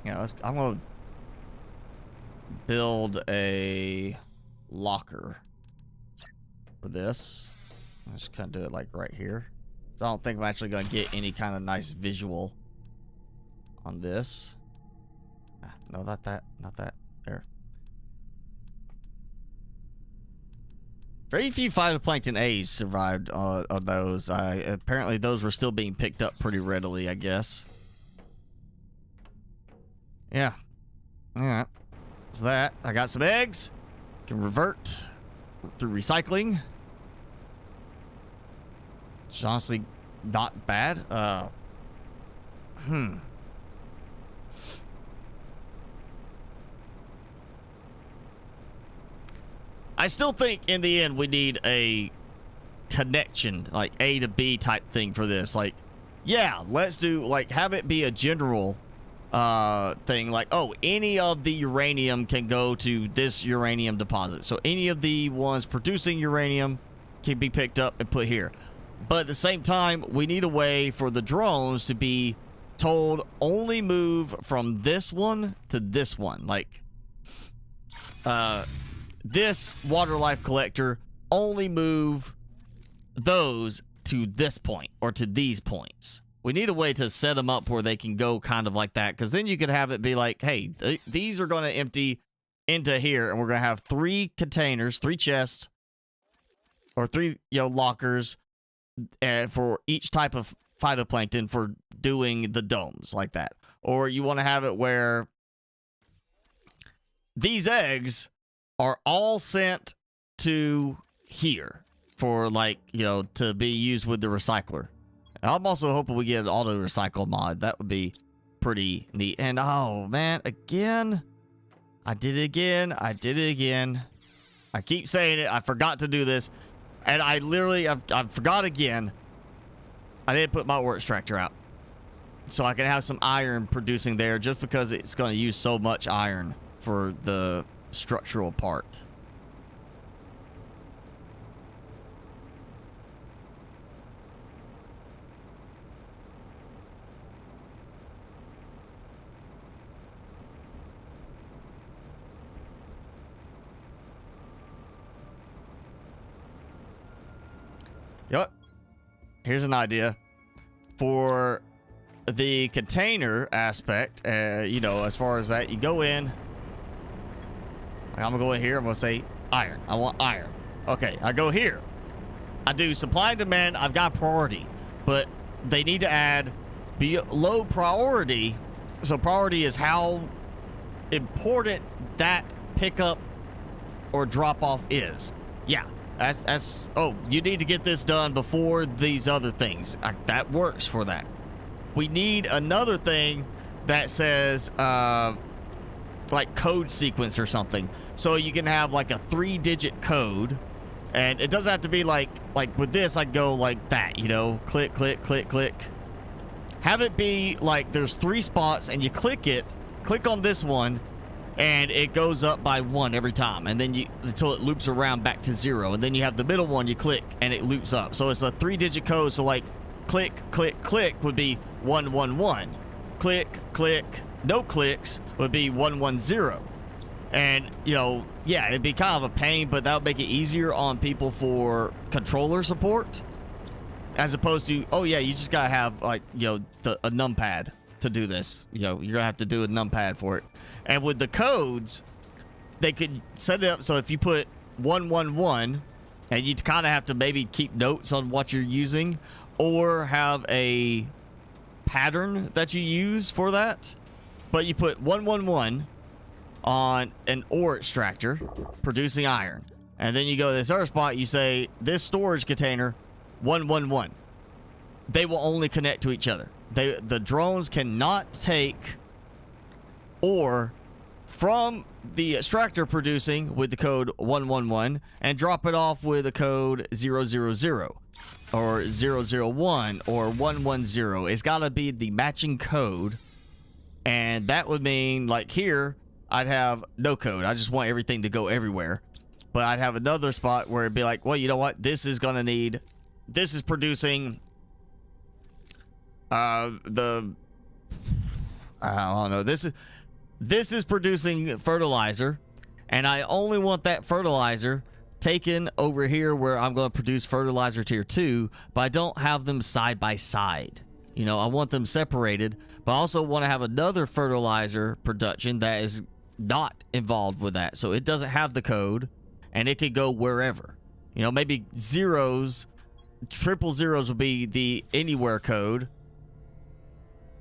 Yeah, I'm gonna build a locker for this. I'll just kind of do it like right here. So I don't think I'm actually going to get any kind of nice visual on this. No, not that. There. Very few phytoplankton A's survived of those. Apparently those were still being picked up pretty readily, I guess. Yeah. Alright. So that, I got some eggs. Can revert through recycling. Which is honestly not bad. I still think in the end we need a connection, like A to B type thing for this. Like, yeah, let's do, like, have it be a general thing, like, oh, any of the uranium can go to this uranium deposit, so any of the ones producing uranium can be picked up and put here. But at the same time, we need a way for the drones to be told only move from this one to this one, like this water life collector, only move those to this point or to these points. We need a way to set them up where they can go kind of like that, because then you could have it be like, hey, these are going to empty into here, and we're going to have 3 containers, 3 chests, or 3, lockers for each type of phytoplankton for doing the domes like that. Or you want to have it where these eggs are all sent to here for, like, to be used with the recycler. I'm also hoping we get an auto recycle mod. That would be pretty neat. And oh man, again, I did it again. I keep saying it. I forgot to do this, and I forgot again. I didn't put my ore extractor out, so I can have some iron producing there, just because it's going to use so much iron for the structural part. You know what? Here's an idea for the container aspect. You know, as far as that, you go in. I'm gonna go in here. I'm gonna say iron. I want iron. Okay, I go here. I do supply and demand. I've got priority, but they need to add below priority. So priority is how important that pickup or drop off is. Yeah, that's. Oh, you need to get this done before these other things. That works for that. We need another thing that says like code sequence or something, so you can have like a 3-digit code, and it doesn't have to be like with this. I go like that, you know, click, click, click, click. Have it be like there's 3 spots, and you click on this one, and it goes up by 1 every time, and then until it loops around back to 0, and then you have the middle one, you click, and it loops up. So it's a 3-digit code. So like click, click, click would be 111. Click, click, no clicks would be 110. And, you know, yeah, it'd be kind of a pain, but that would make it easier on people for controller support, as opposed to, oh yeah, you just gotta have, like, you know, a numpad to do this. You know, you're gonna have to do a numpad for it. And with the codes, they could set it up so if you put 111, and you kind of have to maybe keep notes on what you're using, or have a pattern that you use for that. But you put 111 on an ore extractor producing iron, and then you go to this other spot, you say this storage container 111. They will only connect to each other. The drones cannot take ore from the extractor producing with the code 111 and drop it off with the code 000 or 001 or 110. It's got to be the matching code. And that would mean, like here, I'd have no code. I just want everything to go everywhere. But I'd have another spot where it'd be like, well, you know what? This is going to need... This is producing... I don't know. This is producing fertilizer. And I only want that fertilizer taken over here where I'm going to produce fertilizer tier 2. But I don't have them side by side. You know, I want them separated. But I also want to have another fertilizer production that is not involved with that. So it doesn't have the code, and it could go wherever. You know, maybe zeros, triple zeros would be the anywhere code.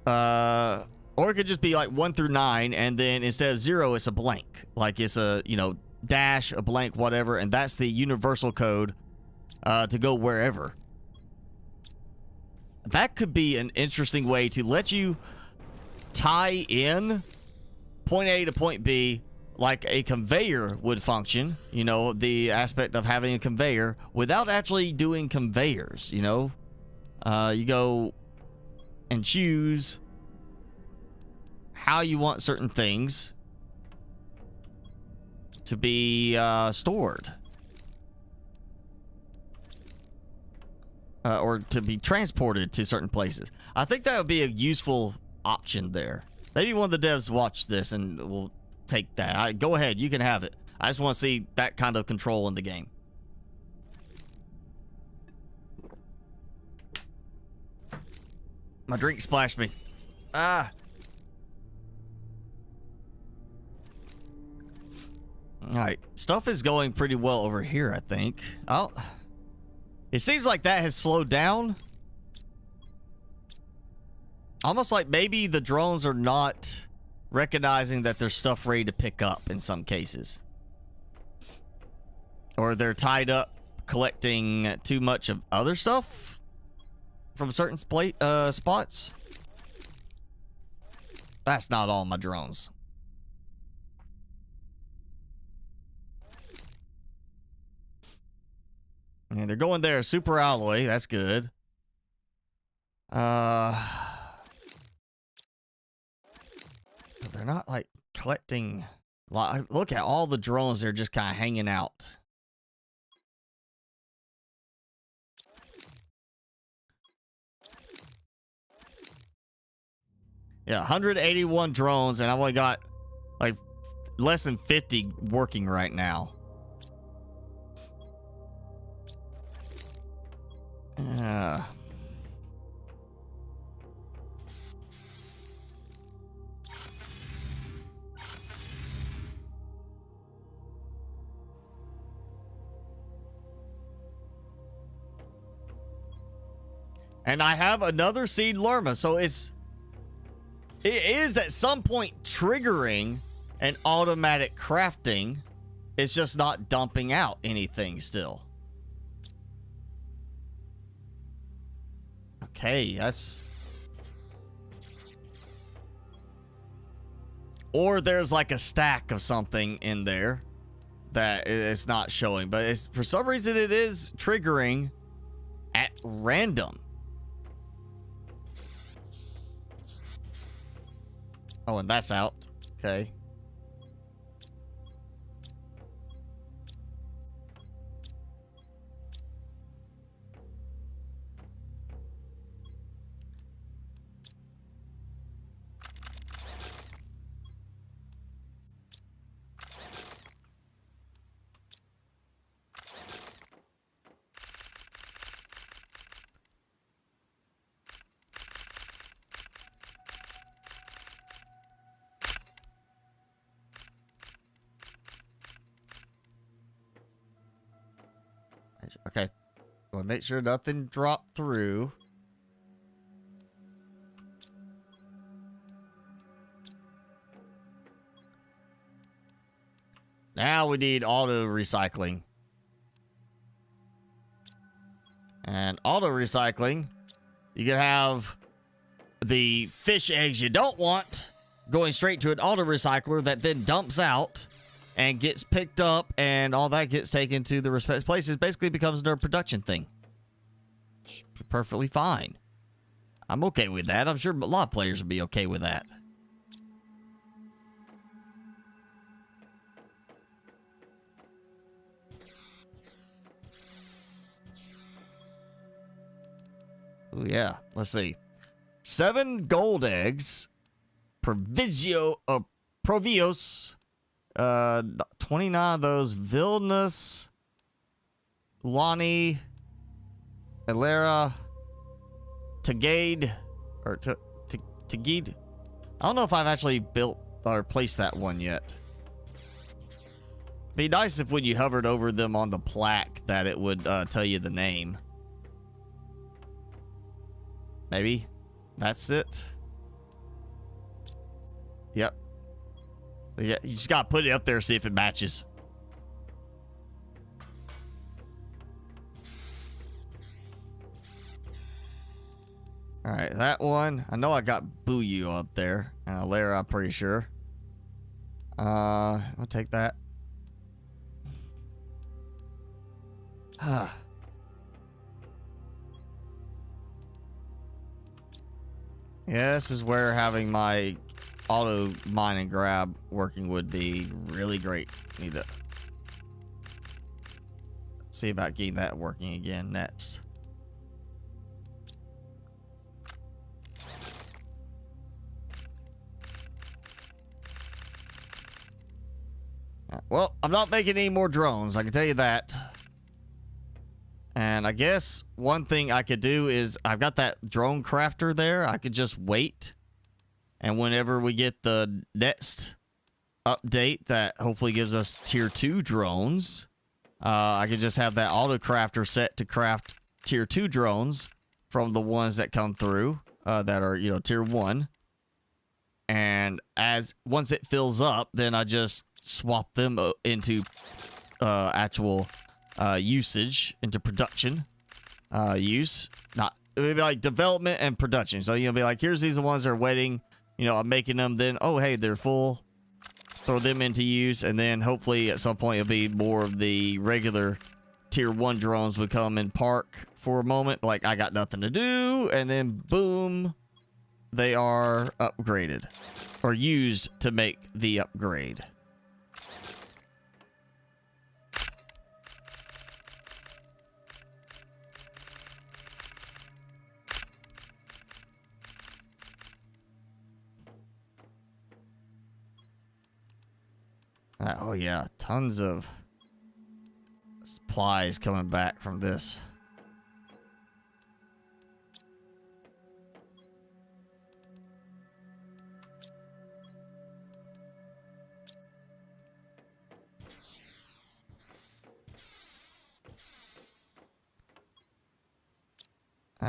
Or it could just be like 1 through 9, and then instead of 0, it's a blank. Like it's a, you know, dash, a blank, whatever, and that's the universal code to go wherever. That could be an interesting way to let you tie in point A to point B like a conveyor would function. You know, the aspect of having a conveyor without actually doing conveyors, you know. You go and choose how you want certain things to be stored. Or to be transported to certain places. I think that would be a useful option there. Maybe one of the devs watch this and will take that. Go ahead, you can have it. I just want to see that kind of control in the game. My drink splashed me. Ah. Alright, stuff is going pretty well over here, I think. Oh. It seems like that has slowed down. Almost like maybe the drones are not recognizing that there's stuff ready to pick up in some cases. Or they're tied up collecting too much of other stuff from certain spots. That's not all my drones. And they're going there, super alloy. That's good. They're not like collecting. Look at all the drones. They're just kind of hanging out. Yeah, 181 drones, and I've only got like less than 50 working right now. Uh, and I have another seed lerma, so it is at some point triggering an automatic crafting. It's just not dumping out anything still. Okay, that's... Or there's like a stack of something in there that it's not showing, but it's, for some reason it is triggering at random. Oh, and that's out. Okay. Okay. Well, make sure nothing dropped through. Now we need auto recycling. And auto recycling, you can have the fish eggs you don't want going straight to an auto recycler that then dumps out and gets picked up, and all that gets taken to the respective places. Basically becomes another production thing. Perfectly fine. I'm okay with that. I'm sure a lot of players would be okay with that. Oh yeah, let's see. 7 gold eggs. Provios. 29 of those. Vilnius. Lonnie. Elera. Tagade. Or Tagid. I don't know if I've actually built or placed that one yet. Be nice if when you hovered over them on the plaque that it would tell you the name. Maybe that's it. Yep. Yeah, you just gotta put it up there, see if it matches. All right, that one. I know I got Buyu up there, and Alera, I'm pretty sure. I'll take that. Yeah, this is where having my auto mine and grab working would be really great. Need to see about getting that working again next. Well, I'm not making any more drones, I can tell you that. And I guess one thing I could do is I've got that drone crafter there. I could just wait. And whenever we get the next update that hopefully gives us tier 2 drones, I could just have that auto crafter set to craft tier 2 drones from the ones that come through that are, you know, tier 1. And once it fills up, then I just swap them into actual usage, into production use. Not, it would be like development and production. So you'll be like, here's these ones that are waiting, you know, I'm making them, then oh hey, they're full, throw them into use, and then hopefully at some point it'll be more of the regular tier 1 drones would come and park for a moment, like I got nothing to do, and then boom, they are upgraded or used to make the upgrade. Oh yeah, tons of supplies coming back from this.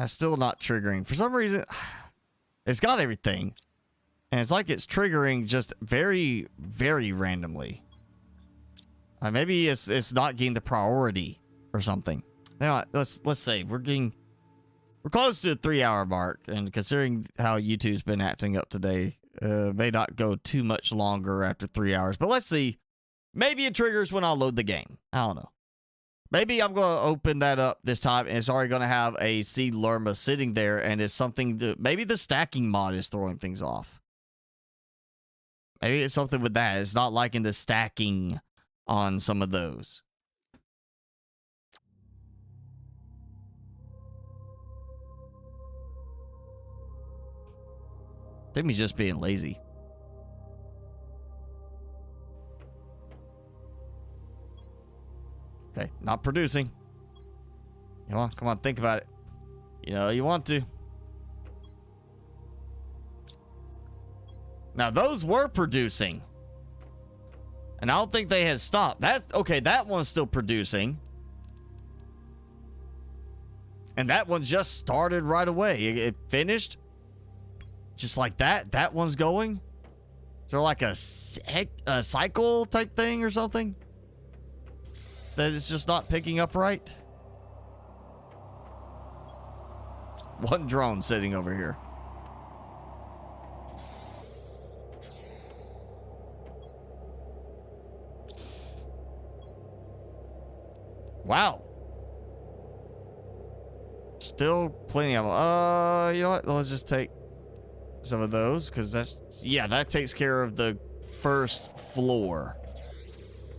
Still not triggering. For some reason, it's got everything. And it's like it's triggering just very, very randomly. Maybe it's not getting the priority or something. Now, let's say we're close to the 3-hour mark, and considering how YouTube's been acting up today, may not go too much longer after 3 hours. But let's see. Maybe it triggers when I load the game. I don't know. Maybe I'm going to open that up this time, and it's already going to have a seed lerma sitting there, and it's something that maybe the stacking mod is throwing things off. Maybe it's something with that. It's not liking the stacking on some of those. I think he's just being lazy. Okay, not producing. Come on, think about it. You know, you want to. Now, those were producing. And I don't think they had stopped. That's okay, that one's still producing. And that one just started right away. It finished. Just like that. That one's going. Is there like a cycle type thing or something? That it's just not picking up right? One drone sitting over here. Wow. Still plenty of them. You know what? Let's just take some of those, because that takes care of the first floor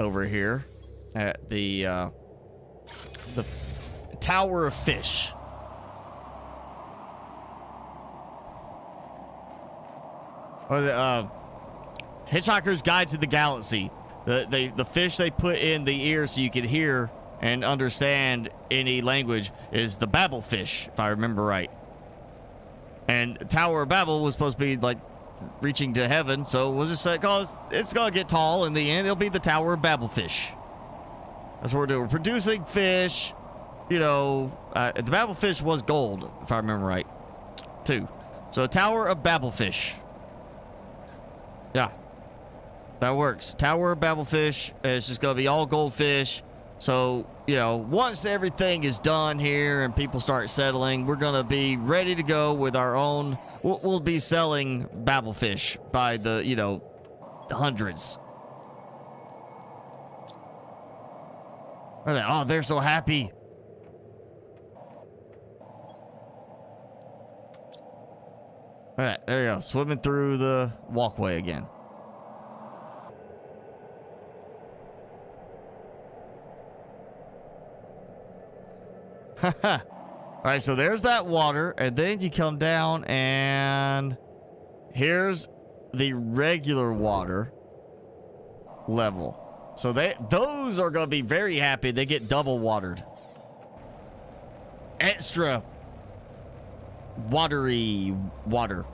over here at the Tower of Fish. Or the Hitchhiker's Guide to the Galaxy. The fish they put in the ear so you could hear and understand any language is the Babel fish, if I remember right. And Tower of Babel was supposed to be like reaching to heaven, so we'll just say, cause it's gonna get tall in the end. It'll be the Tower of Babel fish. That's what we're doing. We're producing fish. You know, the Babel fish was gold, if I remember right, too. So Tower of Babel fish. Yeah, that works. Tower of Babel fish. It's just gonna be all goldfish. So, you know, once everything is done here and people start settling, we're going to be ready to go with our own. We'll be selling Babelfish by the, you know, hundreds. Oh, they're so happy. All right, there you go. Swimming through the walkway again. All right, so there's that water, and then you come down, and here's the regular water level. So those are going to be very happy. They get double watered. Extra watery water.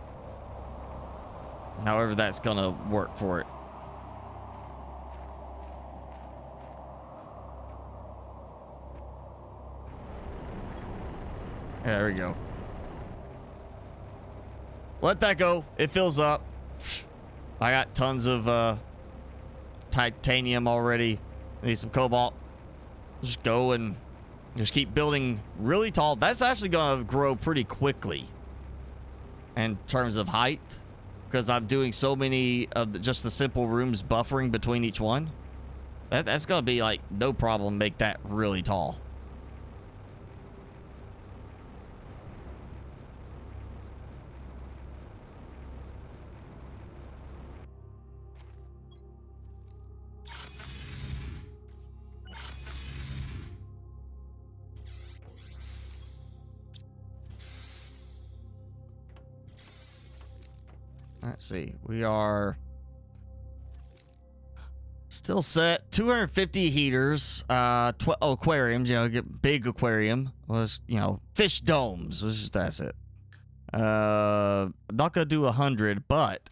However that's going to work for it. There we go. Let that go. It fills up. I got tons of titanium already. Need some cobalt. Just go and just keep building really tall. That's actually going to grow pretty quickly in terms of height, because I'm doing so many of just the simple rooms buffering between each one. That's going to be like no problem. Make that really tall. Let's see. We are still set. 250 heaters. Aquariums. You know, get big aquarium. Was, you know, fish domes. That's it. I'm not gonna do 100, but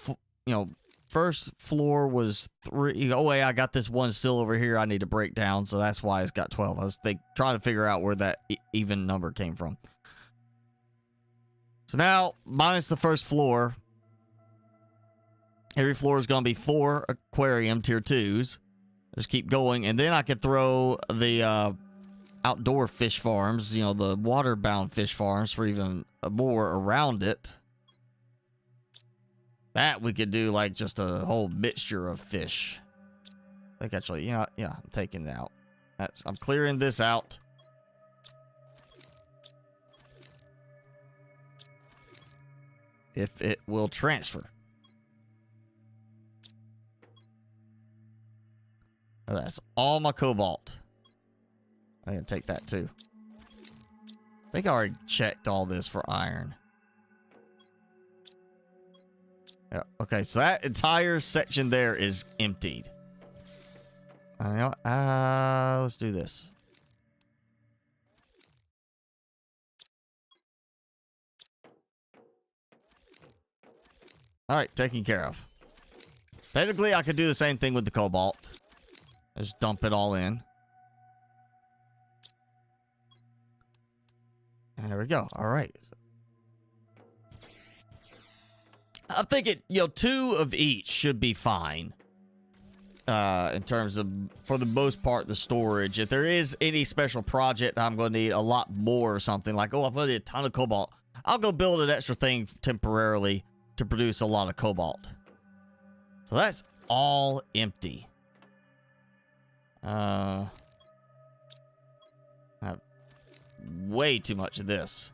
you know, first floor was 3. Oh, wait, I got this one still over here I need to break down, so that's why it's got 12. I was trying to figure out where that even number came from. So now, minus the first floor, every floor is going to be 4 aquarium tier 2s. Just keep going, and then I could throw the outdoor fish farms, you know, the water-bound fish farms for even more around it. That we could do like just a whole mixture of fish. I think actually, you know, yeah, I'm taking it out. I'm clearing this out. If it will transfer. Oh, that's all my cobalt. I'm gonna take that too. I think I already checked all this for iron. Yeah, okay, so that entire section there is emptied. Let's do this. All right, taken care of. Technically, I could do the same thing with the cobalt. Just dump it all in. There we go. All right. I'm thinking, you know, 2 of each should be fine. In terms of, for the most part, the storage. If there is any special project, I'm going to need a lot more or something. Like, oh, I'm going to need a ton of cobalt. I'll go build an extra thing temporarily to produce a lot of cobalt. So that's all empty. I have way too much of this.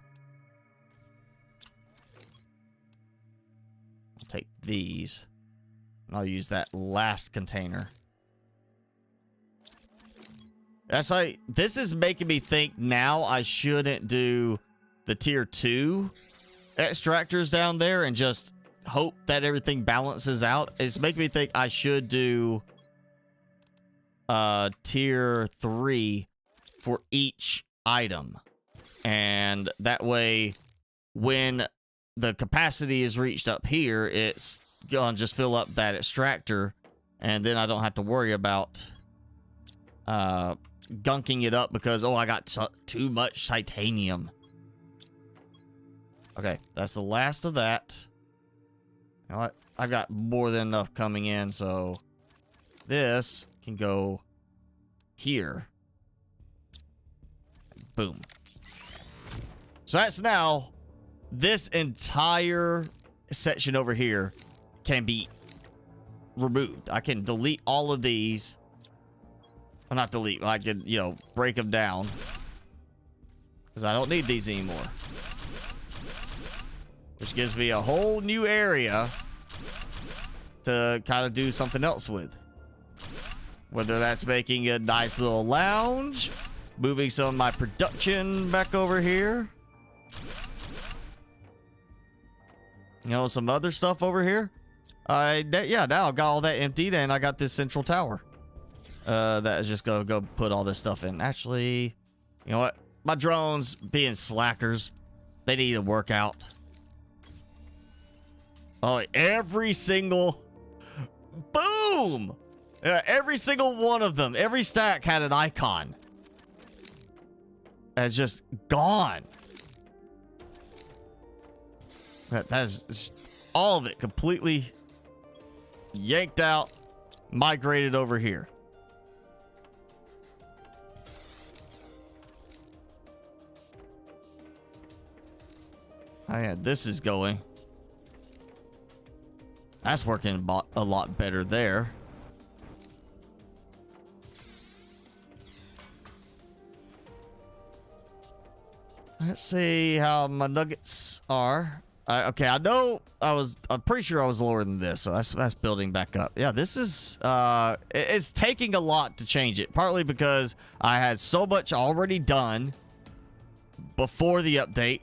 Take these, and I'll use that last container. That's like, this is making me think now I shouldn't do the tier 2 extractors down there and just hope that everything balances out. It's making me think I should do tier 3 for each item, and that way when the capacity is reached up here, it's gonna just fill up that extractor, and then I don't have to worry about gunking it up because, oh, I got too much titanium. Okay, that's the last of that. You know what? I've got more than enough coming in, so this can go here. Boom. So that's now, this entire section over here can be removed. I can delete all of these. Well, not delete, I can, you know, break them down. Because I don't need these anymore. Which gives me a whole new area to kind of do something else with. Whether that's making a nice little lounge, moving some of my production back over here. You know, some other stuff over here. Yeah, now I got all that emptied, and I got this central tower. That is just gonna go put all this stuff in. Actually, you know what? My drones, being slackers, they need to work out. Oh, every single... Boom! Every single one of them, every stack had an icon. It's just gone. That is all of it completely yanked out, migrated over here. Oh yeah, this is going. That's working a lot better there. Let's see how my nuggets are. Okay, I know I'm pretty sure I was lower than this, so that's building back up. Yeah, this is it's taking a lot to change it. Partly because I had so much already done before the update.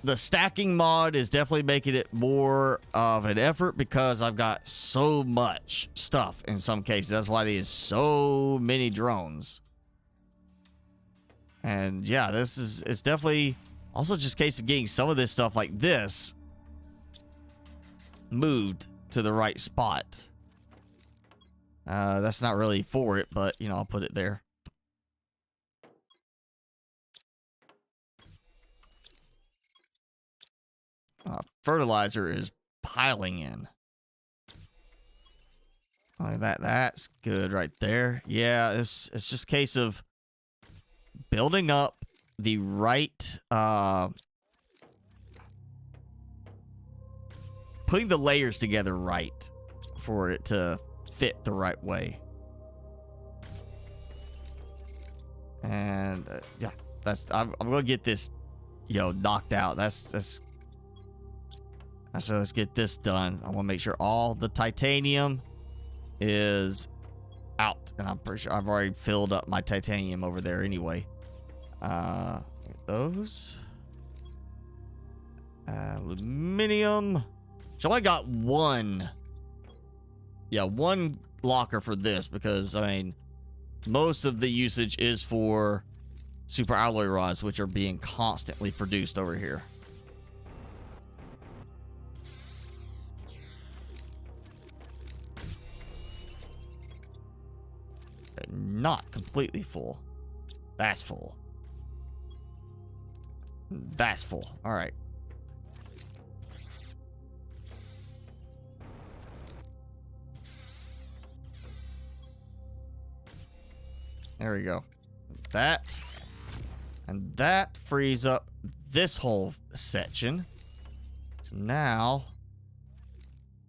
The stacking mod is definitely making it more of an effort because I've got so much stuff in some cases. That's why it is so many drones. And yeah, it's definitely also just a case of getting some of this stuff like this moved to the right spot. That's not really for it, but, you know, I'll put it there. Fertilizer is piling in. Like that. That's good right there. Yeah, it's just a case of building up the right, putting the layers together right for it to fit the right way. And yeah, I'm gonna get this, you know, knocked out. So let's get this done. I want to make sure all the titanium is out, and I'm pretty sure I've already filled up my titanium over there anyway. Those aluminum. So I got one locker for this, because I mean most of the usage is for super alloy rods, which are being constantly produced over here. Not completely full. That's full. That's full. All right. There we go. That. And that frees up this whole section. So now,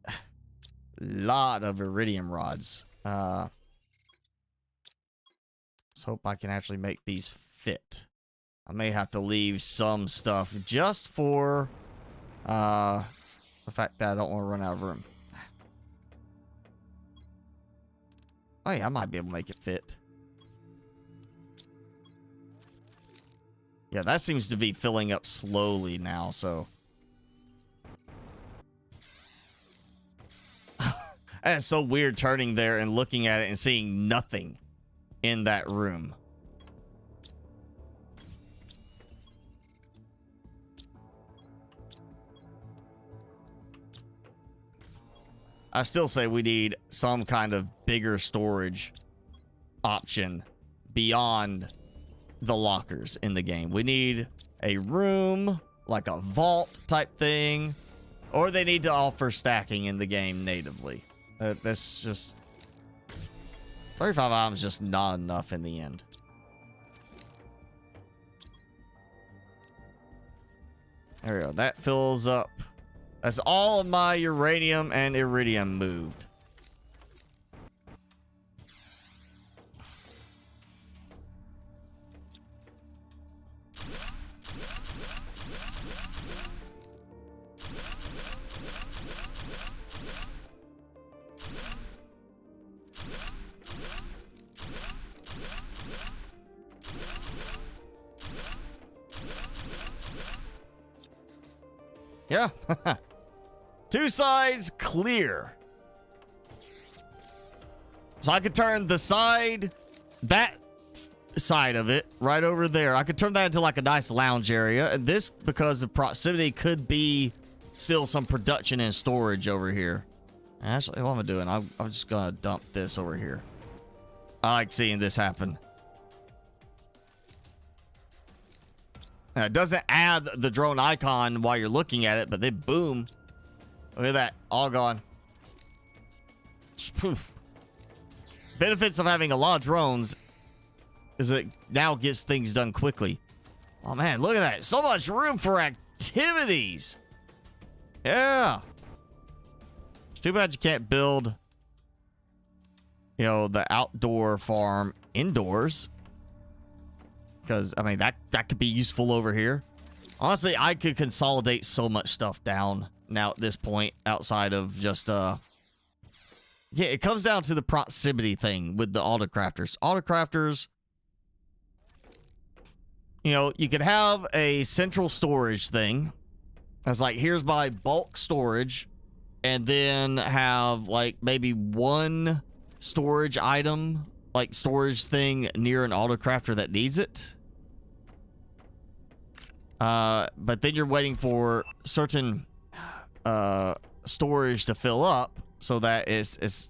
a lot of iridium rods. Let's hope I can actually make these fit. I may have to leave some stuff just for the fact that I don't want to run out of room. Oh yeah, I might be able to make it fit. Yeah, that seems to be filling up slowly now, so. It's so weird turning there and looking at it and seeing nothing in that room. I still say we need some kind of bigger storage option beyond the lockers in the game. We need a room, like a vault type thing, or they need to offer stacking in the game natively. That's just 35 items, just not enough in the end. There we go. That fills up. That's all of my uranium and iridium moved. Yeah. Two sides clear. So I could turn the side, that side of it, right over there. I could turn that into like a nice lounge area. And this, because of proximity, could be still some production and storage over here. Actually, what am I doing? I'm just gonna dump this over here. I like seeing this happen. Now, it doesn't add the drone icon while you're looking at it, but then boom. Look at that. All gone. Poof. Benefits of having a lot of drones is it now gets things done quickly. Oh, man. Look at that. So much room for activities. Yeah. It's too bad you can't build, you know, the outdoor farm indoors. Because, I mean, that could be useful over here. Honestly, I could consolidate so much stuff down now at this point outside of just, yeah, it comes down to the proximity thing with the autocrafters. Autocrafters, you know, you could have a central storage thing. That's like, here's my bulk storage. And then have, like, maybe one storage item, like, storage thing near an autocrafter that needs it. But then you're waiting for certain storage to fill up so that it's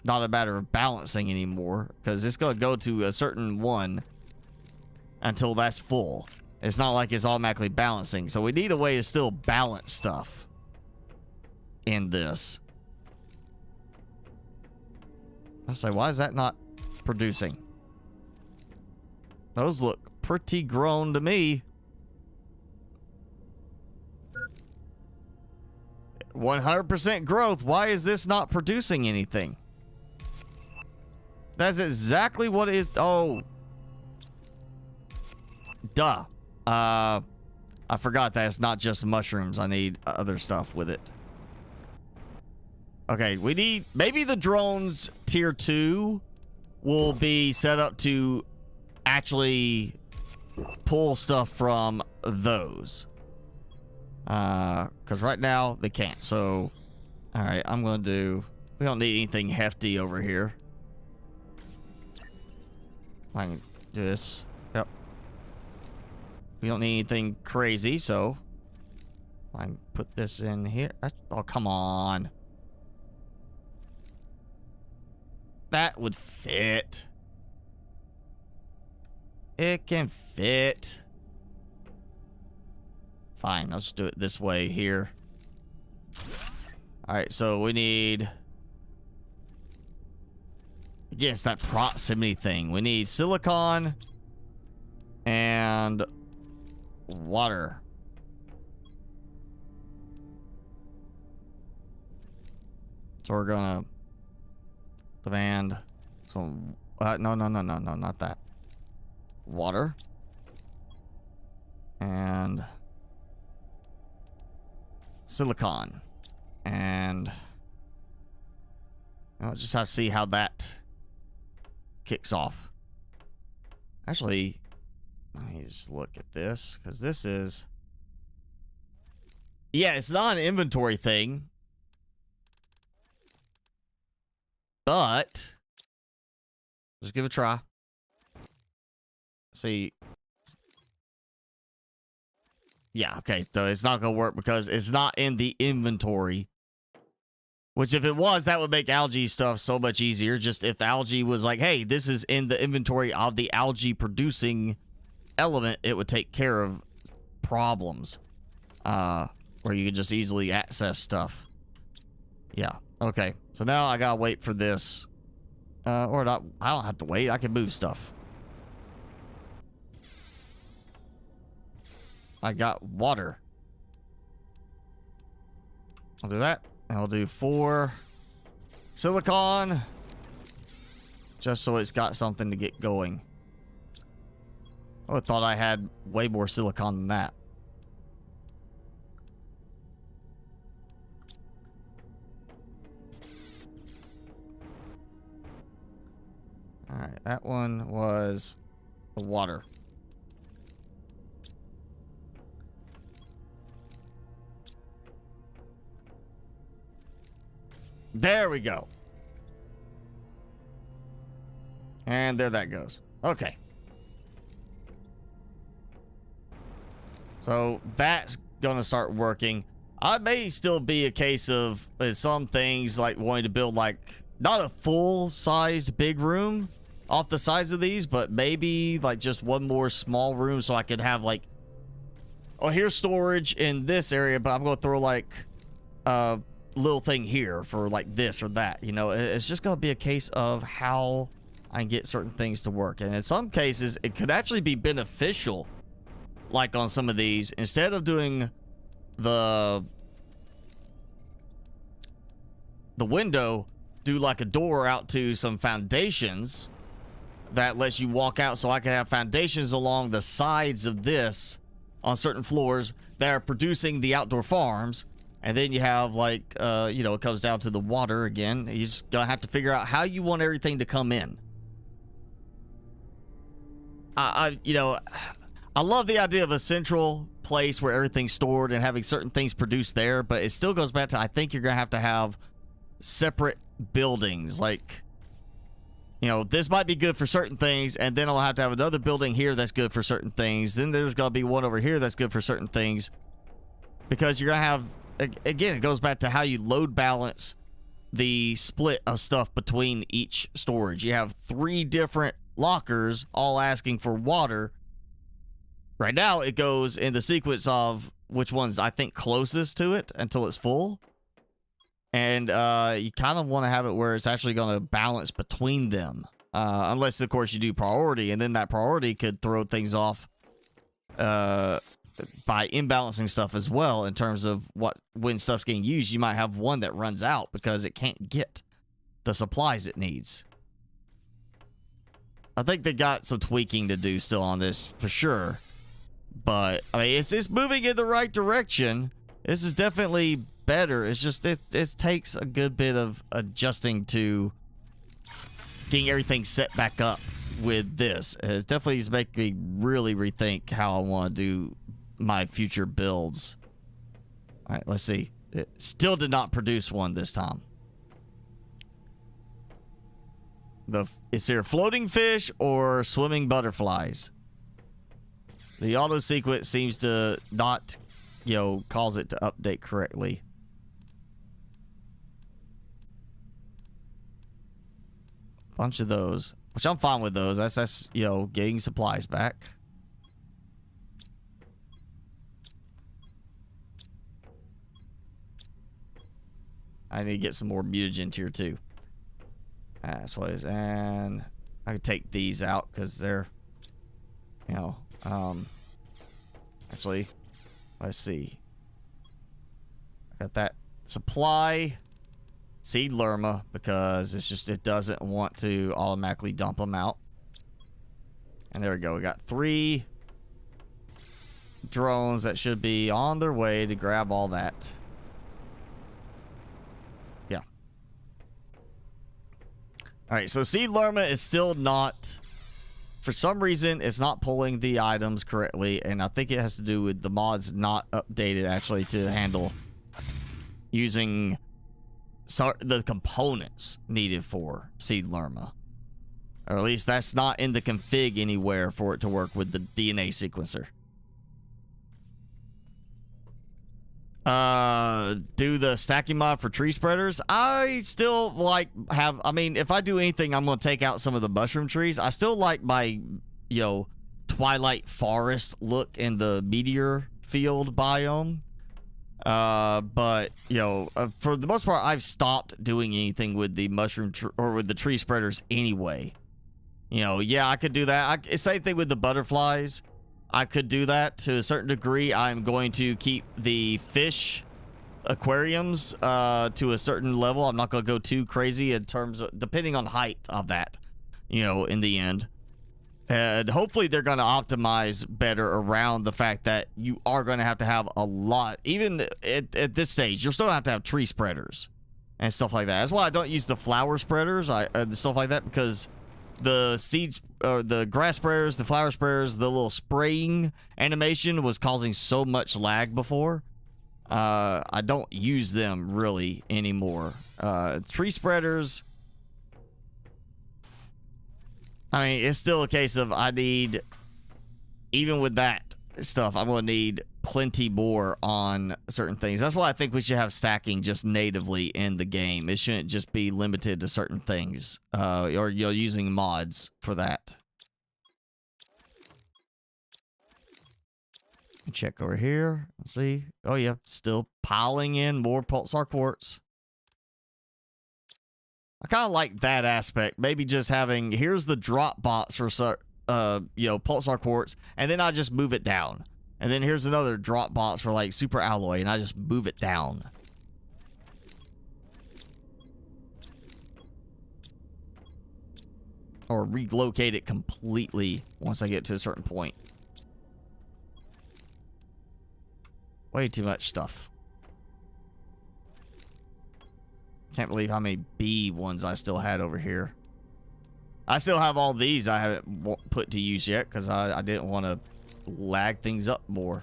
not a matter of balancing anymore, because it's going to go to a certain one until that's full. It's not like it's automatically balancing. So we need a way to still balance stuff in this. I say, why is that not producing? Those look pretty grown to me. 100% growth. Why is this not producing anything? That's exactly what it is. Oh. Duh. I forgot that it's not just mushrooms. I need other stuff with it. Okay, we need... Maybe the drones tier 2 will be set up to actually pull stuff from those. Because right now they can't. So, alright, I'm going to do... We don't need anything hefty over here. I can do this. Yep. We don't need anything crazy, so... I can put this in here. Oh, come on. That would fit. It can fit. Fine, let's do it this way here. Alright, so we need... Again, it's that proximity thing. We need silicon and water. So we're gonna demand some... no, not that. Water. And... silicon. And... I'll just have to see how that kicks off. Actually, let me just look at this, because this is... Yeah, it's not an inventory thing. But... Let's give it a try. See... Yeah, okay, so it's not going to work because it's not in the inventory. Which, if it was, that would make algae stuff so much easier. Just if the algae was like, hey, this is in the inventory of the algae producing element, it would take care of problems. Where you could just easily access stuff. Yeah, okay. So now I gotta wait for this. Or not, I don't have to wait. I can move stuff. I got water. I'll do that. I'll do 4 silicon. Just so it's got something to get going. I thought I had way more silicon than that. Alright, that one was the water. There we go. And there that goes. Okay. So that's gonna start working. I may still be a case of some things like wanting to build like not a full-sized big room off the sides of these, but maybe like just one more small room so I could have like, oh, here's storage in this area, but I'm gonna throw like little thing here for like this or that. You know, it's just gonna be a case of how I can get certain things to work. And in some cases it could actually be beneficial, like on some of these, instead of doing the window, do like a door out to some foundations that lets you walk out, so I can have foundations along the sides of this on certain floors that are producing the outdoor farms. And then you have like, you know, it comes down to the water again. You just gonna have to figure out how you want everything to come in. You know, I love the idea of a central place where everything's stored and having certain things produced there, but it still goes back to, I think you're gonna have separate buildings. Like, you know, this might be good for certain things, and then I'll have to have another building here that's good for certain things. Then there's gonna be one over here that's good for certain things. Because you're gonna have again, it goes back to how you load balance the split of stuff between each storage. You have 3 different lockers all asking for water. Right now, it goes in the sequence of which one's, I think, closest to it until it's full. And you kind of want to have it where it's actually going to balance between them. Unless, of course, you do priority, and then that priority could throw things off by imbalancing stuff as well in terms of when stuff's getting used. You might have one that runs out because it can't get the supplies it needs. I think they got some tweaking to do still on this for sure. But, I mean, it's moving in the right direction. This is definitely better. It's just, it takes a good bit of adjusting to getting everything set back up with this. It definitely is making me really rethink how I want to do my future builds. All right, let's see. It still did not produce one this time. Is there floating fish or swimming butterflies? The auto sequence seems to not, cause it to update correctly. Bunch of those, which I'm fine with those. That's getting supplies back. I need to get some more mutagen tier 2. That's what it is. And I could take these out because they're, actually, let's see. I got that supply seed lerma because it doesn't want to automatically dump them out. And there we go. We got 3 drones that should be on their way to grab all that. Yeah. All right, so seed lerma is still not, for some reason, it's not pulling the items correctly, and I think it has to do with the mods not updated actually to handle using the components needed for seed lerma. Or at least that's not in the config anywhere for it to work with the DNA sequencer. Do the stacking mod for tree spreaders. I still if I do anything, I'm going to take out some of the mushroom trees. I still like my, twilight forest look in the meteor field biome. But, for the most part, I've stopped doing anything with the mushroom or with the tree spreaders anyway. Yeah, I could do that. Same thing with the butterflies. I could do that to a certain degree. I'm going to keep the fish aquariums to a certain level. I'm not going to go too crazy in terms of, depending on height of that, in the end. And hopefully they're going to optimize better around the fact that you are going to have a lot. Even at this stage, you'll still have to have tree spreaders and stuff like that. That's why I don't use the flower spreaders, stuff like that, because the seeds, the grass spreaders, the flower spreaders, the little spraying animation was causing so much lag before. I don't use them really anymore. Tree spreaders, I mean, it's still a case of even with that stuff, I'm going to need plenty more on certain things. That's why I think we should have stacking just natively in the game. It shouldn't just be limited to certain things, or using mods for that. Check over here. Let's see. Oh yeah, still piling in more pulsar quartz. I kind of like that aspect. Maybe just having, here's the drop box for pulsar quartz, and then I just move it down. And then here's another drop box for like super alloy, and I just move it down. Or relocate it completely once I get to a certain point. Way too much stuff. Can't believe how many B ones I still had over here. I still have all these I haven't put to use yet because I didn't want to lag things up more.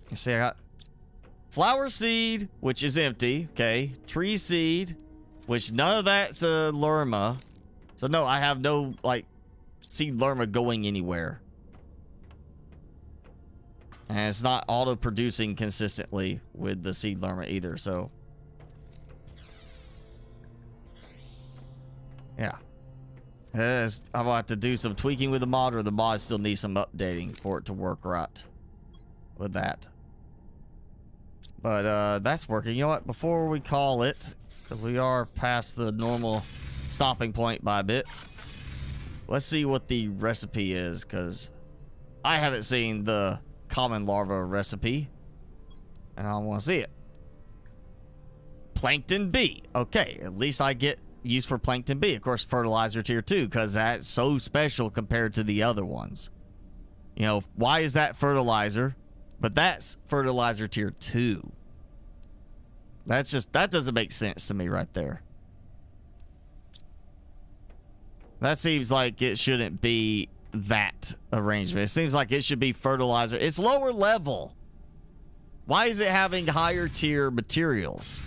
You see, I got flower seed, which is empty. Okay. Tree seed, which none of that's a lerma. So no, I have no seed lerma going anywhere. And it's not auto-producing consistently with the seed larva either, so... Yeah. I'm gonna have to do some tweaking with the mod, or the mod still needs some updating for it to work right with that. But that's working. You know what? Before we call it, because we are past the normal stopping point by a bit, let's see what the recipe is, because I haven't seen the common larva recipe, and I want to see it. Plankton B. Okay, at least I get use for Plankton B. Of course, fertilizer tier 2, because that's so special compared to the other ones. You know, why is that fertilizer? But that's fertilizer tier 2. That's just, that doesn't make sense to me right there. That seems like it shouldn't be that arrangement. It seems like it should be fertilizer. It's lower level. Why is it having higher tier materials?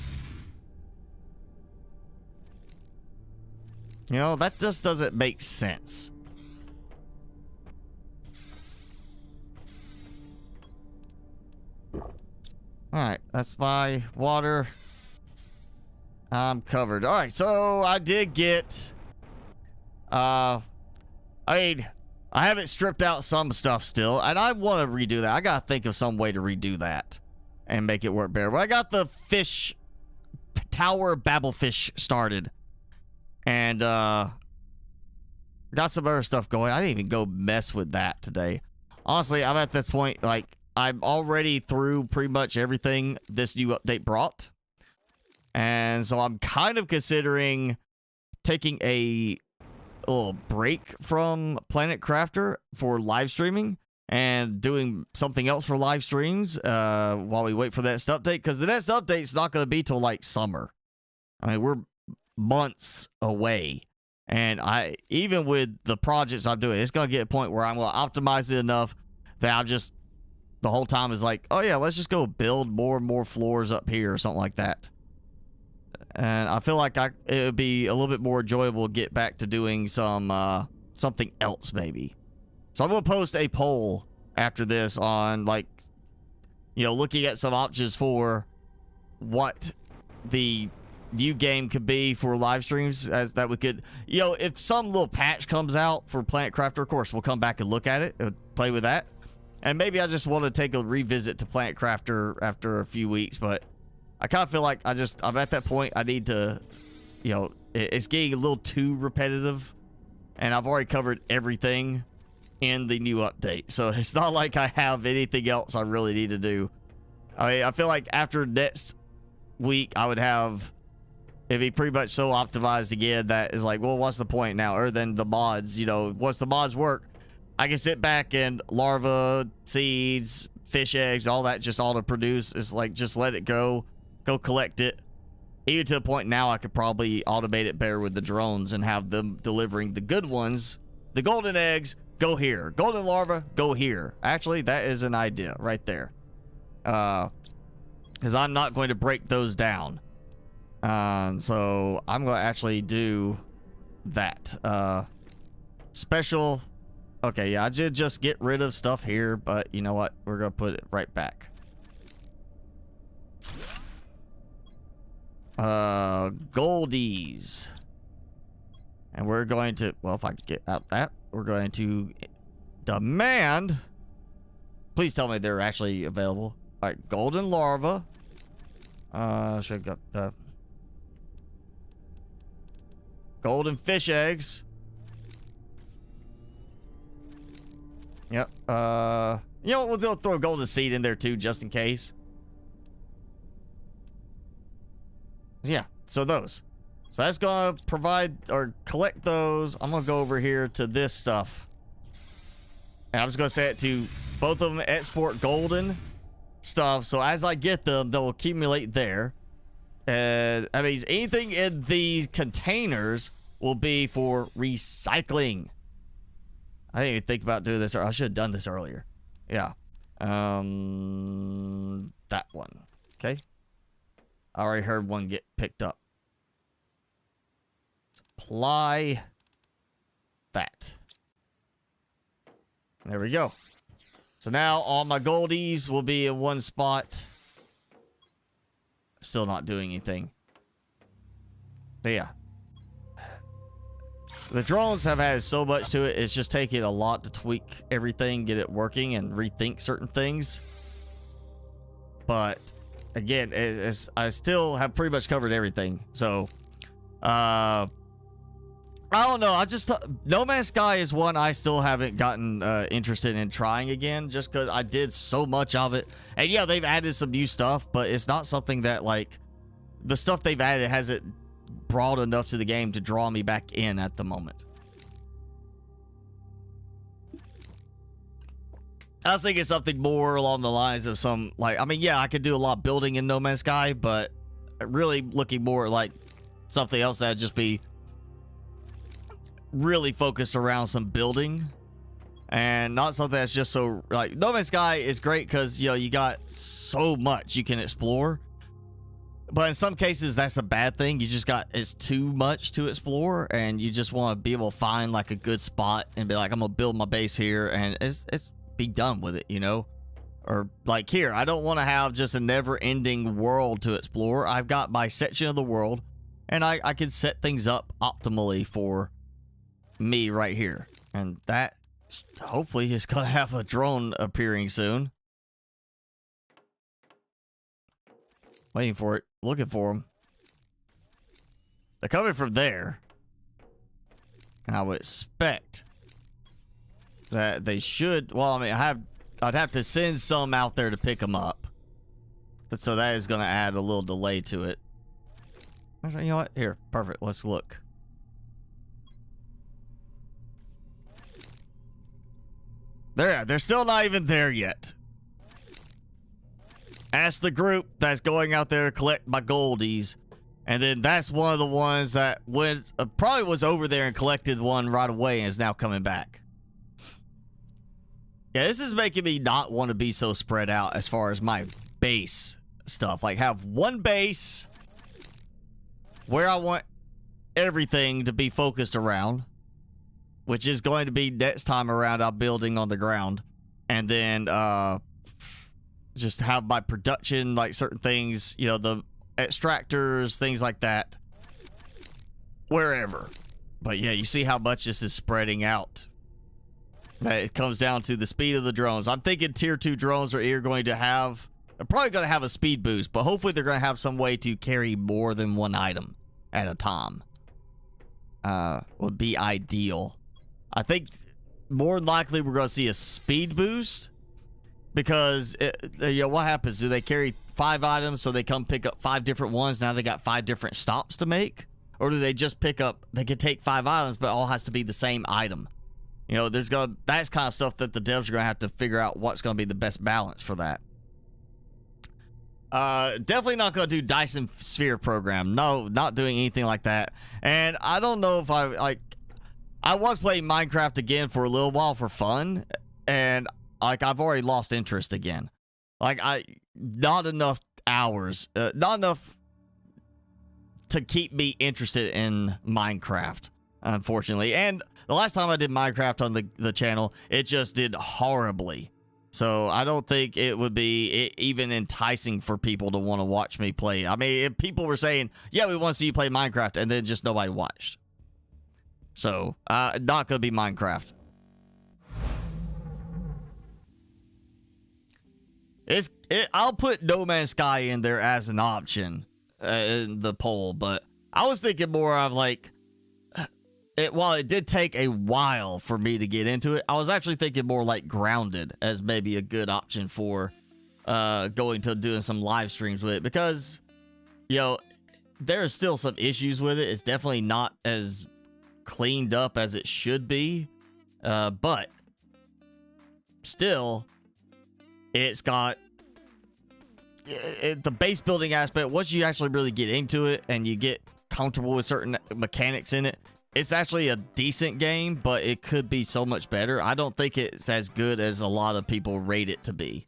You know, that just doesn't make sense. Alright, that's my water. I'm covered. Alright, so I did get... I mean, I haven't stripped out some stuff still, and I want to redo that. I gotta think of some way to redo that and make it work better. But I got the fish... Tower Babblefish started. And, got some other stuff going. I didn't even go mess with that today. Honestly, I'm at this point, like, I'm already through pretty much everything this new update brought. And so I'm kind of considering taking a little break from Planet Crafter for live streaming and doing something else for live streams while we wait for that next update. Because the next update's not going to be till, like, summer. I mean, we're months away, and even with the projects I'm doing, it's gonna get a point where I'm gonna optimize it enough that I'm just the whole time is like, oh yeah, let's just go build more and more floors up here or something like that. And I feel like it would be a little bit more enjoyable to get back to doing some something else maybe. So I'm gonna post a poll after this on, like, you know, looking at some options for what the new game could be for live streams, as that we could, you know, if some little patch comes out for Planet Crafter, of course we'll come back and look at it and play with that. And maybe I just want to take a revisit to Planet Crafter after a few weeks, but I kind of feel like I'm at that point. I need to, you know, it's getting a little too repetitive, and I've already covered everything in the new update, so it's not like I have anything else I really need to do. I mean, I feel like after next week I would have, it'd be pretty much so optimized again that is like, well, what's the point now? Other than the mods, you know, once the mods work, I can sit back and larva, seeds, fish eggs, all that just auto produce. It's like, just let it go collect it. Even to the point now I could probably automate it better with the drones and have them delivering the good ones. The golden eggs, go here. Golden larva, go here. Actually, that is an idea right there. Because I'm not going to break those down. So I'm going to actually do that. Special. Okay, yeah, I did just get rid of stuff here, but you know what? We're going to put it right back. Goldies. And we're going to, well, if I can get out that, we're going to demand. Please tell me they're actually available. All right, golden larva. Should have got the golden fish eggs. Yep. You know, we'll throw a golden seed in there too, just in case. Yeah, so those. So that's gonna provide or collect those. I'm gonna go over here to this stuff. And I'm just gonna set it to both of them export golden stuff. So as I get them, they'll accumulate there. And that means anything in these containers will be for recycling. I didn't even think about doing this. I should have done this earlier. Yeah. That one. Okay. I already heard one get picked up. Supply that. There we go. So now all my goldies will be in one spot. Still not doing anything. But yeah. The drones have had so much to it. It's just taking a lot to tweak everything, get it working, and rethink certain things. But again, I still have pretty much covered everything. So, I don't know. I just No Man's Sky is one I still haven't gotten interested in trying again, just because I did so much of it. And yeah, they've added some new stuff, but it's not something that, like, the stuff they've added hasn't brought enough to the game to draw me back in at the moment. I was thinking something more along the lines of some, like, I mean, yeah, I could do a lot of building in No Man's Sky, but really looking more like something else that'd just be really focused around some building, and not something that's just so, like, No Man's Sky is great because, you know, you got so much you can explore, but in some cases that's a bad thing. You just got, it's too much to explore, and you just want to be able to find like a good spot and be like, I'm gonna build my base here, and it's be done with it, you know. Or like here, I don't want to have just a never-ending world to explore. I've got my section of the world, and I can set things up optimally for me right here. And that hopefully is gonna have a drone appearing soon. Waiting for it, looking for them. They're coming from there, and I would expect that they should. Well, I mean, I'd have to send some out there to pick them up, so that is going to add a little delay to it. You know what? Here, perfect. Let's look. They're still not even there yet. Ask the group that's going out there to collect my goldies, and then that's one of the ones that went probably was over there and collected one right away and is now coming back. Yeah, this is making me not want to be so spread out as far as my base stuff. Like, have one base where I want everything to be focused around, which is going to be next time around I'm building on the ground. And then just have my production, like certain things, you know, the extractors, things like that, wherever. But yeah, you see how much this is spreading out. It comes down to the speed of the drones. I'm thinking tier 2 drones are either going to have, they're probably going to have a speed boost, but hopefully they're going to have some way to carry more than one item at a time. Would be ideal. I think more than likely we're going to see a speed boost, because you know what happens? Do they carry 5 items, so they come pick up 5 different ones? Now they got 5 different stops to make, or do they just pick up? They can take 5 items, but all has to be the same item. You know, that's kind of stuff that the devs are going to have to figure out what's going to be the best balance for that. Definitely not going to do Dyson Sphere program. No, not doing anything like that. And I don't know if I was playing Minecraft again for a little while for fun, and like I've already lost interest again. Like not enough hours, not enough to keep me interested in Minecraft, unfortunately. And the last time I did Minecraft on the channel, it just did horribly. So I don't think it would be even enticing for people to want to watch me play. I mean, if people were saying, yeah, we want to see you play Minecraft, and then just nobody watched. So, not going to be Minecraft. I'll put No Man's Sky in there as an option in the poll, but I was thinking more of like, while it did take a while for me to get into it, I was actually thinking more like Grounded as maybe a good option for going to doing some live streams with it, because, you know, there are still some issues with it. It's definitely not as cleaned up as it should be, but still, it's got the base building aspect. Once you actually really get into it and you get comfortable with certain mechanics in it, it's actually a decent game, but it could be so much better. I don't think it's as good as a lot of people rate it to be.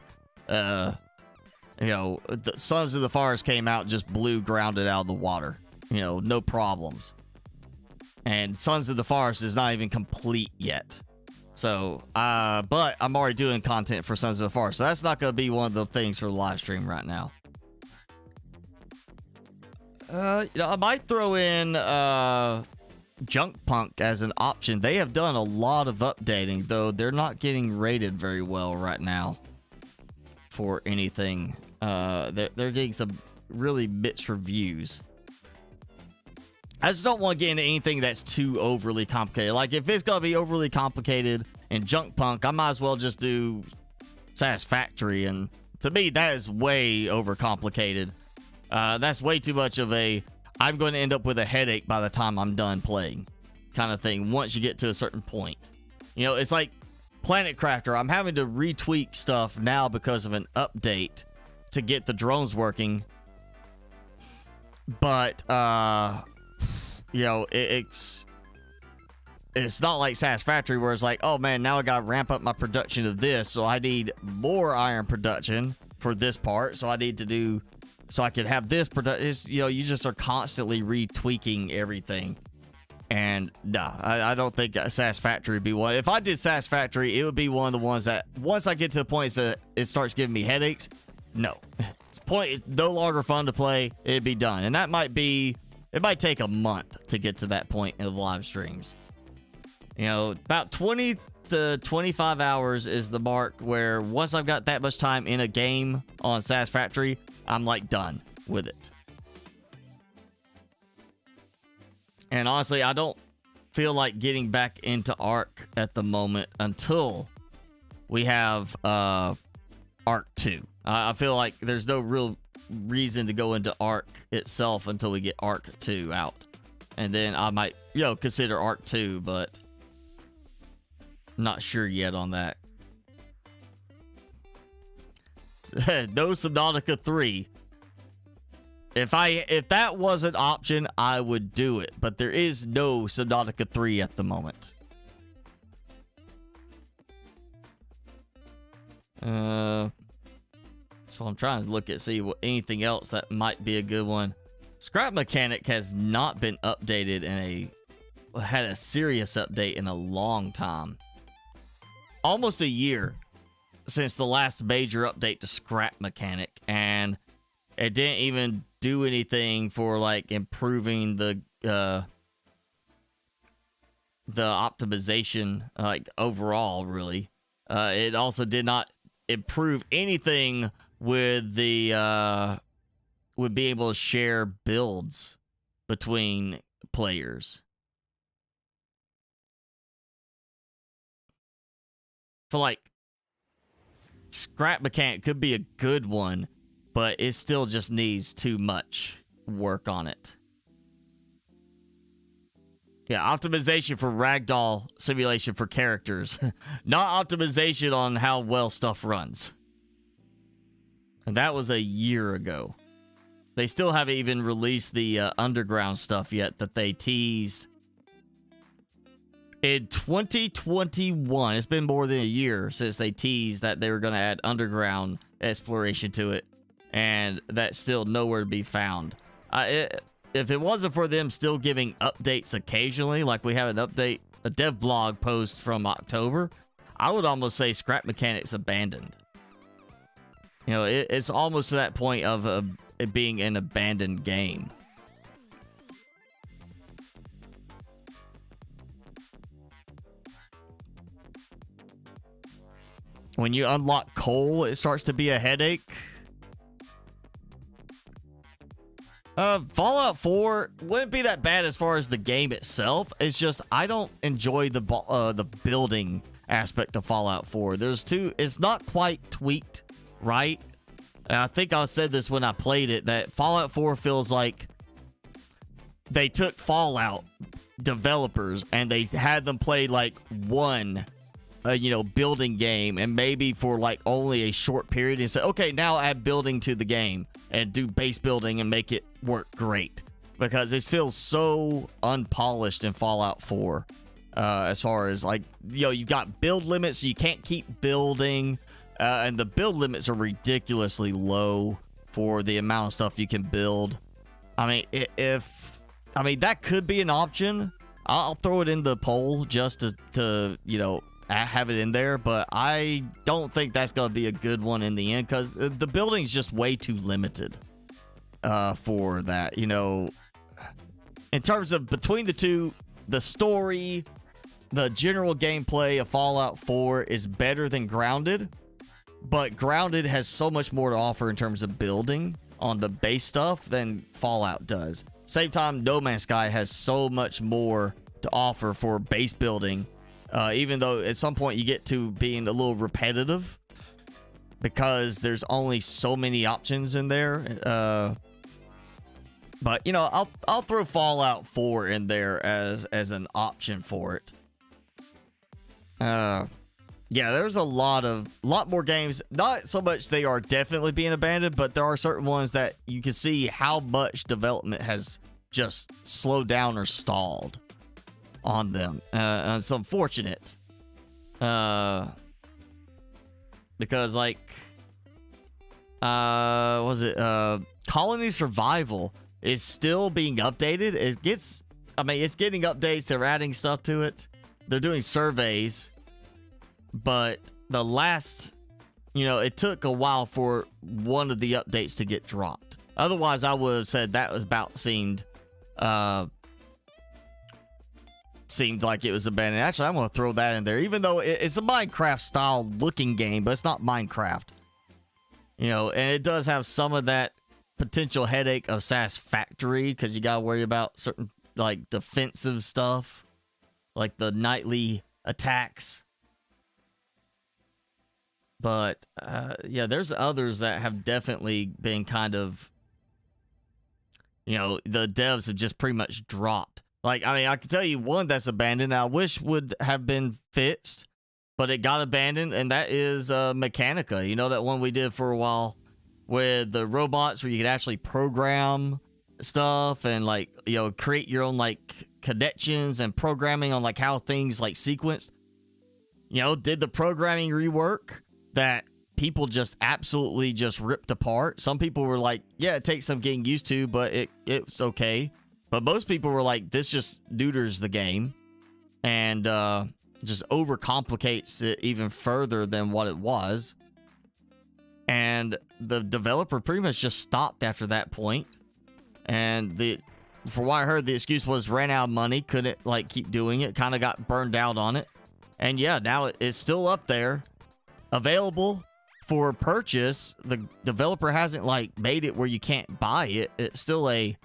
You know, the Sons of the Forest came out and just blew Grounded out of the water. You know, no problems. And Sons of the Forest is not even complete yet. So, but I'm already doing content for Sons of the Forest, so that's not going to be one of the things for the live stream right now. You know, I might throw in Junk Punk as an option. They have done a lot of updating, though they're not getting rated very well right now for anything. They're getting some really mixed reviews. I just don't want to get into anything that's too overly complicated. Like, if it's going to be overly complicated in Junk Punk, I might as well just do Satisfactory. And to me, that is way overcomplicated. That's way too much of a, I'm going to end up with a headache by the time I'm done playing kind of thing once you get to a certain point. You know, it's like Planet Crafter. I'm having to retweak stuff now because of an update to get the drones working. But, you know, it's not like Satisfactory where it's like, oh man, now I gotta ramp up my production of this, so I need more iron production for this part, so I need to do, so I could have this production. You know, you just are constantly retweaking everything. And nah, I don't think Satisfactory would be one. If I did Satisfactory, it would be one of the ones that once I get to the point that it starts giving me headaches, no. It's no longer fun to play, it'd be done. And that might be, it might take a month to get to that point in the live streams. You know, about 20 to 25 hours is the mark where once I've got that much time in a game on Satisfactory, I'm like done with it. And honestly, I don't feel like getting back into Arc at the moment until we have Arc 2. I feel like there's no real reason to go into Arc itself until we get Arc 2 out. And then I might, you know, consider Arc 2, but not sure yet on that. No Subnautica 3. If that was an option, I would do it, but there is no Subnautica 3 at the moment. So I'm trying to look at see what anything else that might be a good one. Scrap Mechanic has not been updated in had a serious update in a long time. Almost a year since the last major update to Scrap Mechanic, and it didn't even do anything for like improving the optimization like overall really. It also did not improve anything with the would be able to share builds between players. For like Scrap Mechanic could be a good one, but it still just needs too much work on it. Yeah, optimization for ragdoll simulation for characters, not optimization on how well stuff runs. And that was a year ago. They still haven't even released the underground stuff yet that they teased in 2021. It's been more than a year since they teased that they were going to add underground exploration to it, and that's still nowhere to be found. If it wasn't for them still giving updates occasionally, like we have an update, a dev blog post from October, I would almost say Scrap Mechanic's abandoned. You know, it's almost to that point of it being an abandoned game. When you unlock coal, it starts to be a headache. Fallout 4 wouldn't be that bad as far as the game itself. It's just I don't enjoy the building aspect of Fallout 4. It's not quite tweaked right. And I think I said this when I played it, that Fallout 4 feels like they took Fallout developers and they had them play like one building game, and maybe for like only a short period, and say, okay, now add building to the game and do base building and make it work great, because it feels so unpolished in Fallout 4 as far as like, you've got build limits, so you can't keep building, and the build limits are ridiculously low for the amount of stuff you can build. I mean, that could be an option. I'll throw it in the poll just to have it in there, but I don't think that's going to be a good one in the end because the building's just way too limited for that. You know, in terms of between the two, the story, the general gameplay of Fallout 4 is better than Grounded, but Grounded has so much more to offer in terms of building on the base stuff than Fallout does. Same time, No Man's Sky has so much more to offer for base building, even though at some point you get to being a little repetitive because there's only so many options in there. But you know, I'll throw Fallout 4 in there as an option for it. Yeah, there's a lot more games. Not so much they are definitely being abandoned, but there are certain ones that you can see how much development has just slowed down or stalled on them. And it's unfortunate. Because like, Colony Survival is still being updated. It's getting updates. They're adding stuff to it. They're doing surveys. But the last, it took a while for one of the updates to get dropped. Otherwise, I would have said that was seemed like it was abandoned. Actually, I'm going to throw that in there, even though it's a Minecraft style looking game, but it's not Minecraft. And it does have some of that potential headache of Satisfactory because you got to worry about certain like defensive stuff, like the nightly attacks. But, yeah, there's others that have definitely been kind of, the devs have just pretty much dropped. Like, I can tell you one that's abandoned I wish would have been fixed, but it got abandoned, and that is Mechanica. That one we did for a while with the robots where you could actually program stuff and, like, create your own, like, connections and programming on, like, how things, like, sequenced. Did the programming rework that people just absolutely just ripped apart. Some people were like, yeah, it takes some getting used to, but it's okay. But most people were like, this just neuters the game and just overcomplicates it even further than what it was. And the developer pretty much just stopped after that point. And for what I heard, the excuse was ran out of money, couldn't like keep doing it, kind of got burned out on it. And yeah, now it's still up there, available for purchase. The developer hasn't like made it where you can't buy it. It's still you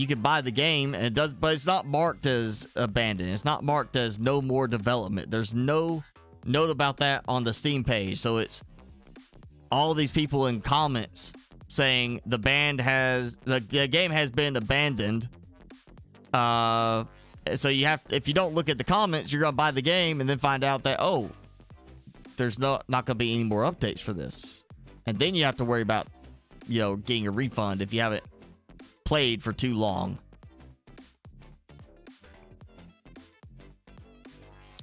can buy the game and it does, but it's not marked as abandoned. It's not marked as no more development. There's no note about that on the Steam page. So it's all these people in comments saying the game has been abandoned. So if you don't look at the comments, you're gonna buy the game and then find out that there's not gonna be any more updates for this, and then you have to worry about getting a refund if you haven't played for too long.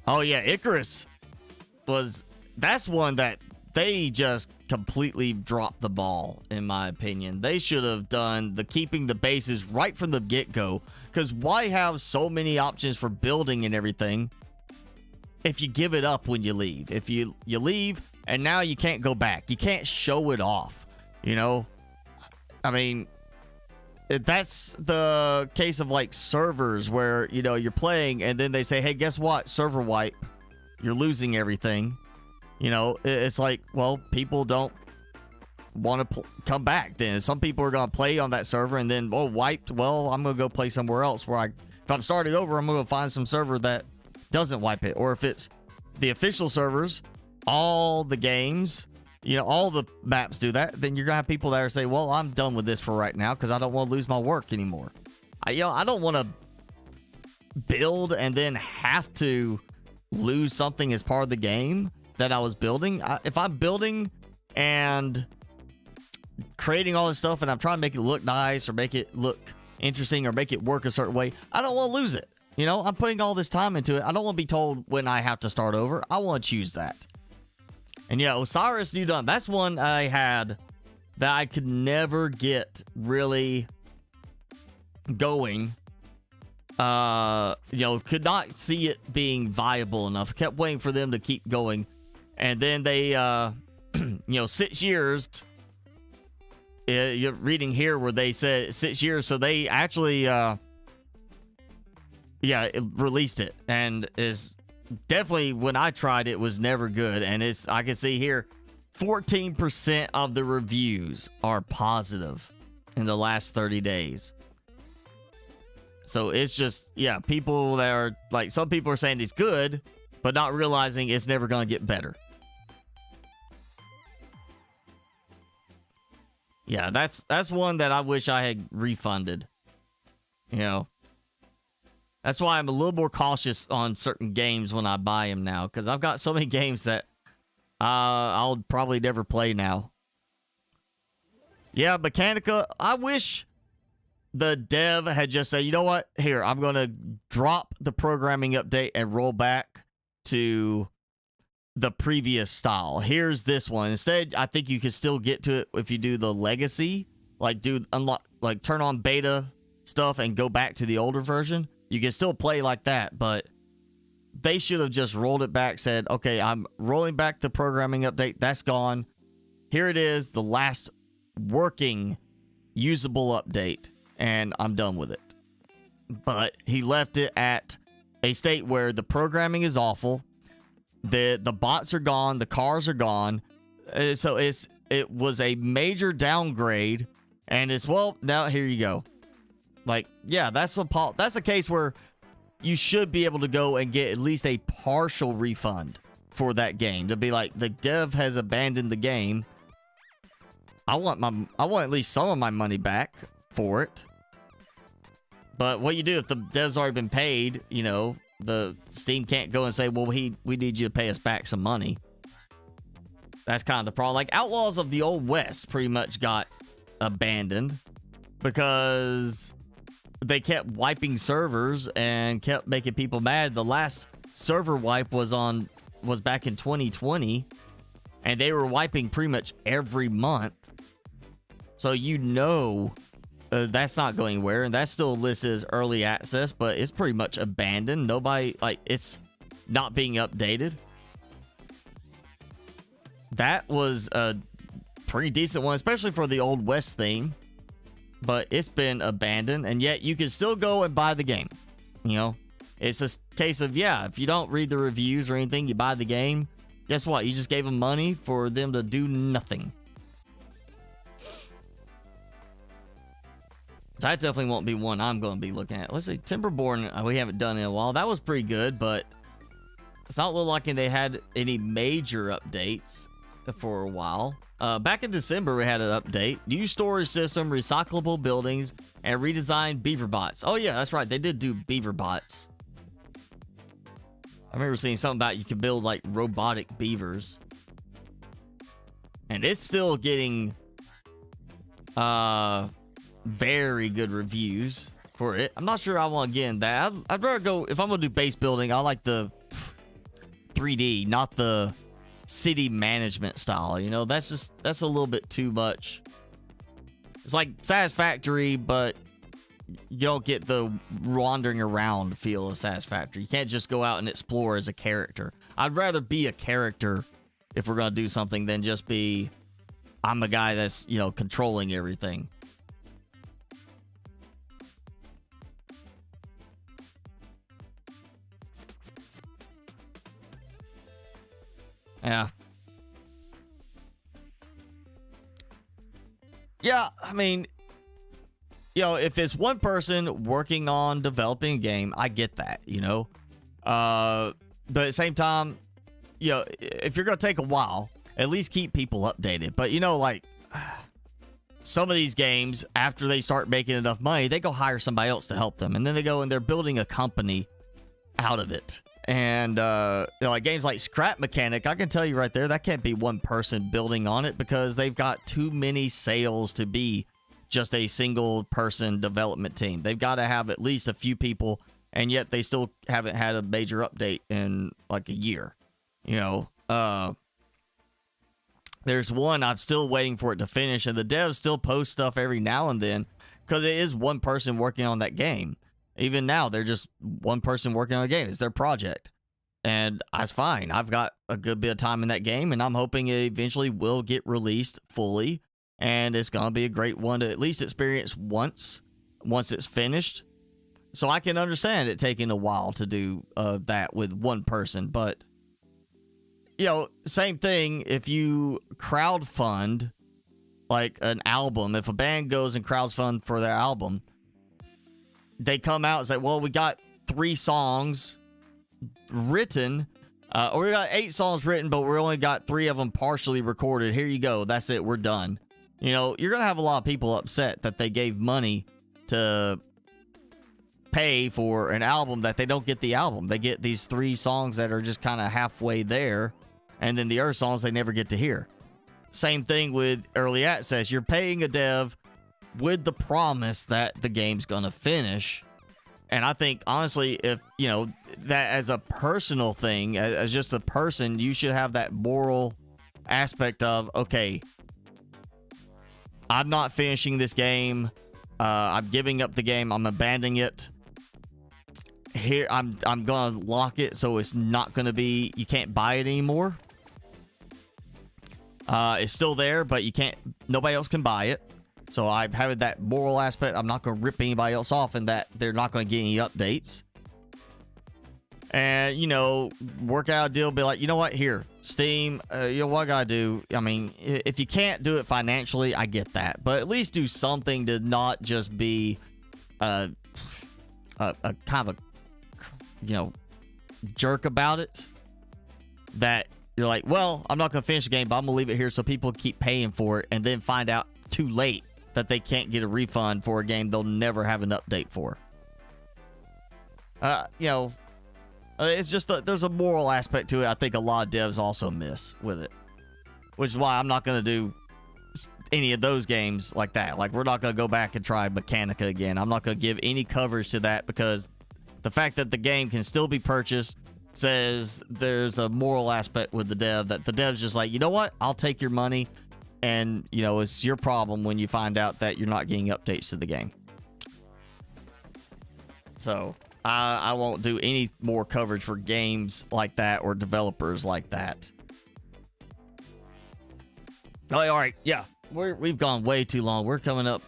Oh yeah, Icarus that's one that they just completely dropped the ball, in my opinion. They should have done the keeping the bases right from the get-go, because why have so many options for building and everything if you give it up when you leave? If you leave and now you can't go back, you can't show it off. That's the case of like servers where you're playing and then they say, hey, guess what, server wipe, you're losing everything. It's like, well, people don't want to come back. Then some people are going to play on that server and then wiped, well, I'm going to go play somewhere else where if I'm starting over, I'm going to find some server that doesn't wipe it. Or if it's the official servers, all the games, all the maps do that, then you're gonna have people that are saying, well, I'm done with this for right now because I don't want to lose my work anymore. I don't want to build and then have to lose something as part of the game that I was building. If I'm building and creating all this stuff and I'm trying to make it look nice or make it look interesting or make it work a certain way, I don't want to lose it. I'm putting all this time into it. I don't want to be told when I have to start over. I want to choose that. And yeah, Osiris New Dawn, that's one I had that I could never get really going could not see it being viable enough. Kept waiting for them to keep going. And then they, 6 years. You're reading here where they said 6 years. So they actually, released it. And is definitely, when I tried it, was never good. And I can see here, 14% of the reviews are positive in the last 30 days. So it's just, people that are like, some people are saying it's good, but not realizing it's never going to get better. Yeah, that's one that I wish I had refunded. That's why I'm a little more cautious on certain games when I buy them now, because I've got so many games that I'll probably never play now. Yeah, Mechanica, I wish the dev had just said, you know what? Here, I'm going to drop the programming update and roll back to the previous style. Here's this one. Instead, I think you can still get to it if you do the legacy, like turn on beta stuff and go back to the older version. You can still play like that, but they should have just rolled it back, said, okay, I'm rolling back the programming update. That's gone. Here it is, the last working usable update. And I'm done with it. But he left it at a state where the programming is awful. The bots are gone. The cars are gone. So it was a major downgrade. And it's, well, now here you go. Like, yeah, that's a case where you should be able to go and get at least a partial refund for that game. To be like, the dev has abandoned the game. I want at least some of my money back for it. But what you do if the dev's already been paid, the Steam can't go and say, well, we need you to pay us back some money. That's kind of the problem. Like Outlaws of the Old West pretty much got abandoned because they kept wiping servers and kept making people mad. The last server wipe was back in 2020, and they were wiping pretty much every month. So that's not going anywhere, and that's still listed as early access, but it's pretty much abandoned. Nobody, it's not being updated. That was a pretty decent one, especially for the Old West theme, but it's been abandoned, and yet you can still go and buy the game. It's a case of, if you don't read the reviews or anything, you buy the game. Guess what? You just gave them money for them to do nothing. So that definitely won't be one I'm going to be looking at. Let's see, Timberborn, we haven't done in a while. That was pretty good, but it's not looking like they had any major updates for a while. Back in December, we had an update. New storage system, recyclable buildings, and redesigned beaver bots. Oh, yeah, that's right. They did do beaver bots. I remember seeing something about you could build, like, robotic beavers. And it's still getting very good reviews for it. I'm not sure I want to get in that. I'd rather go, if I'm going to do base building, I like the 3D, not the city management style. That's a little bit too much. It's like Satisfactory, but you don't get the wandering around feel of Satisfactory. You can't just go out and explore as a character. I'd rather be a character if we're going to do something than just be, I'm the guy that's, controlling everything. Yeah. Yeah, I mean, if it's one person working on developing a game, I get that, but at the same time, if you're going to take a while, at least keep people updated. But, some of these games, after they start making enough money, they go hire somebody else to help them. And then they go and they're building a company out of it. And, like games like Scrap Mechanic, I can tell you right there, that can't be one person building on it because they've got too many sales to be just a single person development team. They've got to have at least a few people, and yet they still haven't had a major update in like a year. There's one I'm still waiting for it to finish, and the devs still post stuff every now and then because it is one person working on that game. Even now, they're just one person working on a game. It's their project. And that's fine. I've got a good bit of time in that game, and I'm hoping it eventually will get released fully. And it's going to be a great one to at least experience once it's finished. So I can understand it taking a while to do that with one person. But, you know, same thing if you crowdfund like an album. If a band goes and crowdfund for their album, they come out and say, well, we got 3 songs written, or we got 8 songs written, but we only got 3 of them partially recorded. Here you go. That's it. We're done. You know, you're going to have a lot of people upset that they gave money to pay for an album that they don't get the album. They get these 3 songs that are just kind of halfway there, and then the other songs they never get to hear. Same thing with early access. You're paying a dev with the promise that the game's going to finish. And I think, honestly, if, you know, that as a personal thing, as just a person, you should have that moral aspect of, okay, I'm not finishing this game. I'm giving up the game. I'm abandoning it. Here, I'm gonna lock it so it's not gonna be. You can't buy it anymore. It's still there, but you can't. Nobody else can buy it. So I have that moral aspect. I'm not gonna rip anybody else off, and that they're not gonna get any updates. And, you know, work out a deal. Be like, you know what? Here, Steam, you know what I gotta do? I mean, if you can't do it financially, I get that. But at least do something to not just be a kind of a, you know, jerk about it. That you're like, well, I'm not gonna finish the game, but I'm gonna leave it here so people keep paying for it, and then find out too late that they can't get a refund for a game they'll never have an update for. You know. It's just that there's a moral aspect to it I think a lot of devs also miss with it. Which is why I'm not going to do any of those games like that. Like, we're not going to go back and try Mechanica again. I'm not going to give any coverage to that because the fact that the game can still be purchased says there's a moral aspect with the dev that the dev's just like, you know what? I'll take your money, and, you know, it's your problem when you find out that you're not getting updates to the game. So I won't do any more coverage for games like that or developers like that. Oh, all right. Yeah, we've gone way too long. We're coming up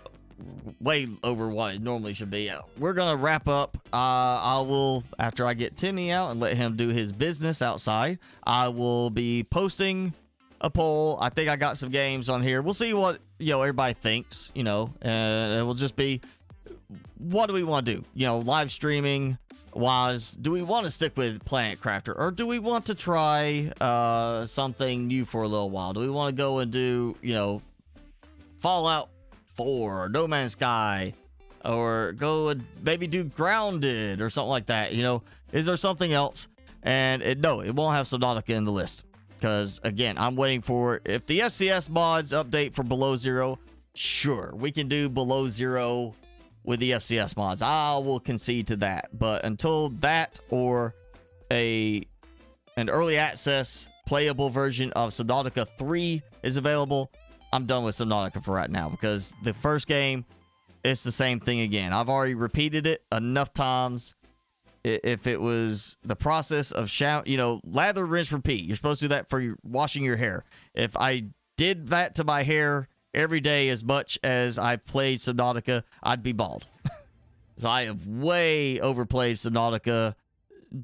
way over what it normally should be. We're going to wrap up. I will, after I get Timmy out and let him do his business outside, I will be posting a poll. I think I got some games on here. We'll see what, you know, everybody thinks, you know, and it will just be, what do we want to do? You know, live streaming wise, do we want to stick with Planet Crafter, or do we want to try something new for a little while? Do we want to go and do, you know, Fallout 4 or No Man's Sky, or go and maybe do Grounded or something like that? You know, is there something else? And no, it won't have Subnautica in the list because, again, I'm waiting for, if the FCS mods update for Below Zero, sure, we can do Below Zero with the FCS mods. I will concede to that. But until that or an early access playable version of Subnautica 3 is available, I'm done with Subnautica for right now, because the first game, it's the same thing again. I've already repeated it enough times. If it was the process of you know, lather, rinse, repeat. You're supposed to do that for washing your hair. If I did that to my hair every day as much as I played Subnautica, I'd be bald. So I have way overplayed Subnautica.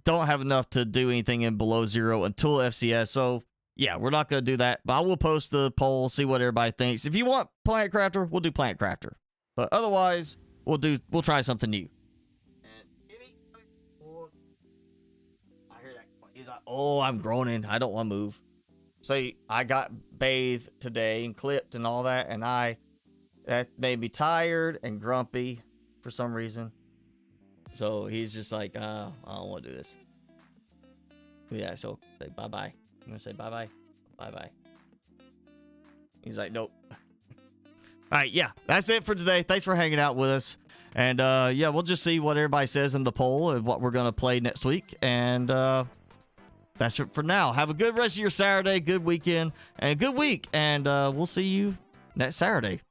Don't have enough to do anything in Below Zero until FCS. So yeah, we're not going to do that. But I will post the poll, see what everybody thinks. If you want Planet Crafter, we'll do Planet Crafter. But otherwise, we'll try something new. I hear that. He's like, oh, I'm groaning. I don't want to move. See, I got bathed today and clipped and all that, and that made me tired and grumpy for some reason. So he's just like, I don't want to do this. Yeah, so say bye-bye. I'm going to say bye-bye. Bye-bye. He's like, nope. All right, yeah, that's it for today. Thanks for hanging out with us. And, yeah, we'll just see what everybody says in the poll and what we're going to play next week. And, that's it for now. Have a good rest of your Saturday, good weekend, and a good week. And we'll see you next Saturday.